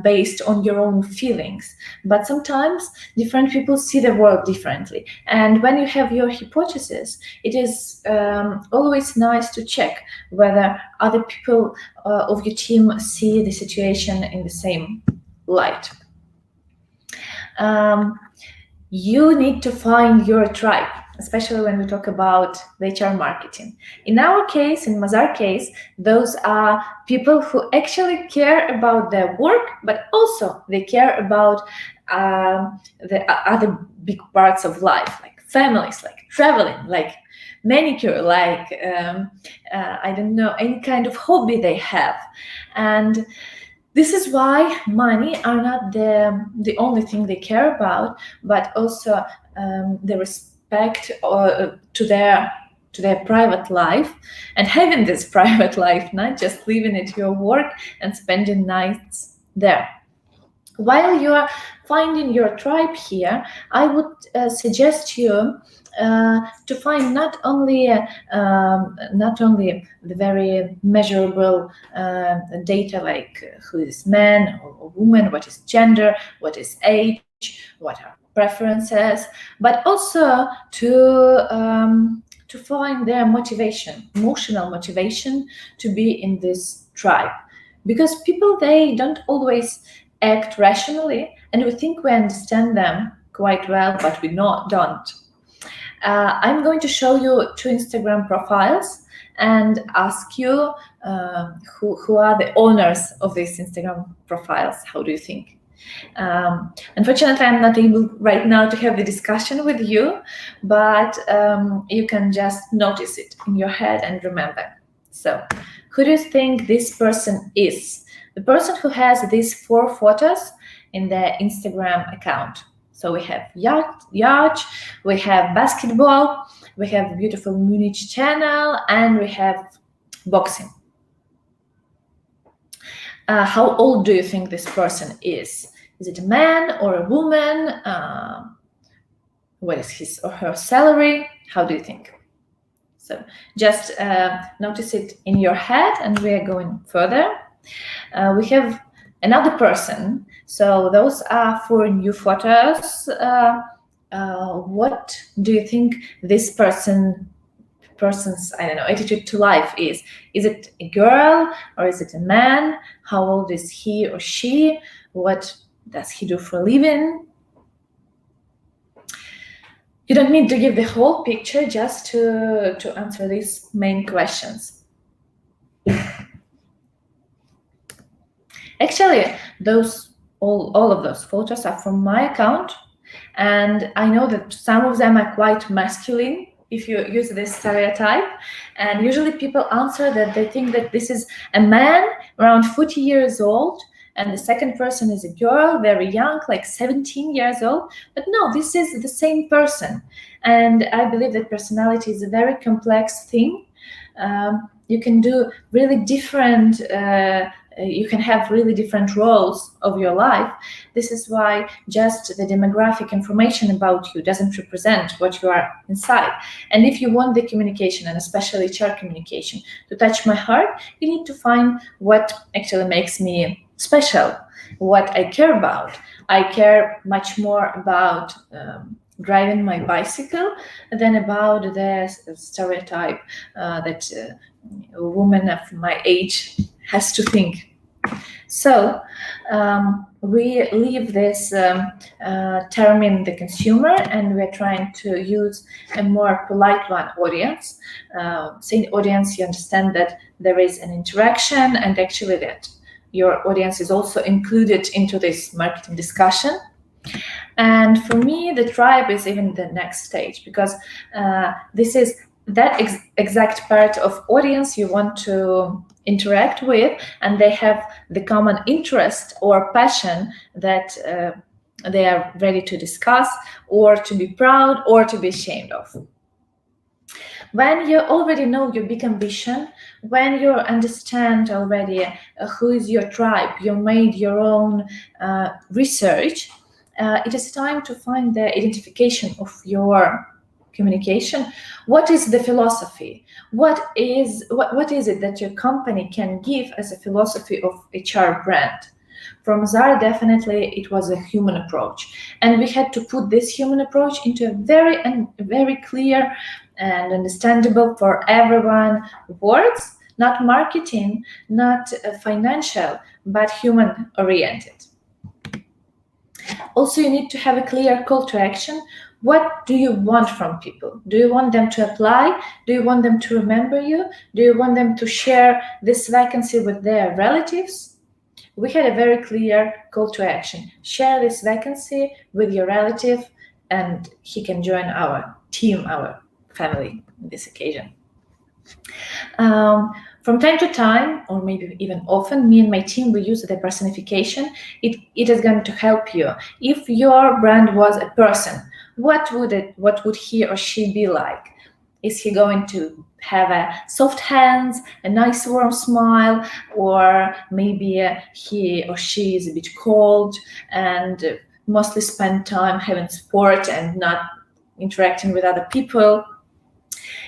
based on your own feelings. But sometimes different people see the world differently. And when you have your hypothesis, it is always nice to check whether other people of your team see the situation in the same light. You need to find your tribe, especially when we talk about the HR marketing. In our case, in Mazar case, those are people who actually care about their work, but also they care about the other big parts of life, like families, like traveling, like manicure, like, I don't know, any kind of hobby they have. And this is why money are not the only thing they care about, but also the respect to their private life, and having this private life, not just living at your work and spending nights there. While you are finding your tribe here, I would suggest you to find not only the very measurable data, like who is man or woman, what is gender, what is age, what are preferences, but also to find their motivation, emotional motivation to be in this tribe. Because people, they don't always act rationally, and we think we understand them quite well, but we don't. I'm going to show you 2 Instagram profiles and ask you who are the owners of these Instagram profiles. How do you think? Unfortunately, I'm not able right now to have the discussion with you, but you can just notice it in your head and remember. So, who do you think this person is? The person who has these 4 photos in their Instagram account. So we have yacht, we have basketball, we have beautiful Munich channel, and we have boxing. How old do you think this person is? Is it a man or a woman? What is his or her salary? How do you think? So just notice it in your head, and we are going further. We have another person. So those are for new photos. What do you think this person's, I don't know, attitude to life is? Is it a girl or is it a man? How old is he or she? What does he do for a living? You don't need to give the whole picture, just to answer these main questions. Actually, all of those photos are from my account, and I know that some of them are quite masculine, if you use this stereotype, and usually people answer that they think that this is a man around 40 years old, and the second person is a girl, very young, like 17 years old. But no, this is the same person. And I believe that personality is a very complex thing. You can do really different, you can have really different roles of your life. This is why just the demographic information about you doesn't represent what you are inside. And if you want the communication, and especially HR communication, to touch my heart, you need to find what actually makes me special, what I care about. I care much more about driving my bicycle than about the stereotype that a woman of my age has to think. So we leave this term in the consumer, and we're trying to use a more polite one, audience. Saying audience, you understand that there is an interaction, and actually that your audience is also included into this marketing discussion. And for me, the tribe is even the next stage, because this is that exact part of audience you want to interact with, and they have the common interest or passion that they are ready to discuss, or to be proud, or to be ashamed of. When you already know your big ambition, when you understand already who is your tribe, you made your own research, it is time to find the identification of your communication. What is the philosophy? What is it that your company can give as a philosophy of HR brand? From Zara, definitely it was a human approach, and we had to put this human approach into a very clear and understandable for everyone words, not marketing, not financial, but human oriented. Also, you need to have a clear call to action. What do you want from people? Do you want them to apply? Do you want them to remember you? Do you want them to share this vacancy with their relatives? We had a very clear call to action. Share this vacancy with your relative, and he can join our team, our family on this occasion. From time to time, or maybe even often, me and my team, we use the personification. It is going to help you. If your brand was a person, what would he or she be like? Is he going to have a soft hands, a nice warm smile, or maybe he or she is a bit cold and mostly spend time having sport and not interacting with other people?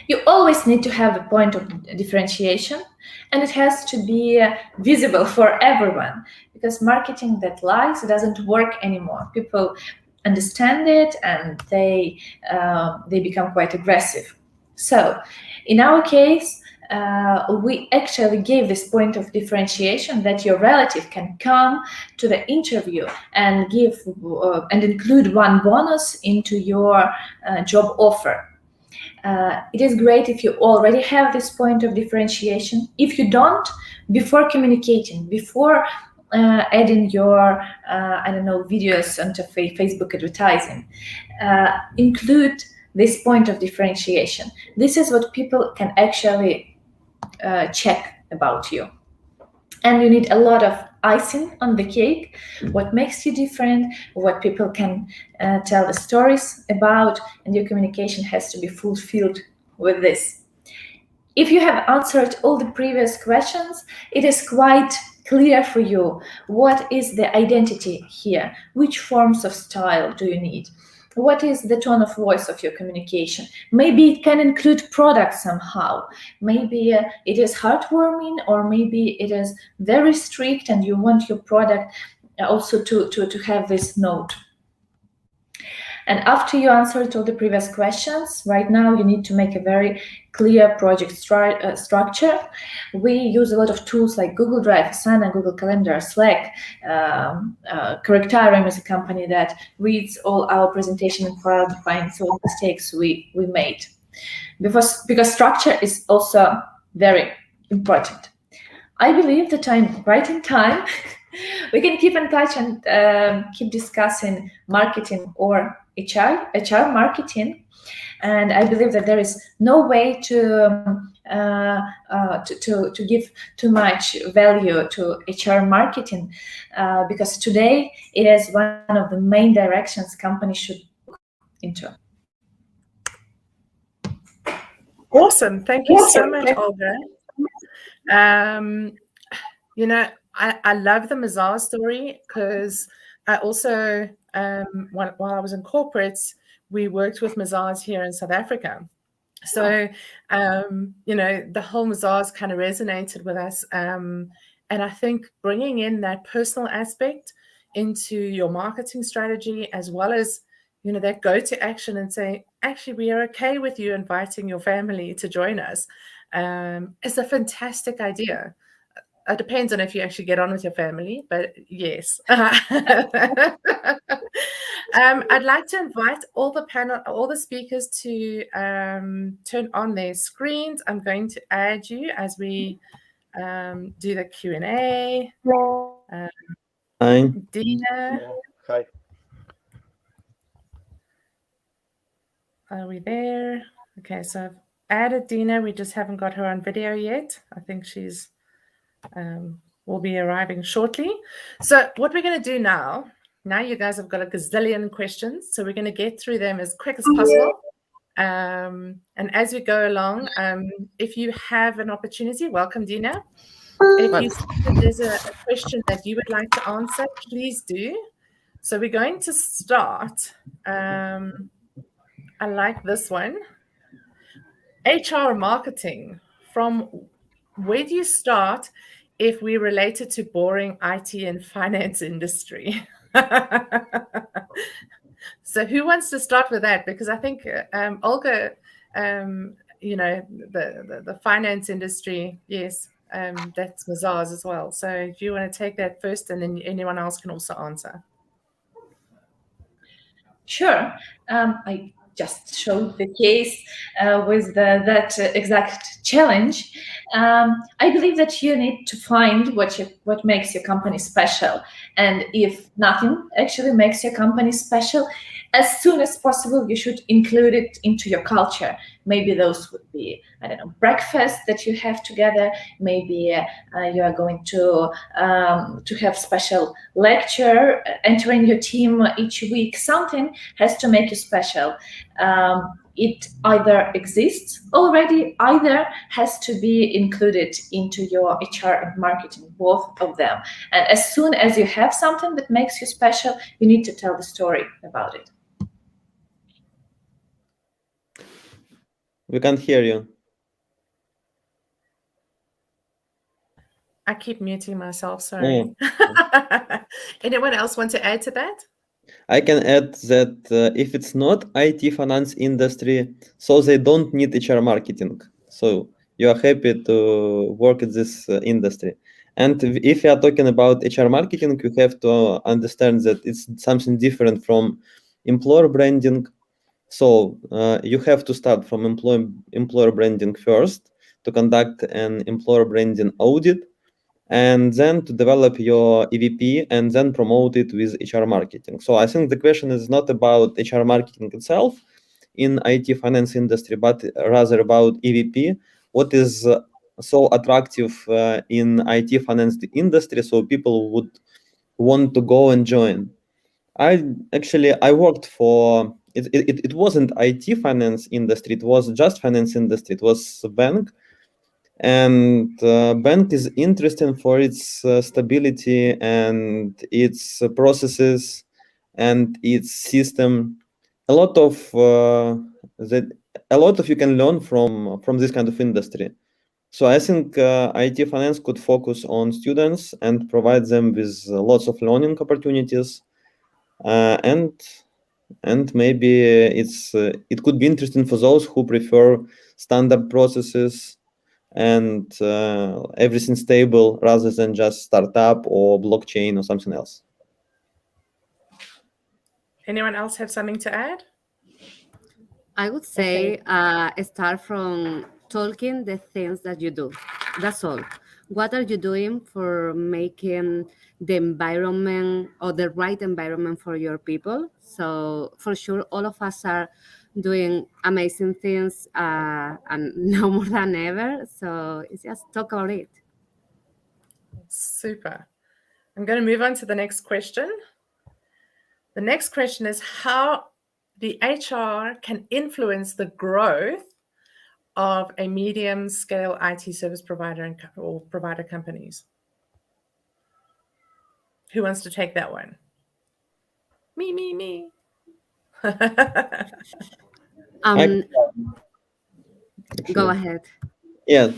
You always need to have a point of differentiation, and it has to be visible for everyone, because marketing that lies doesn't work anymore. People understand it, and they become quite aggressive. So in our case, we actually gave this point of differentiation that your relative can come to the interview and give and include one bonus into your job offer. It is great if you already have this point of differentiation. If you don't, before communicating, before adding your, videos onto Facebook advertising, include this point of differentiation. This is what people can actually check about you. And you need a lot of icing on the cake, what makes you different, what people can tell the stories about, and your communication has to be fulfilled with this. If you have answered all the previous questions, it is quite clear for you what is the identity here, which forms of style do you need, what is the tone of voice of your communication. Maybe it can include products somehow, maybe it is heartwarming, or maybe it is very strict and you want your product also to have this note. And after you answered all the previous questions, right now you need to make a very clear project structure. We use a lot of tools like Google Drive, Asana, Google Calendar, Slack. Correctarium is a company that reads all our presentation and file defines all mistakes we made. Because structure is also very important. I believe that I'm right in time. We can keep in touch and keep discussing marketing or HR marketing. And I believe that there is no way to give too much value to HR marketing because today it is one of the main directions companies should look into. Awesome. Thank you so much, Olga. You know, I love the Mazar story because I also, while I was in corporates, we worked with Mazars here in South Africa. So, you know, the whole Mazars kind of resonated with us. And I think bringing in that personal aspect into your marketing strategy, as well as, you know, that go to action and say, actually, we are okay with you inviting your family to join us, is a fantastic idea. It depends on if you actually get on with your family, but yes. I'd like to invite all the speakers to turn on their screens. I'm going to add you as we do the Q&A. Hi. Dina. Hi. Are we there? Okay, so I've added Dina. We just haven't got her on video yet. I think she's will be arriving shortly. So what we're going to do now you guys have got a gazillion questions, so we're going to get through them as quick as possible. And as we go along, if you have an opportunity, welcome, Dina. If you see that there's a question that you would like to answer, please do. So we're going to start. I like this one. HR marketing. From where do you start if we related to boring IT and finance industry? So who wants to start with that? Because I think Olga, you know, the finance industry, yes, that's Mazars as well. So if you want to take that first, and then anyone else can also answer. Sure. I just showed the case with that exact challenge. I believe that you need to find what makes your company special. And if nothing actually makes your company special, as soon as possible, you should include it into your culture. Maybe those would be, I don't know, breakfast that you have together. Maybe you are going to have special lecture entering your team each week. Something has to make you special. It either exists already, either has to be included into your HR and marketing, both of them. And as soon as you have something that makes you special, you need to tell the story about it. We can't hear you. I keep muting myself, sorry. Anyone else want to add to that? I can add that if it's not IT finance industry, so they don't need HR marketing. So you are happy to work in this industry. And if you are talking about HR marketing, you have to understand that it's something different from employer branding. So you have to start from employer branding first to conduct an employer branding audit, and then to develop your EVP and then promote it with HR marketing. So I think the question is not about HR marketing itself in IT finance industry, but rather about EVP. What is so attractive in IT finance industry so people would want to go and join? I worked for, it wasn't IT finance industry, it was just finance industry, it was a bank. And bank is interesting for its stability and its processes and its system. A lot of you can learn from this kind of industry. So I think IT finance could focus on students and provide them with lots of learning opportunities, and maybe it could be interesting for those who prefer standard processes and everything stable rather than just startup or blockchain or something else. Anyone else have something to add? I would say start from talking the things that you do. That's all. What are you doing for making the environment or the right environment for your people? So for sure, all of us are doing amazing things and now more than ever. So it's just talk about it. Super. I'm going to move on to the next question. The next question is how the HR can influence the growth of a medium-scale IT service provider or provider companies. Who wants to take that one? Me. Go ahead. Yeah.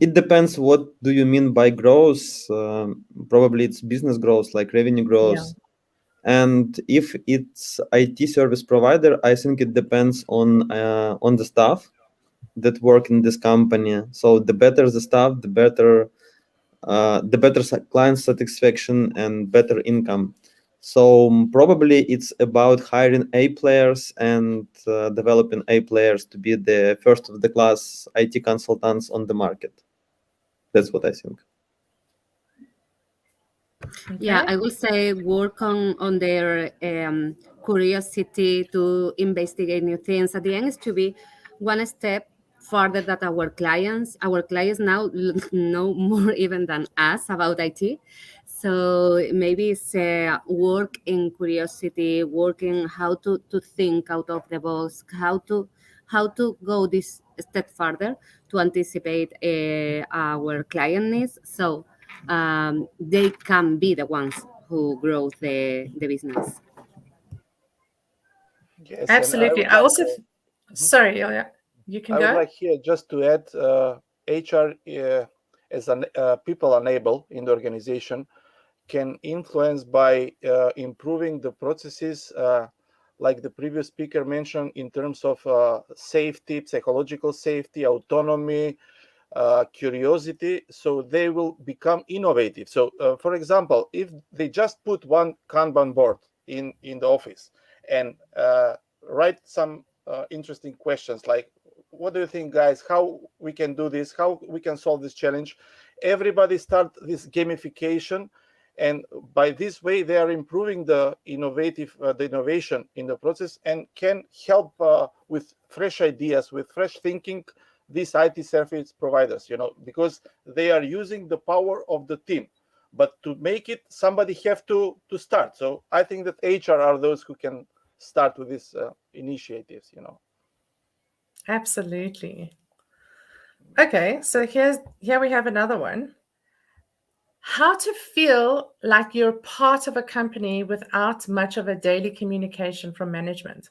It depends what do you mean by growth. Probably it's business growth, like revenue growth. Yeah. And if it's IT service provider, I think it depends on the staff that work in this company. So the better the staff, the better client satisfaction and better income. So probably it's about hiring A players and developing A players to be the first of the class IT consultants on the market. That's what I think. Okay. Yeah, I would say work on their curiosity to investigate new things. At the end, is to be one step further that our clients now know more even than us about IT. So maybe it's work in curiosity, working how to think out of the box, how to go this step further to anticipate our client needs. So they can be the ones who grow the business. Yes, absolutely. I also, sorry, Ilija, you can go. I would like here just to add HR as people enable in the organization can influence by improving the processes, like the previous speaker mentioned, in terms of safety, psychological safety, autonomy, curiosity, so they will become innovative. So for example, if they just put one Kanban board in the office and write some interesting questions like, what do you think, guys, how we can do this, how we can solve this challenge, everybody start this gamification, and by this way they are improving the innovation in the process and can help with fresh ideas, with fresh thinking, these IT service providers, because they are using the power of the team. But to make it, somebody have to start. So I think that HR are those who can start with these initiatives, Absolutely. Okay, so here we have another one. How to feel like you're part of a company without much of a daily communication from management.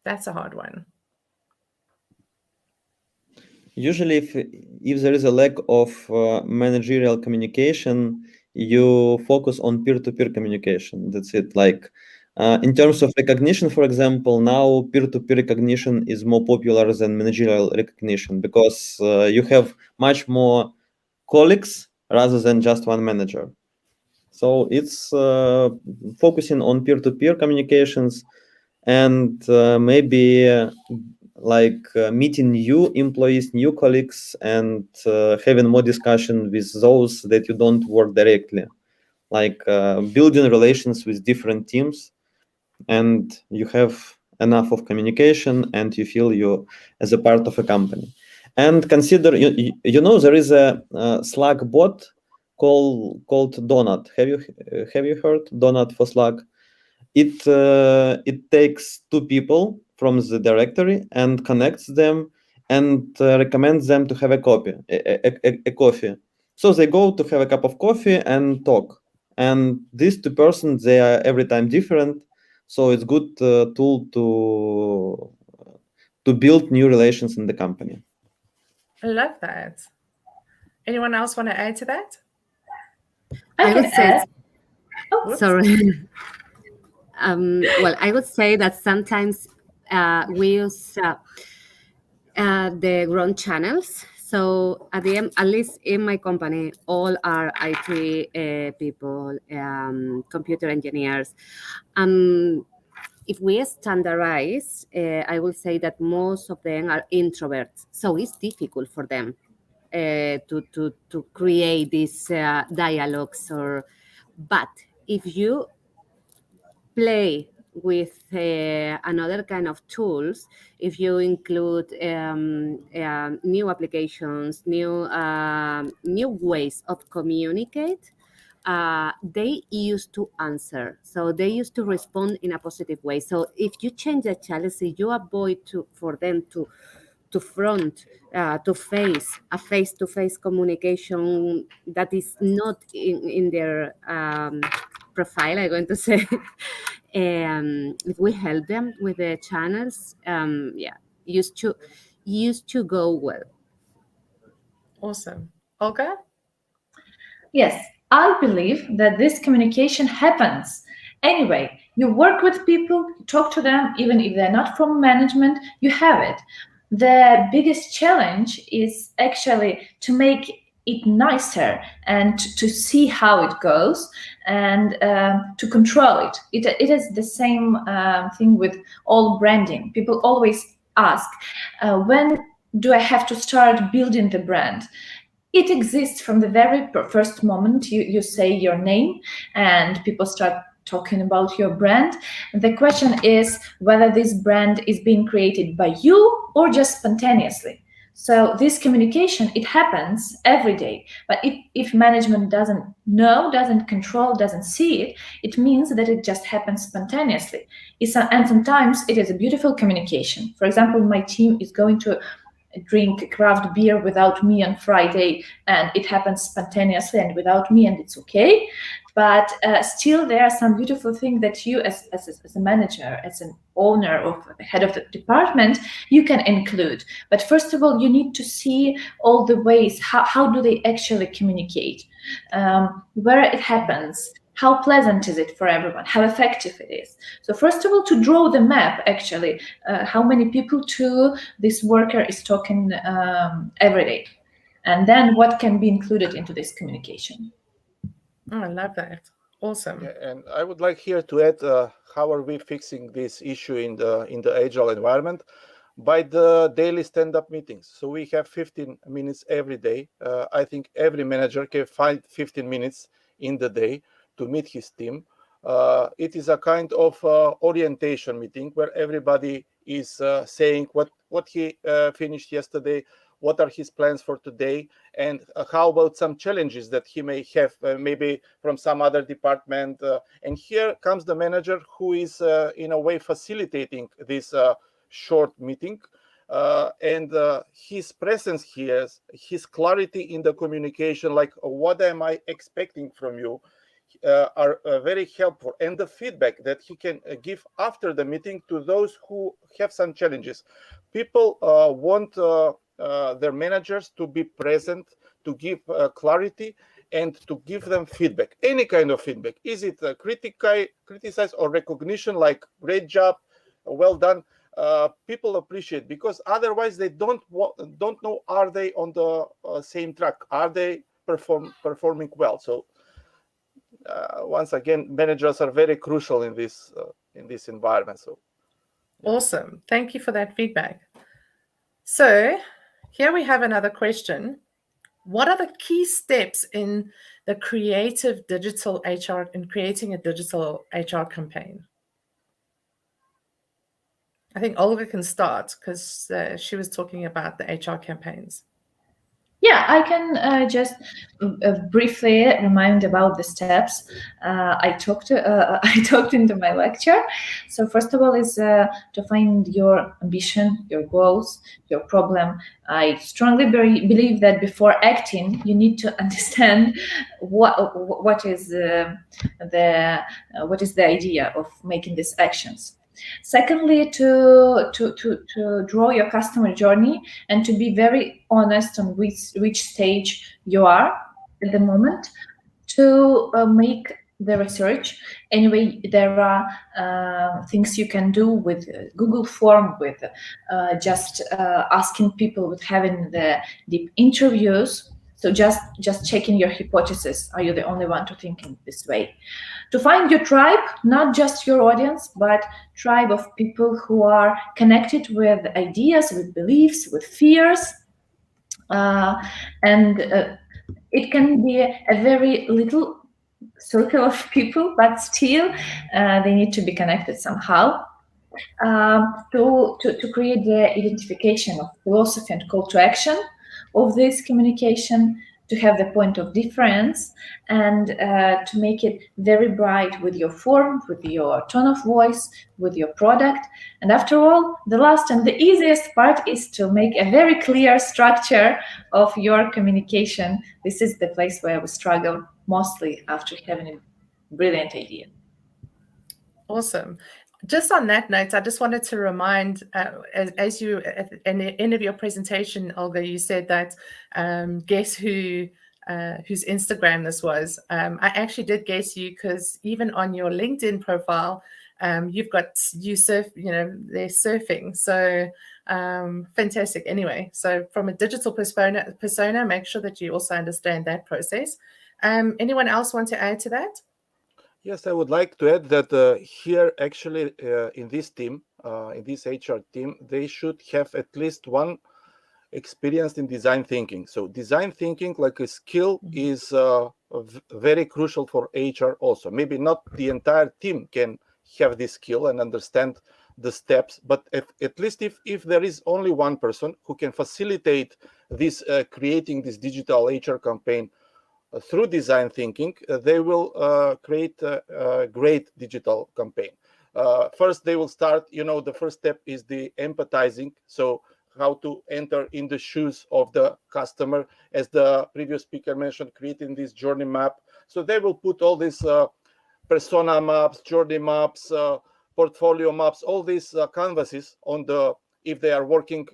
That's a hard one. Usually, if there is a lack of managerial communication, you focus on peer-to-peer communication. That's it. Like in terms of recognition, for example, now peer-to-peer recognition is more popular than managerial recognition because you have much more colleagues rather than just one manager. So it's focusing on peer-to-peer communications and maybe meeting new employees, new colleagues, and having more discussion with those that you don't work directly, like building relations with different teams, and you have enough of communication and you feel you as a part of a company. And consider, there is a Slack bot called Donut. Have you heard Donut for Slack? It takes two people from the directory and connects them and recommends them to have a coffee. So they go to have a cup of coffee and talk. And these two persons, they are every time different. So it's good tool to build new relations in the company. I love that. Anyone else want to add to that? I would say, Oh, sorry. Well, I would say that sometimes we use the wrong channels. So at the end, at least in my company, all are IT people, computer engineers. If we standardize, I will say that most of them are introverts. So it's difficult for them to create these dialogues. But if you play with another kind of tools, if you include new applications, new ways of communicate, they used to answer. So they used to respond in a positive way. So if you change the challenge, you avoid for them to face a face-to-face communication that is not in their profile, I'm going to say. If we help them with the channels, used to go well. Awesome. Olga? Yes, I believe that this communication happens. Anyway, you work with people, you talk to them, even if they're not from management, you have it. The biggest challenge is actually to make it nicer and to see how it goes and to control it. It is the same thing with all branding. People always ask, when do I have to start building the brand? It exists from the very first moment you say your name and people start talking about your brand. The question is whether this brand is being created by you or just spontaneously. So this communication, it happens every day. But if management doesn't know, doesn't control, doesn't see it, it means that it just happens spontaneously. And sometimes it is a beautiful communication. For example, my team is going to drink craft beer without me on Friday, and it happens spontaneously and without me, and it's okay. But still, there are some beautiful things that you, as a manager, as an owner or head of the department, you can include. But first of all, you need to see all the ways, how do they actually communicate, where it happens, how pleasant is it for everyone, how effective it is. So first of all, to draw the map, actually, how many people to this worker is talking every day. And then what can be included into this communication. Oh, I love that. Awesome. Yeah, and I would like here to add how are we fixing this issue in the agile environment? By the daily stand-up meetings. So we have 15 minutes every day. I think every manager can find 15 minutes in the day to meet his team. It is a kind of orientation meeting where everybody is saying what he finished yesterday, what are his plans for today, and how about some challenges that he may have, maybe from some other department. And here comes the manager who is in a way facilitating this short meeting, and his presence here, his clarity in the communication, like what am I expecting from you, are very helpful, and the feedback that he can give after the meeting to those who have some challenges. People want their managers to be present, to give clarity, and to give them feedback, any kind of feedback. Is it criticize or recognition, like great job, well done? People appreciate, because otherwise they don't know, are they on the same track, are they performing well? So once again, managers are very crucial in this environment. So yeah. Awesome, thank you for that feedback. So here we have another question. What are the key steps in the creative digital HR, in creating a digital HR campaign? I think Olga can start, because she was talking about the HR campaigns. Yeah, I can just briefly remind about the steps I talked into my lecture. So first of all is to find your ambition, your goals, your problem. I strongly believe that before acting, you need to understand what is the idea of making these actions. Secondly, to draw your customer journey and to be very honest on which stage you are at the moment, to make the research. Anyway, there are things you can do with Google form, with just asking people, with having the deep interviews. So just checking your hypothesis. Are you the only one to think in this way? To find your tribe, not just your audience, but tribe of people who are connected with ideas, with beliefs, with fears. And it can be a very little circle of people, but still they need to be connected somehow. To create the identification of philosophy and call to action of this communication, to have the point of difference, and to make it very bright with your form, with your tone of voice, with your product. And after all, the last and the easiest part is to make a very clear structure of your communication. This is the place where we struggle mostly after having a brilliant idea. Awesome. Just on that note, I just wanted to remind, as you, at the end of your presentation, Olga, you said that guess whose Instagram this was. I actually did guess you because even on your LinkedIn profile, you've got you surf, they're surfing. So fantastic. Anyway, so from a digital persona, make sure that you also understand that process. Anyone else want to add to that? Yes, I would like to add that here, actually, in this team, in this HR team, they should have at least one experience in design thinking. So design thinking, like a skill, is very crucial for HR also. Maybe not the entire team can have this skill and understand the steps, but at least if there is only one person who can facilitate this, creating this digital HR campaign through design thinking, they will create a great digital campaign. First, they will start, the first step is the empathizing. So how to enter in the shoes of the customer, as the previous speaker mentioned, creating this journey map. So they will put all these persona maps, journey maps, portfolio maps, all these canvases on the, if they are working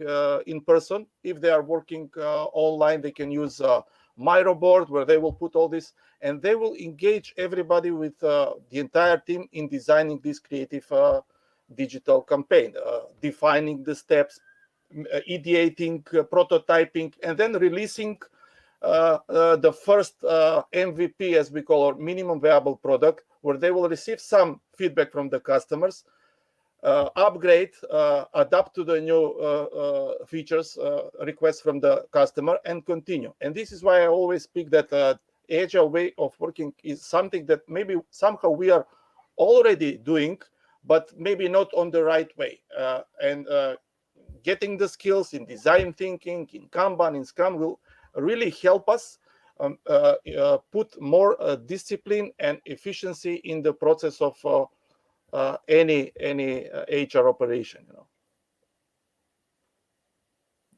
in person. If they are working online, they can use Miro board, where they will put all this, and they will engage everybody with the entire team in designing this creative digital campaign, defining the steps, ideating, prototyping, and then releasing the first MVP, as we call, or minimum viable product, where they will receive some feedback from the customers, upgrade, adapt to the new features, requests from the customer, and continue. And this is why I always speak that agile way of working is something that maybe somehow we are already doing, but maybe not on the right way. And getting the skills in design thinking, in Kanban, in Scrum will really help us put more discipline and efficiency in the process of any HR operation.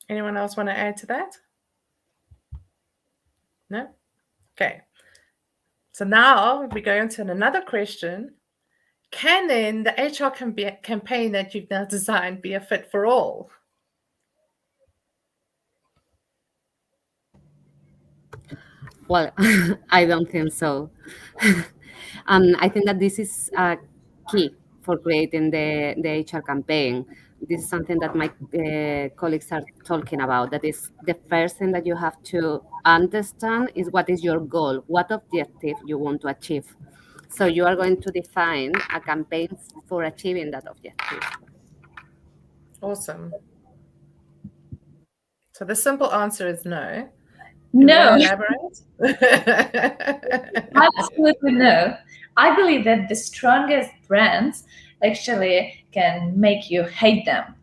Anyone else want to add to that? No? Okay. So now we go into another question. Can then the HR campaign that you've now designed be a fit for all? Well, I don't think so. I think that this is key for creating the HR campaign. This is something that my colleagues are talking about. That is the first thing that you have to understand is what is your goal, what objective you want to achieve. So you are going to define a campaign for achieving that objective. Awesome. So the simple answer is no. No. Elaborate? Absolutely no. I believe that the strongest brands actually can make you hate them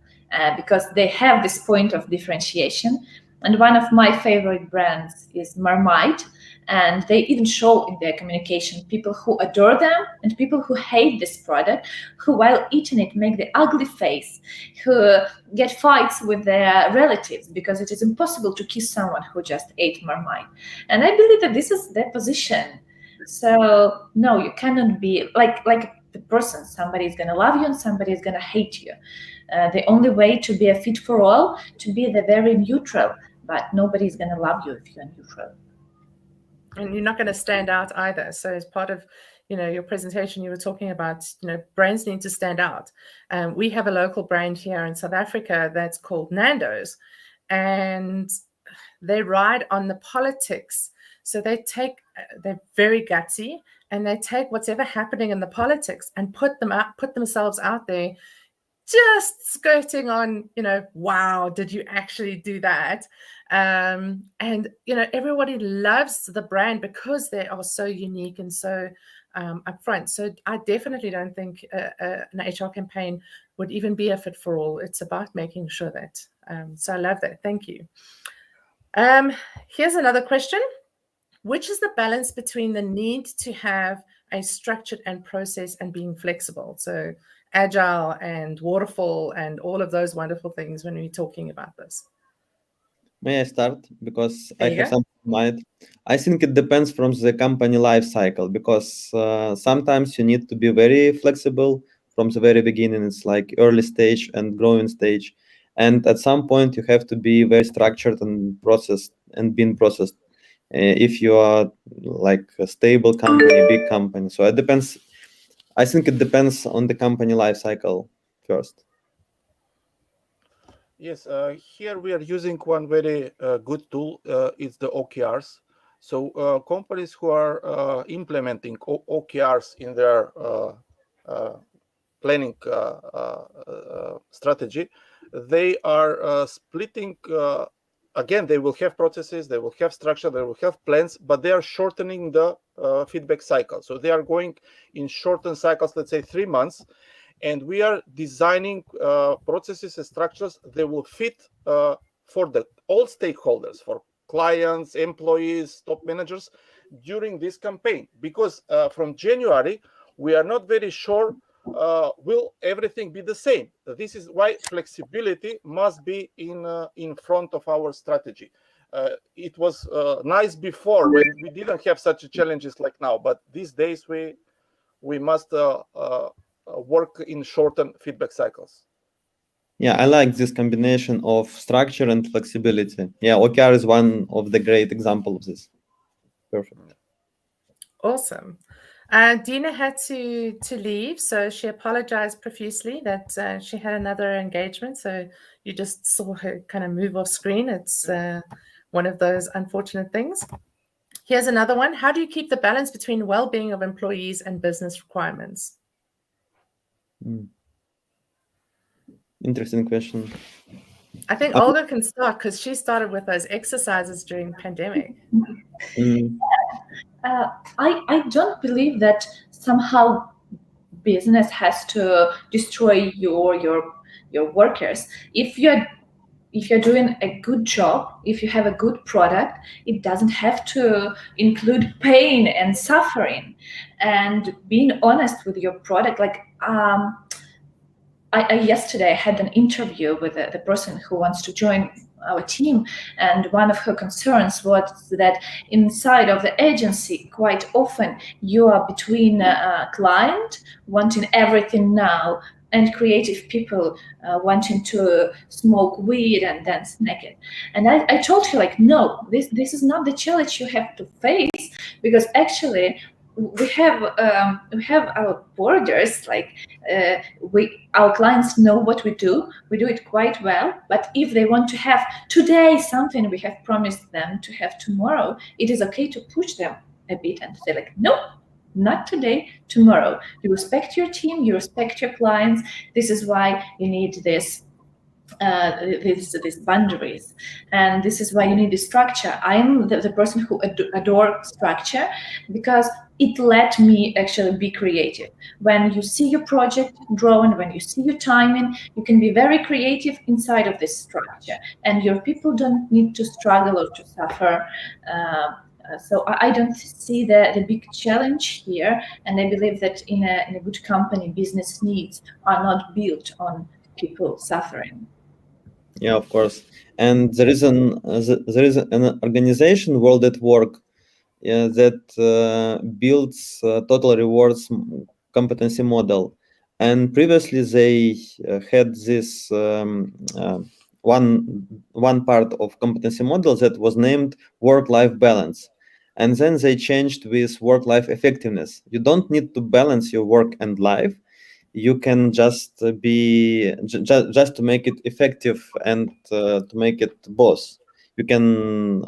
because they have this point of differentiation. And one of my favorite brands is Marmite. And they even show in their communication people who adore them and people who hate this product, who while eating it make the ugly face, who get fights with their relatives because it is impossible to kiss someone who just ate Marmite. And I believe that this is their position. So no, you cannot be like the person. Somebody is going to love you and somebody is going to hate you. The only way to be a fit for all, to be the very neutral, but nobody is going to love you if you're neutral. And you're not going to stand out either. So as part of, your presentation, you were talking about, brands need to stand out. We have a local brand here in South Africa that's called Nando's, and they ride on the politics. So they're very gutsy, and they take whatever happening in the politics and put themselves out there, just skirting on, wow, did you actually do that? And, everybody loves the brand because they are so unique and so upfront. So I definitely don't think an HR campaign would even be a fit for all. It's about making sure that. So I love that. Thank you. Here's another question. Which is the balance between the need to have a structured and process and being flexible? So agile and waterfall and all of those wonderful things when we're talking about this. May I start? Because I have something in mind. I think it depends from the company life cycle, because sometimes you need to be very flexible from the very beginning. It's like early stage and growing stage. And at some point you have to be very structured and processed and being processed. If you are like a stable company, big company. So it depends. I think it depends on the company life cycle first. Yes, here we are using one very good tool. It's the OKRs. So companies who are implementing OKRs in their planning strategy, they are splitting. Again, they will have processes, they will have structure, they will have plans, but they are shortening the feedback cycle. So they are going in shortened cycles, let's say 3 months. And we are designing processes and structures that will fit for all stakeholders, for clients, employees, top managers during this campaign. Because from January, we are not very sure will everything be the same. This is why flexibility must be in front of our strategy. It was nice before when we didn't have such challenges like now, but these days we must work in shortened feedback cycles. Yeah, I like this combination of structure and flexibility. Yeah, OKR is one of the great examples of this. Perfect. Awesome. Dina had to leave, so she apologized profusely that she had another engagement. So you just saw her kind of move off screen. It's one of those unfortunate things. Here's another one. How do you keep the balance between well-being of employees and business requirements? Interesting question. I think Olga can start because she started with those exercises during pandemic. I don't believe that somehow business has to destroy your workers. If you're doing a good job, if you have a good product, it doesn't have to include pain and suffering. And being honest with your product, like I yesterday had an interview with the person who wants to join our team, and one of her concerns was that inside of the agency, quite often you are between a client wanting everything now and creative people wanting to smoke weed and dance naked. And I told her, like, no, this is not the challenge you have to face, because actually we have our borders. Like our clients know what we do it quite well, but if they want to have today something we have promised them to have tomorrow, it is okay to push them a bit and say, like, no, not today, tomorrow. You respect your team, you respect your clients. This is why you need this these boundaries, and this is why you need the structure. I'm the person who adore structure, because it let me actually be creative. When you see your project drawn, when you see your timing, you can be very creative inside of this structure, and your people don't need to struggle or to suffer. So I don't see the big challenge here, and I believe that in a good company, business needs are not built on people suffering. Yeah, of course. And there is an organization, World at Work, that builds total rewards competency model. And previously they had this one part of competency model that was named work-life balance. And then they changed with work-life effectiveness. You don't need to balance your work and life. You can just just to make it effective and to make it both. You can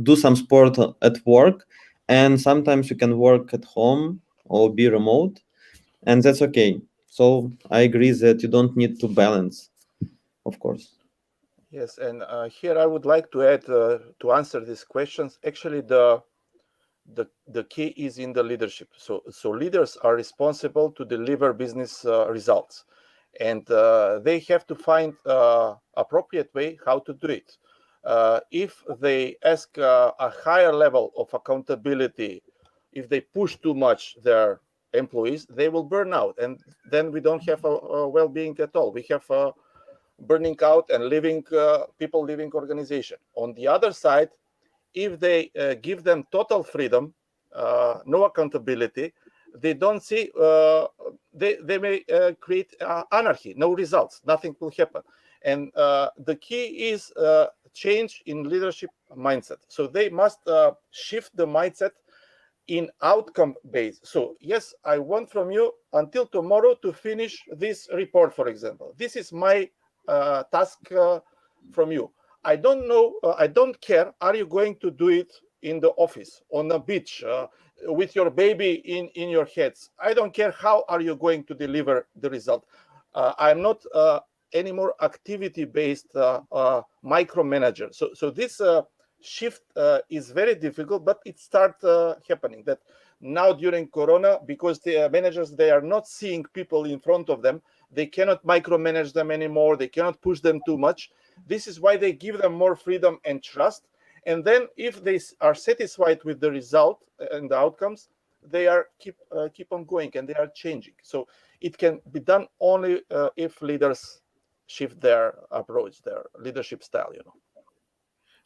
do some sport at work, and sometimes you can work at home or be remote, and that's okay. So I agree that you don't need to balance, of course. Yes, and here I would like to add to answer these questions. Actually, the key is in the leadership. So leaders are responsible to deliver business results, and they have to find appropriate way how to do it. If they ask a higher level of accountability, if they push too much their employees, they will burn out, and then we don't have a well-being at all. We have burning out and people leaving organization. On the other side, if they give them total freedom, no accountability, they don't see, they may create anarchy, no results, nothing will happen. And the key is change in leadership mindset. So they must shift the mindset in outcome based. So yes, I want from you until tomorrow to finish this report, for example. This is my task from you. I don't know, I don't care, are you going to do it in the office, on the beach, with your baby in your heads? I don't care how are you going to deliver the result. I'm not anymore activity-based micromanager. So this shift is very difficult, but it starts happening. That now during Corona, because the managers, they are not seeing people in front of them, they cannot micromanage them anymore, they cannot push them too much. This is why they give them more freedom and trust. And then if they are satisfied with the result and the outcomes, they are keep on going and they are changing. So it can be done only if leaders shift their approach, their leadership style, you know.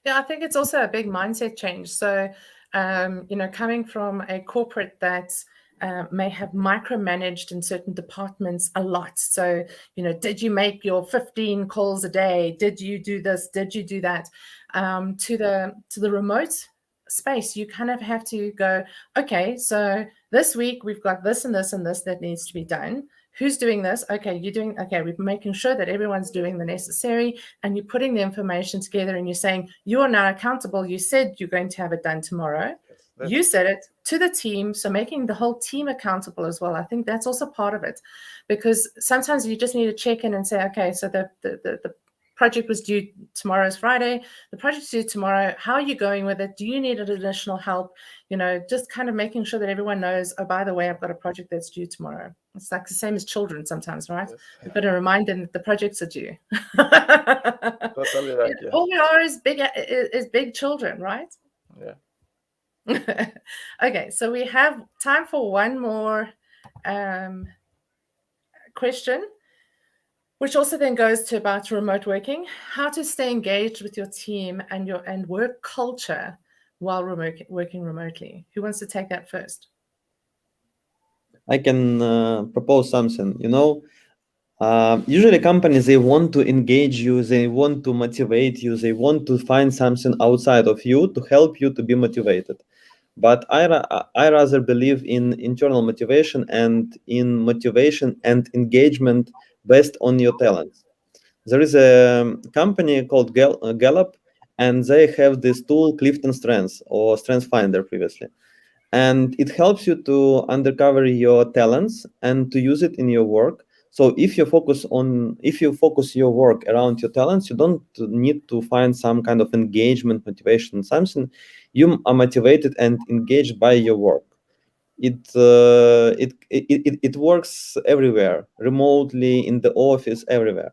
Yeah, I think it's also a big mindset change. So, coming from a corporate that may have micromanaged in certain departments a lot. So, did you make your 15 calls a day? Did you do this? Did you do that? To the remote space, you kind of have to go, okay, so this week we've got this and this and this that needs to be done. Who's doing this? Okay, you're doing, okay, we're making sure that everyone's doing the necessary, and you're putting the information together and you're saying, you are now accountable. You said you're going to have it done tomorrow. You said it to the team. So making the whole team accountable as well. I think that's also part of it, because sometimes you just need to check in and say, okay, so the project was due tomorrow's Friday. The project's due tomorrow. How are you going with it? Do you need additional help? Just kind of making sure that everyone knows, oh, by the way, I've got a project that's due tomorrow. It's like the same as children sometimes, right? Yes. We've got to remind them that the projects are due. Totally right, yeah. All we are is big children, right? Yeah. Okay, so we have time for one more question, which also then goes to about remote working, how to stay engaged with your team and work culture while working remotely. Who wants to take that first? I can propose something. Usually companies, they want to engage you, they want to motivate you, they want to find something outside of you to help you to be motivated. But I rather believe in internal motivation and in motivation and engagement based on your talents. There is a company called Gallup, and they have this tool, Clifton Strengths or Strengths Finder previously. And it helps you to uncover your talents and to use it in your work. So if you focus your work around your talents, you don't need to find some kind of engagement, motivation, something. You are motivated and engaged by your work. it works everywhere, remotely, in the office, everywhere.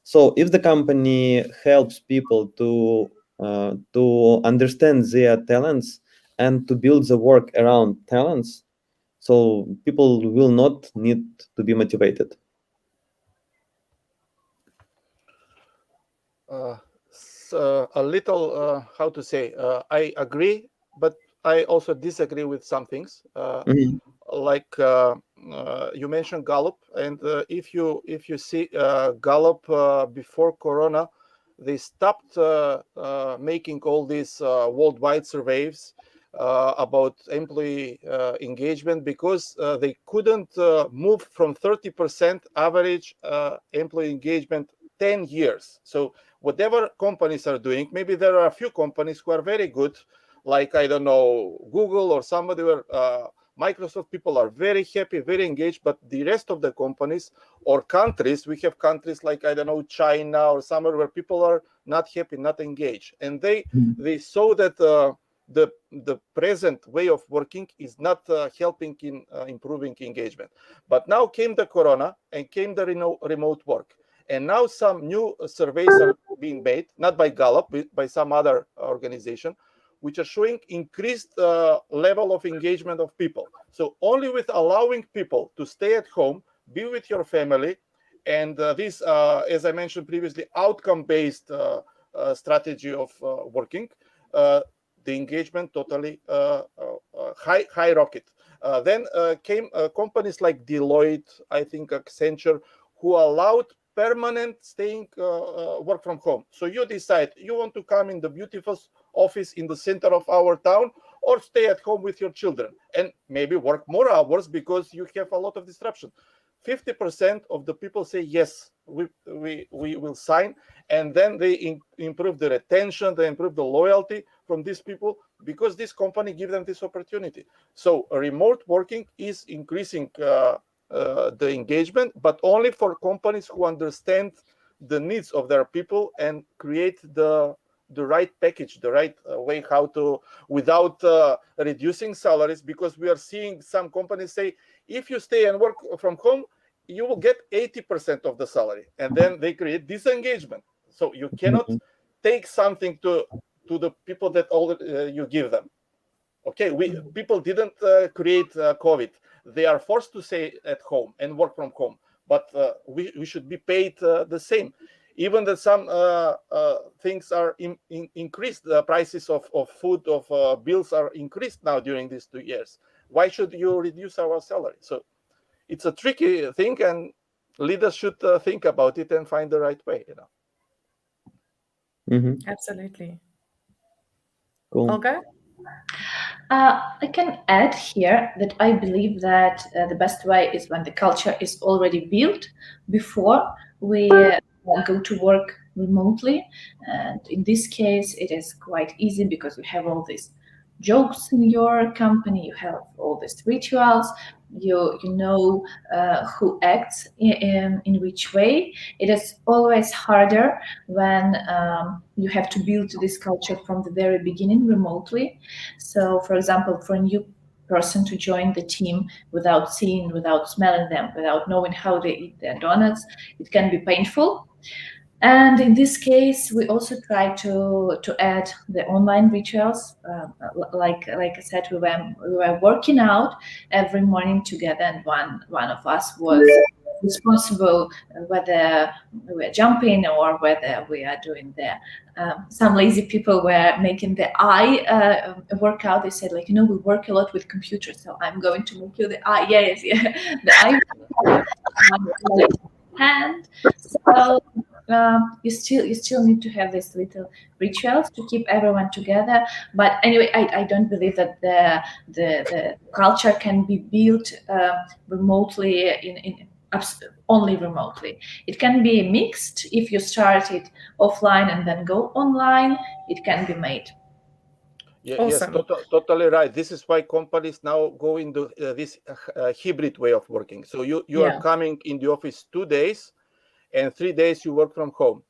So if the company helps people to understand their talents and to build the work around talents, so people will not need to be motivated. So a little, how to say, I agree, but I also disagree with some things. Like you mentioned Gallup, and if you see Gallup before Corona, they stopped making all these worldwide surveys about employee engagement because they couldn't move from 30% average employee engagement 10 years. So whatever companies are doing, maybe there are a few companies who are very good, like, I don't know, Google or somebody where Microsoft people are very happy, very engaged, but the rest of the companies or countries, we have countries like, I don't know, China or somewhere where people are not happy, not engaged. And they saw that the present way of working is not helping in improving engagement. But now came the Corona and came the remote work. And now some new surveys are being made, not by Gallup, but by some other organization, which are showing increased level of engagement of people. So only with allowing people to stay at home, be with your family, and this, as I mentioned previously, outcome-based strategy of working, the engagement totally high rocket. Then came companies like Deloitte, I think Accenture, who allowed permanent staying work from home. So you decide you want to come in the beautiful office in the center of our town or stay at home with your children and maybe work more hours because you have a lot of disruption. 50% of the people say yes, we will sign, and then they improve the retention, they improve the loyalty from these people because this company give them this opportunity. So remote working is increasing the engagement, but only for companies who understand the needs of their people and create the right package, the right way how to, without reducing salaries, because we are seeing some companies say, if you stay and work from home, you will get 80% of the salary, and then they create disengagement. So you cannot take something to the people that all you give them. Okay, people didn't create COVID. They are forced to stay at home and work from home, but we should be paid the same. Even that some things are increased, the prices of food, of bills are increased now during these 2 years. Why should you reduce our salary? So it's a tricky thing, and leaders should think about it and find the right way. Absolutely. Cool. Olga? I can add here that I believe that the best way is when the culture is already built before we go to work remotely. And in this case, it is quite easy because we have all these jokes in your company, you have all these rituals, you know who acts in which way. It is always harder when you have to build this culture from the very beginning remotely. So, for example, for a new person to join the team without seeing, without smelling them, without knowing how they eat their donuts, it can be painful. And in this case, we also try to add the online rituals. Like I said, we were working out every morning together, and one of us was responsible whether we were jumping or whether we are doing the some lazy people were making the eye workout. They said, like, we work a lot with computers, so I'm going to make you the eye. Yes, the eye hand. So you still need to have these little rituals to keep everyone together. But anyway, I don't believe that the culture can be built remotely only remotely. It can be mixed. If you start it offline and then go online, it can be made. Yeah, Awesome. Yes, totally right. This is why companies now go into this hybrid way of working. So you are coming in the office 2 days, and 3 days you work from home.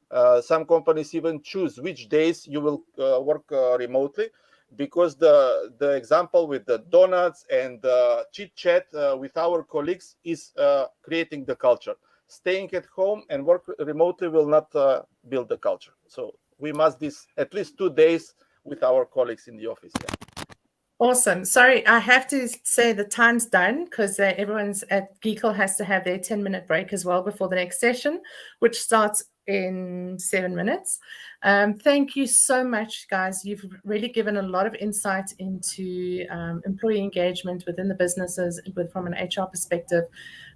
Some companies even choose which days you will work remotely, because the example with the donuts and the chit chat with our colleagues is creating the culture. Staying at home and work remotely will not build the culture. So we must this at least 2 days with our colleagues in the office. Yeah. Awesome. Sorry, I have to say the time's done because everyone's at Geekle has to have their 10-minute break as well before the next session, which starts in 7 minutes. Thank you so much, guys. You've really given a lot of insight into employee engagement within the businesses from an HR perspective.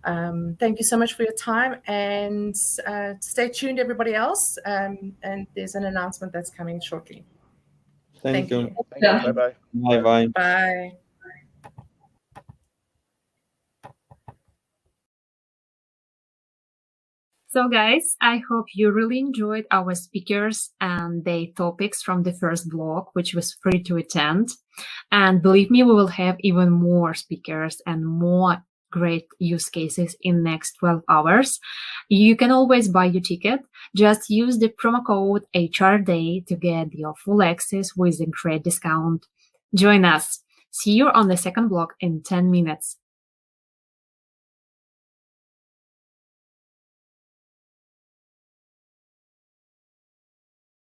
Thank you so much for your time, and stay tuned, everybody else. And there's an announcement that's coming shortly. Thank you. Thank you. Bye-bye. Bye-bye. Bye. So guys, I hope you really enjoyed our speakers and their topics from the first block, which was free to attend. And believe me, we will have even more speakers and more great use cases in next 12 hours. You can always buy your ticket. Just use the promo code HRDAY to get your full access with a great discount. Join us. See you on the second block in 10 minutes.